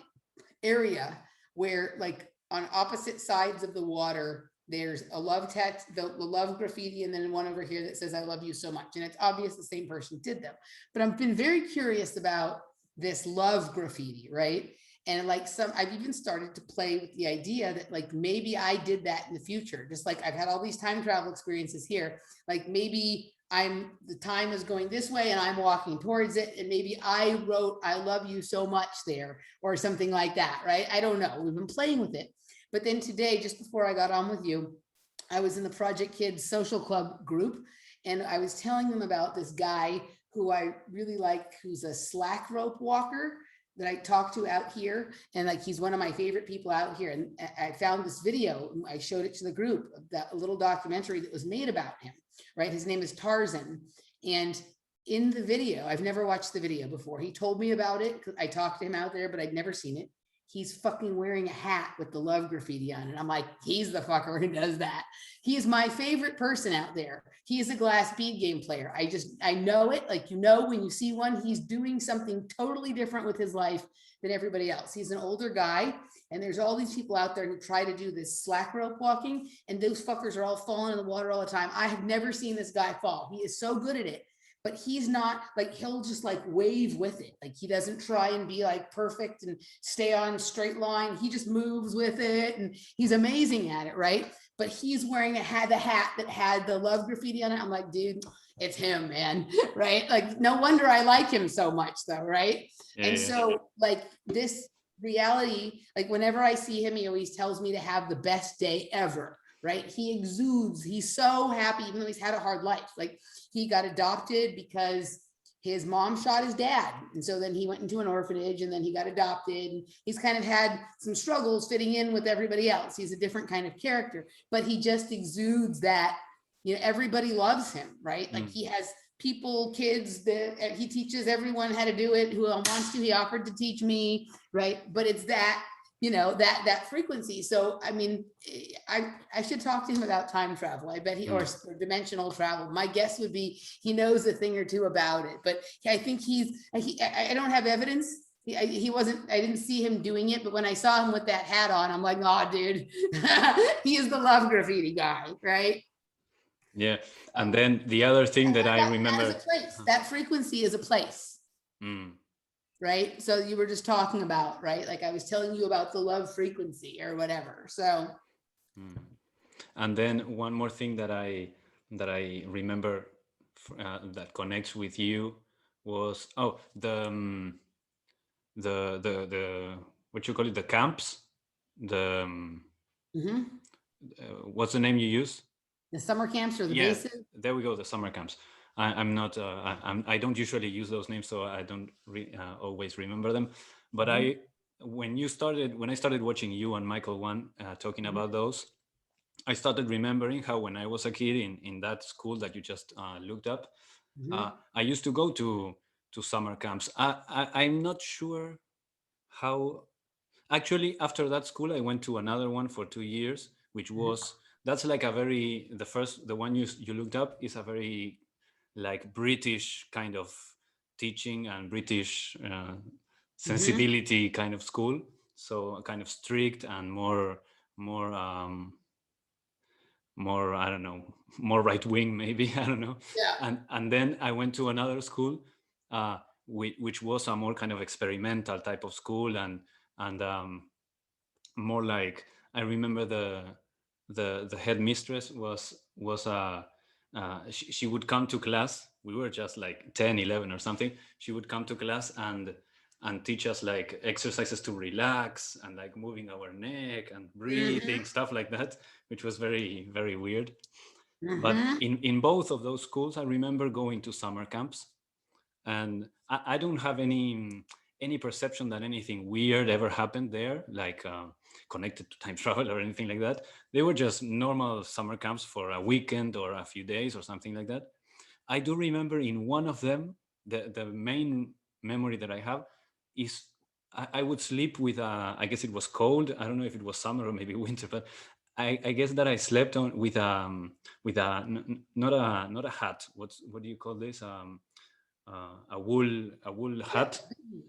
area where like on opposite sides of the water, there's a love the love graffiti, and then one over here that says I love you so much. And it's obvious the same person did them. But I've been very curious about this love graffiti, right? And like I've even started to play with the idea that like maybe I did that in the future. Just like I've had all these time travel experiences here. Like maybe the time is going this way and I'm walking towards it. And maybe I wrote, I love you so much there or something like that, right? I don't know. We've been playing with it. But then today, just before I got on with you, I was in the Project Kids social club group, and I was telling them about this guy who I really like, who's a slack rope walker that I talk to out here. And like, he's one of my favorite people out here. And I found this video, I showed it to the group, that a little documentary that was made about him, right? His name is Tarzan. And in the video, I've never watched the video before. He told me about it. I talked to him out there, but I'd never seen it. he's fucking wearing a hat with the love graffiti on it. I'm like, he's the fucker who does that. He is my favorite person out there. He is a glass bead game player. I know it. Like, you know, when you see one, he's doing something totally different with his life than everybody else. He's an older guy, and there's all these people out there who try to do this slack rope walking, and those fuckers are all falling in the water all the time. I have never seen this guy fall. He is so good at it, but he's not like, he'll just like wave with it. Like, he doesn't try and be like perfect and stay on straight line. He just moves with it, and he's amazing at it, right? But he's wearing the hat that had the love graffiti on it. I'm like, dude, it's him, man. Right? Like, no wonder I like him so much, though, right? And so, like, this reality, like, whenever I see him, he always tells me to have the best day ever, right? He exudes, he's so happy, even though he's had a hard life. Like, he got adopted because his mom shot his dad, and so then he went into an orphanage, and then he got adopted, and he's kind of had some struggles fitting in with everybody else. He's a different kind of character, but he just exudes that, you know, everybody loves him, right? Like, he has people, kids, that he teaches everyone how to do it, who wants to. He offered to teach me, right? But it's that, you know, that frequency. So I mean, I should talk to him about time travel. I bet he, or dimensional travel. My guess would be he knows a thing or two about it, but I think I don't have evidence. He wasn't, I didn't see him doing it, but when I saw him with that hat on, I'm like, oh, dude, he is the love graffiti guy, right? Yeah. And then the other thing that I remember, that frequency is a place. Mm. Right? So you were just talking about, right? Like, I was telling you about the love frequency or whatever. So. And then one more thing that I remember that connects with you was, the what you call it, the camps, the what's the name you use? The summer camps or the bases? There we go, the summer camps. I'm not, I don't usually use those names, so I don't always remember them. But when I started watching you and Michael One talking about those, I started remembering how when I was a kid in that school that you just looked up, I used to go to summer camps. I'm not sure how. Actually, after that school, I went to another one for 2 years, which was, that's like the one you looked up is a very like British kind of teaching and British sensibility kind of school. So kind of strict and more I don't know, more right wing maybe, I don't know. Yeah. And then I went to another school, which was a more kind of experimental type of school, and more like, I remember the headmistress she would come to class. We were just like 10, 11 or something. She would come to class and teach us like exercises to relax and like moving our neck and breathing, stuff like that, which was very, very weird. But in both of those schools, I remember going to summer camps, and I don't have any perception that anything weird ever happened there, like connected to time travel or anything like that. They were just normal summer camps for a weekend or a few days or something like that. I do remember in one of them, the main memory that I have is I would sleep with I guess it was cold. I don't know if it was summer or maybe winter, but I guess that I slept on with not a hat. What do you call this? A wool hat.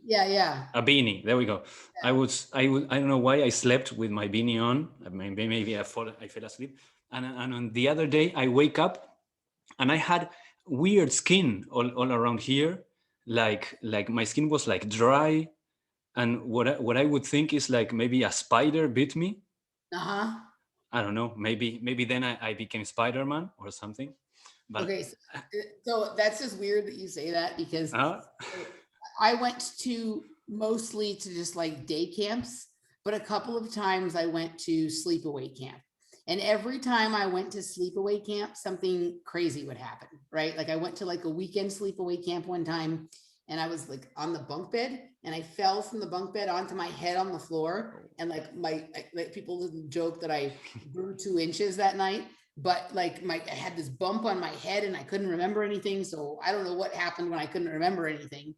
Yeah. A beanie. There we go. Yeah. I don't know why I slept with my beanie on. Maybe I fell asleep. And on the other day I wake up and I had weird skin all around here. Like my skin was like dry, and what I would think is like maybe a spider bit me. I don't know. Maybe then I became Spider-Man or something. But okay, so that's just weird that you say that, because I went to mostly to just like day camps, but a couple of times I went to sleepaway camp. And every time I went to sleepaway camp, something crazy would happen, right? Like, I went to like a weekend sleepaway camp one time, and I was like on the bunk bed, and I fell from the bunk bed onto my head on the floor. And like people joke that I grew 2 inches that night, but like I had this bump on my head and I couldn't remember anything. So I don't know what happened when I couldn't remember anything.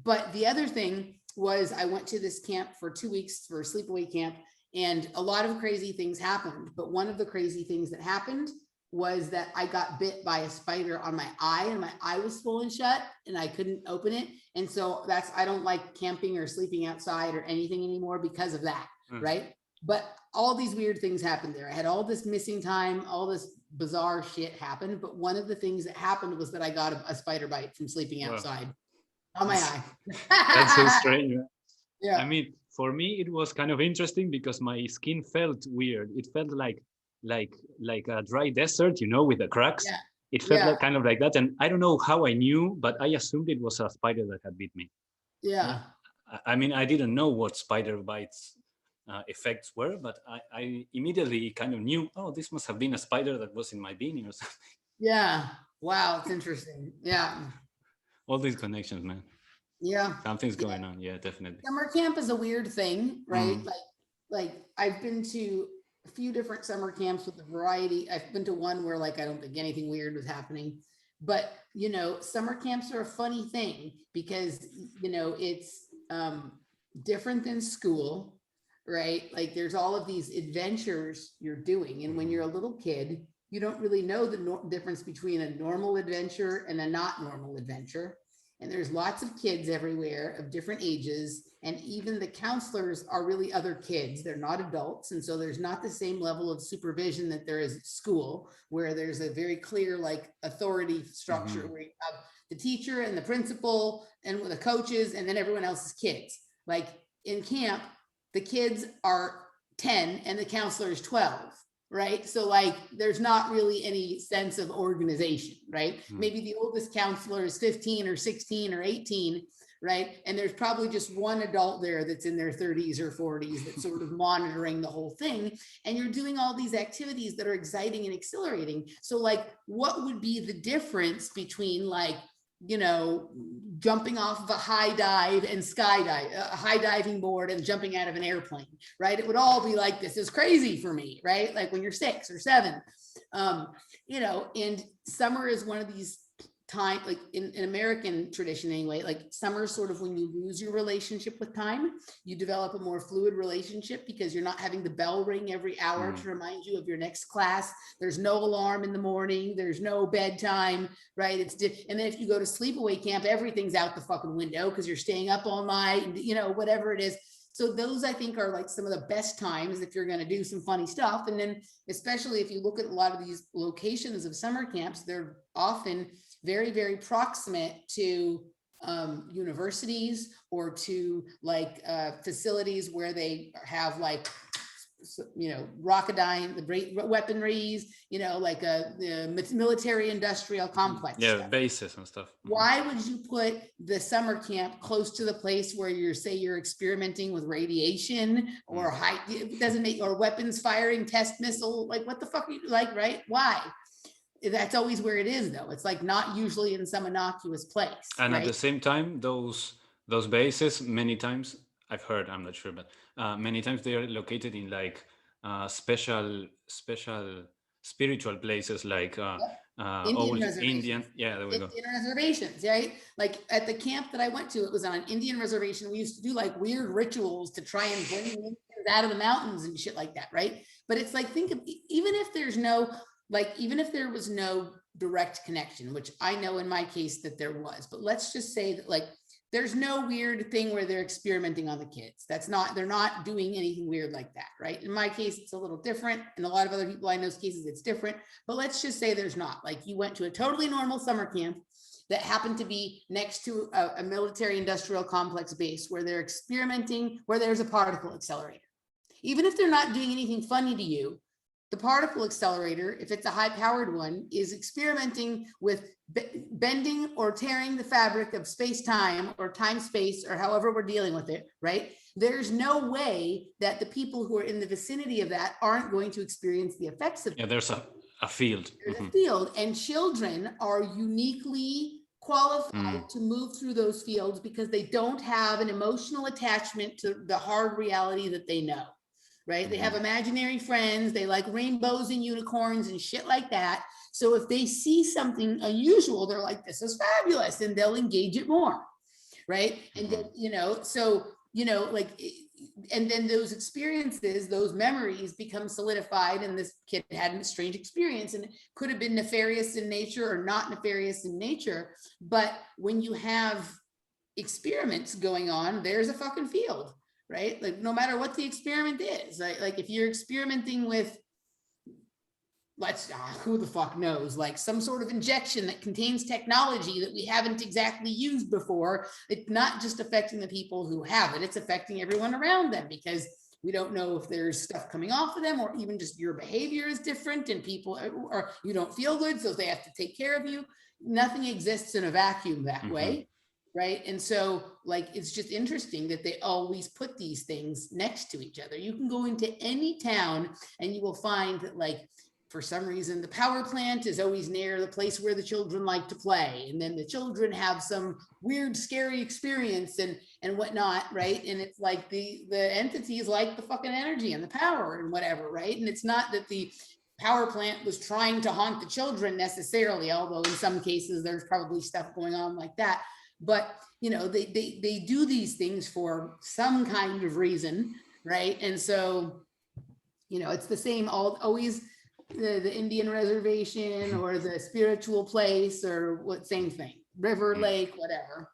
But the other thing was I went to this camp for 2 weeks for a sleepaway camp, and a lot of crazy things happened. But one of the crazy things that happened was that I got bit by a spider on my eye, and my eye was swollen shut and I couldn't open it. And so I don't like camping or sleeping outside or anything anymore because of that. Right. But all these weird things happened there. I had all this missing time, all this bizarre shit happened. But one of the things that happened was that I got a spider bite from sleeping outside on my eye. That's so strange. Yeah. I mean, for me, it was kind of interesting because my skin felt weird. It felt like a dry desert, you know, with the cracks. Yeah. It felt like kind of like that. And I don't know how I knew, but I assumed it was a spider that had bit me. Yeah. I mean, I didn't know what spider bites effects were, but I immediately kind of knew, oh, this must have been a spider that was in my beanie or something. Yeah. Wow. It's interesting. Yeah. All these connections, man. Yeah. Something's going on. Yeah, definitely. Summer camp is a weird thing, right? Like I've been to a few different summer camps with a variety. I've been to one where like I don't think anything weird was happening. But you know, summer camps are a funny thing because you know it's different than school, right? Like there's all of these adventures you're doing, and when you're a little kid, you don't really know the difference between a normal adventure and a not normal adventure. And there's lots of kids everywhere of different ages. And even the counselors are really other kids. They're not adults. And so there's not the same level of supervision that there is at school, where there's a very clear like authority structure where you have the teacher and the principal and the coaches, and then everyone else is kids. Like in camp, the kids are 10 and the counselor is 12. Right. So like, there's not really any sense of organization, right? Maybe the oldest counselor is 15 or 16 or 18, right? And there's probably just one adult there that's in their 30s or 40s that's sort of monitoring the whole thing. And you're doing all these activities that are exciting and exhilarating. So like, what would be the difference between like, you know, jumping off of a high dive and skydive, a high diving board and jumping out of an airplane, right? It would all be like, this is crazy for me, right? Like when you're 6 or 7, you know, and summer is one of these time, like in American tradition anyway, like summer is sort of when you lose your relationship with time, you develop a more fluid relationship because you're not having the bell ring every hour to remind you of your next class. There's no alarm in the morning. There's no bedtime, right? And then if you go to sleepaway camp, everything's out the fucking window because you're staying up all night, you know, whatever it is. So those I think are like some of the best times if you're going to do some funny stuff. And then especially if you look at a lot of these locations of summer camps, they're often very, very proximate to universities or to like facilities where they have like, you know, Rocketdyne, the weaponries, you know, like the military industrial complex. Yeah, stuff. Bases and stuff. Why would you put the summer camp close to the place where you're experimenting with radiation or it doesn't make, or weapons firing, test missile, like what the fuck are you like, right? Why? That's always where it is though. It's like not usually in some innocuous place. And right? at the same time, those bases, many times, I've heard, I'm not sure, but many times they are located in like special spiritual places like Indian. Yeah, there we go. Indian reservations, right? Like at the camp that I went to, it was on an Indian reservation. We used to do like weird rituals to try and bring Indians out of the mountains and shit like that, right? But it's like, think of, even if there was no direct connection, which I know in my case that there was, but let's just say that like, there's no weird thing where they're experimenting on the kids. They're not doing anything weird like that, right? In my case, it's a little different. In a lot of other people I know's cases, it's different, but let's just say there's not. Like you went to a totally normal summer camp that happened to be next to a military industrial complex base where they're experimenting, where there's a particle accelerator. Even if they're not doing anything funny to you, the particle accelerator, if it's a high-powered one, is experimenting with bending or tearing the fabric of space-time or time-space or however we're dealing with it, right? There's no way that the people who are in the vicinity of that aren't going to experience the effects of it. Yeah, there's a field. There's a field, and children are uniquely qualified to move through those fields because they don't have an emotional attachment to the hard reality that they know. Right? They have imaginary friends. They like rainbows and unicorns and shit like that. So if they see something unusual, they're like, this is fabulous, and they'll engage it more. right? And then, so, like, and then those experiences, those memories become solidified, and this kid had a strange experience, and it could have been nefarious in nature or not nefarious in nature. But when you have experiments going on, there's a fucking field, right? Like, no matter what the experiment is, right? Like, if you're experimenting with, who the fuck knows, like some sort of injection that contains technology that we haven't exactly used before, it's not just affecting the people who have it, it's affecting everyone around them, because we don't know if there's stuff coming off of them, or even just your behavior is different and people, or you don't feel good, so they have to take care of you. Nothing exists in a vacuum that way, right? And so, like, it's just interesting that they always put these things next to each other. You can go into any town and you will find that, like, for some reason, the power plant is always near the place where the children like to play. And then the children have some weird, scary experience and whatnot, right? And it's like the entities like the fucking energy and the power and whatever, right? And it's not that the power plant was trying to haunt the children necessarily, although in some cases there's probably stuff going on like that. But, they do these things for some kind of reason, right? And so, it's the same, always the Indian reservation or the spiritual place, or what, same thing, river, lake, whatever.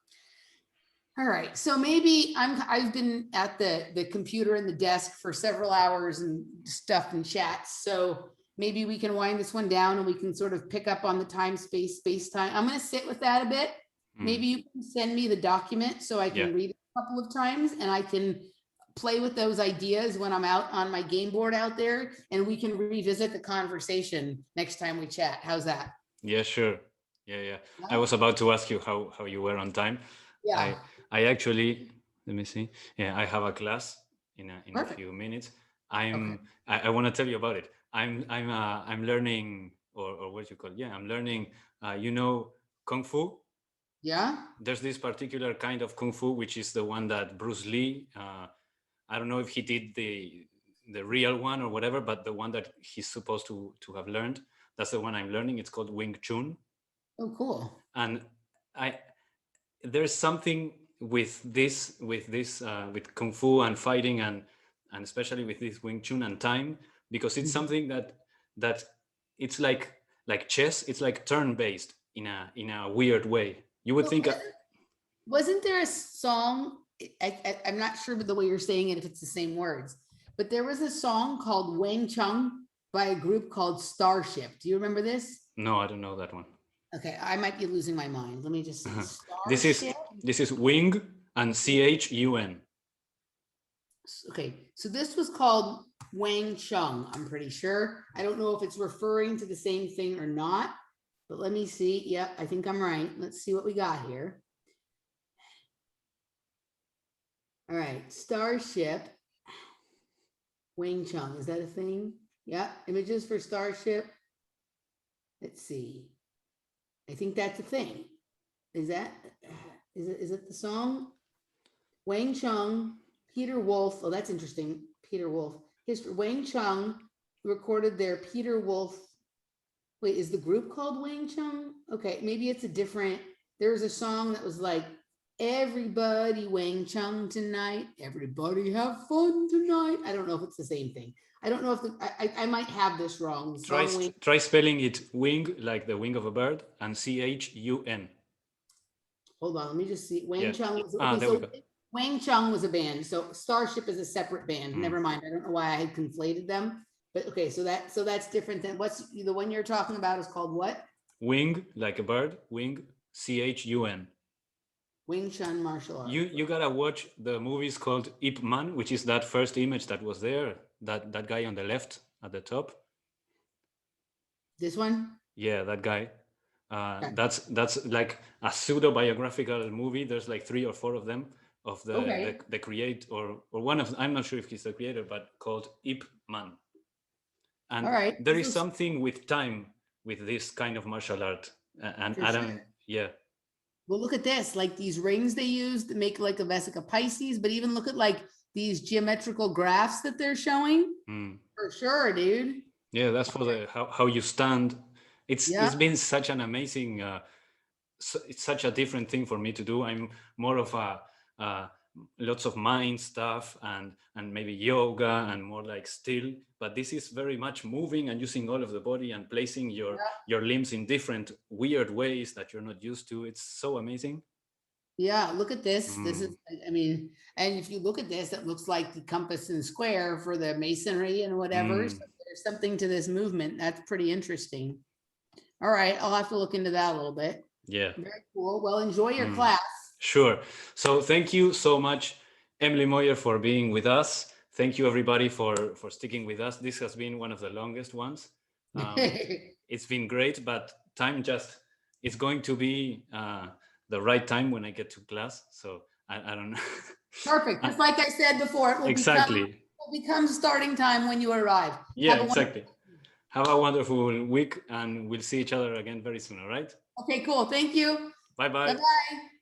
All right, so maybe I've been at the computer and the desk for several hours and stuff and chats, so maybe we can wind this one down and we can sort of pick up on the time, space time. I'm going to sit with that a bit. Maybe you can send me the document so I can read it a couple of times, and I can play with those ideas when I'm out on my game board out there, and we can revisit the conversation next time we chat. How's that? Yeah, sure. Yeah. I was about to ask you how you were on time. Yeah. I actually, let me see. Yeah, I have a class in a few minutes. I want to tell you about it. I'm learning, or what you call it? Yeah, I'm learning. Kung Fu. Yeah. There's this particular kind of Kung Fu, which is the one that Bruce Lee. I don't know if he did the real one or whatever, but the one that he's supposed to have learned, that's the one I'm learning. It's called Wing Chun. Oh, cool. And there's something with Kung Fu and fighting, and especially with this Wing Chun and time, because it's something that it's like chess. It's like turn-based in a weird way. You would think. Wasn't there a song? I'm not sure the way you're saying it, if it's the same words, but there was a song called Wang Chung by a group called Starship. Do you remember this? No, I don't know that one. Okay, I might be losing my mind. Let me just see. This is Wing and CHUN. Okay, so this was called Wang Chung, I'm pretty sure. I don't know if it's referring to the same thing or not, but let me see. Yep, I think I'm right. Let's see what we got here. All right, Starship, Wang Chung, is that a thing? Yeah, images for Starship. Let's see. I think that's a thing. Is it the song? Wang Chung, Peter Wolf. Oh, that's interesting. Peter Wolf. Wang Chung recorded their Peter Wolf. Wait, is the group called Wang Chung? Okay, maybe it's a different. There's a song that was like, everybody Wang Chung tonight. Everybody have fun tonight. I don't know if it's the same thing. I don't know if I might have this wrong. Try spelling it wing, like the wing of a bird, and CHUN. Hold on, let me just see. Wang Chung was Wang Chung was a band. So Starship is a separate band. Never mind. I don't know why I had conflated them. But okay, so that's different than what's the one you're talking about is called what? Wing, like a bird. Wing, CHUN. Wing Chun martial art. You gotta watch the movies called Ip Man, which is that first image that was there. That guy on the left at the top. This one? Yeah, that guy. That's like a pseudo biographical movie. There's like 3 or 4 of them of the create or one of. I'm not sure if he's the creator, but called Ip Man. And there is something with time with this kind of martial art, and I don't. Yeah. Well, look at this, like these rings they use to make like a Vesica Pisces, but even look at like these geometrical graphs that they're showing. For sure, dude. Yeah, that's for the how you stand. It's been such an amazing it's such a different thing for me to do. I'm more of a lots of mind stuff and maybe yoga and more like still, but this is very much moving and using all of the body and placing your limbs in different weird ways that you're not used to. It's so amazing. Yeah, look at this. This Mm, is, I mean, and if you look at this, it looks like the compass and square for the masonry and whatever. So mm, there's something to this movement. That's pretty interesting. All right, I'll have to look into that a little bit. yeah. Very cool. Well, enjoy your Mm, class. sure. So thank you so much, Emily Moyer, for being with us. Thank you everybody for sticking with us. This has been one of the longest ones. It's been great, but time just it's going to be the right time when I get to class. So I don't know. Perfect. Just like I said before, it Exactly. will become starting time when you arrive. Yeah, Have a wonderful. exactly. Have a wonderful week, and we'll see each other again very soon. All right. Okay, cool. Thank you. Bye Bye bye. bye.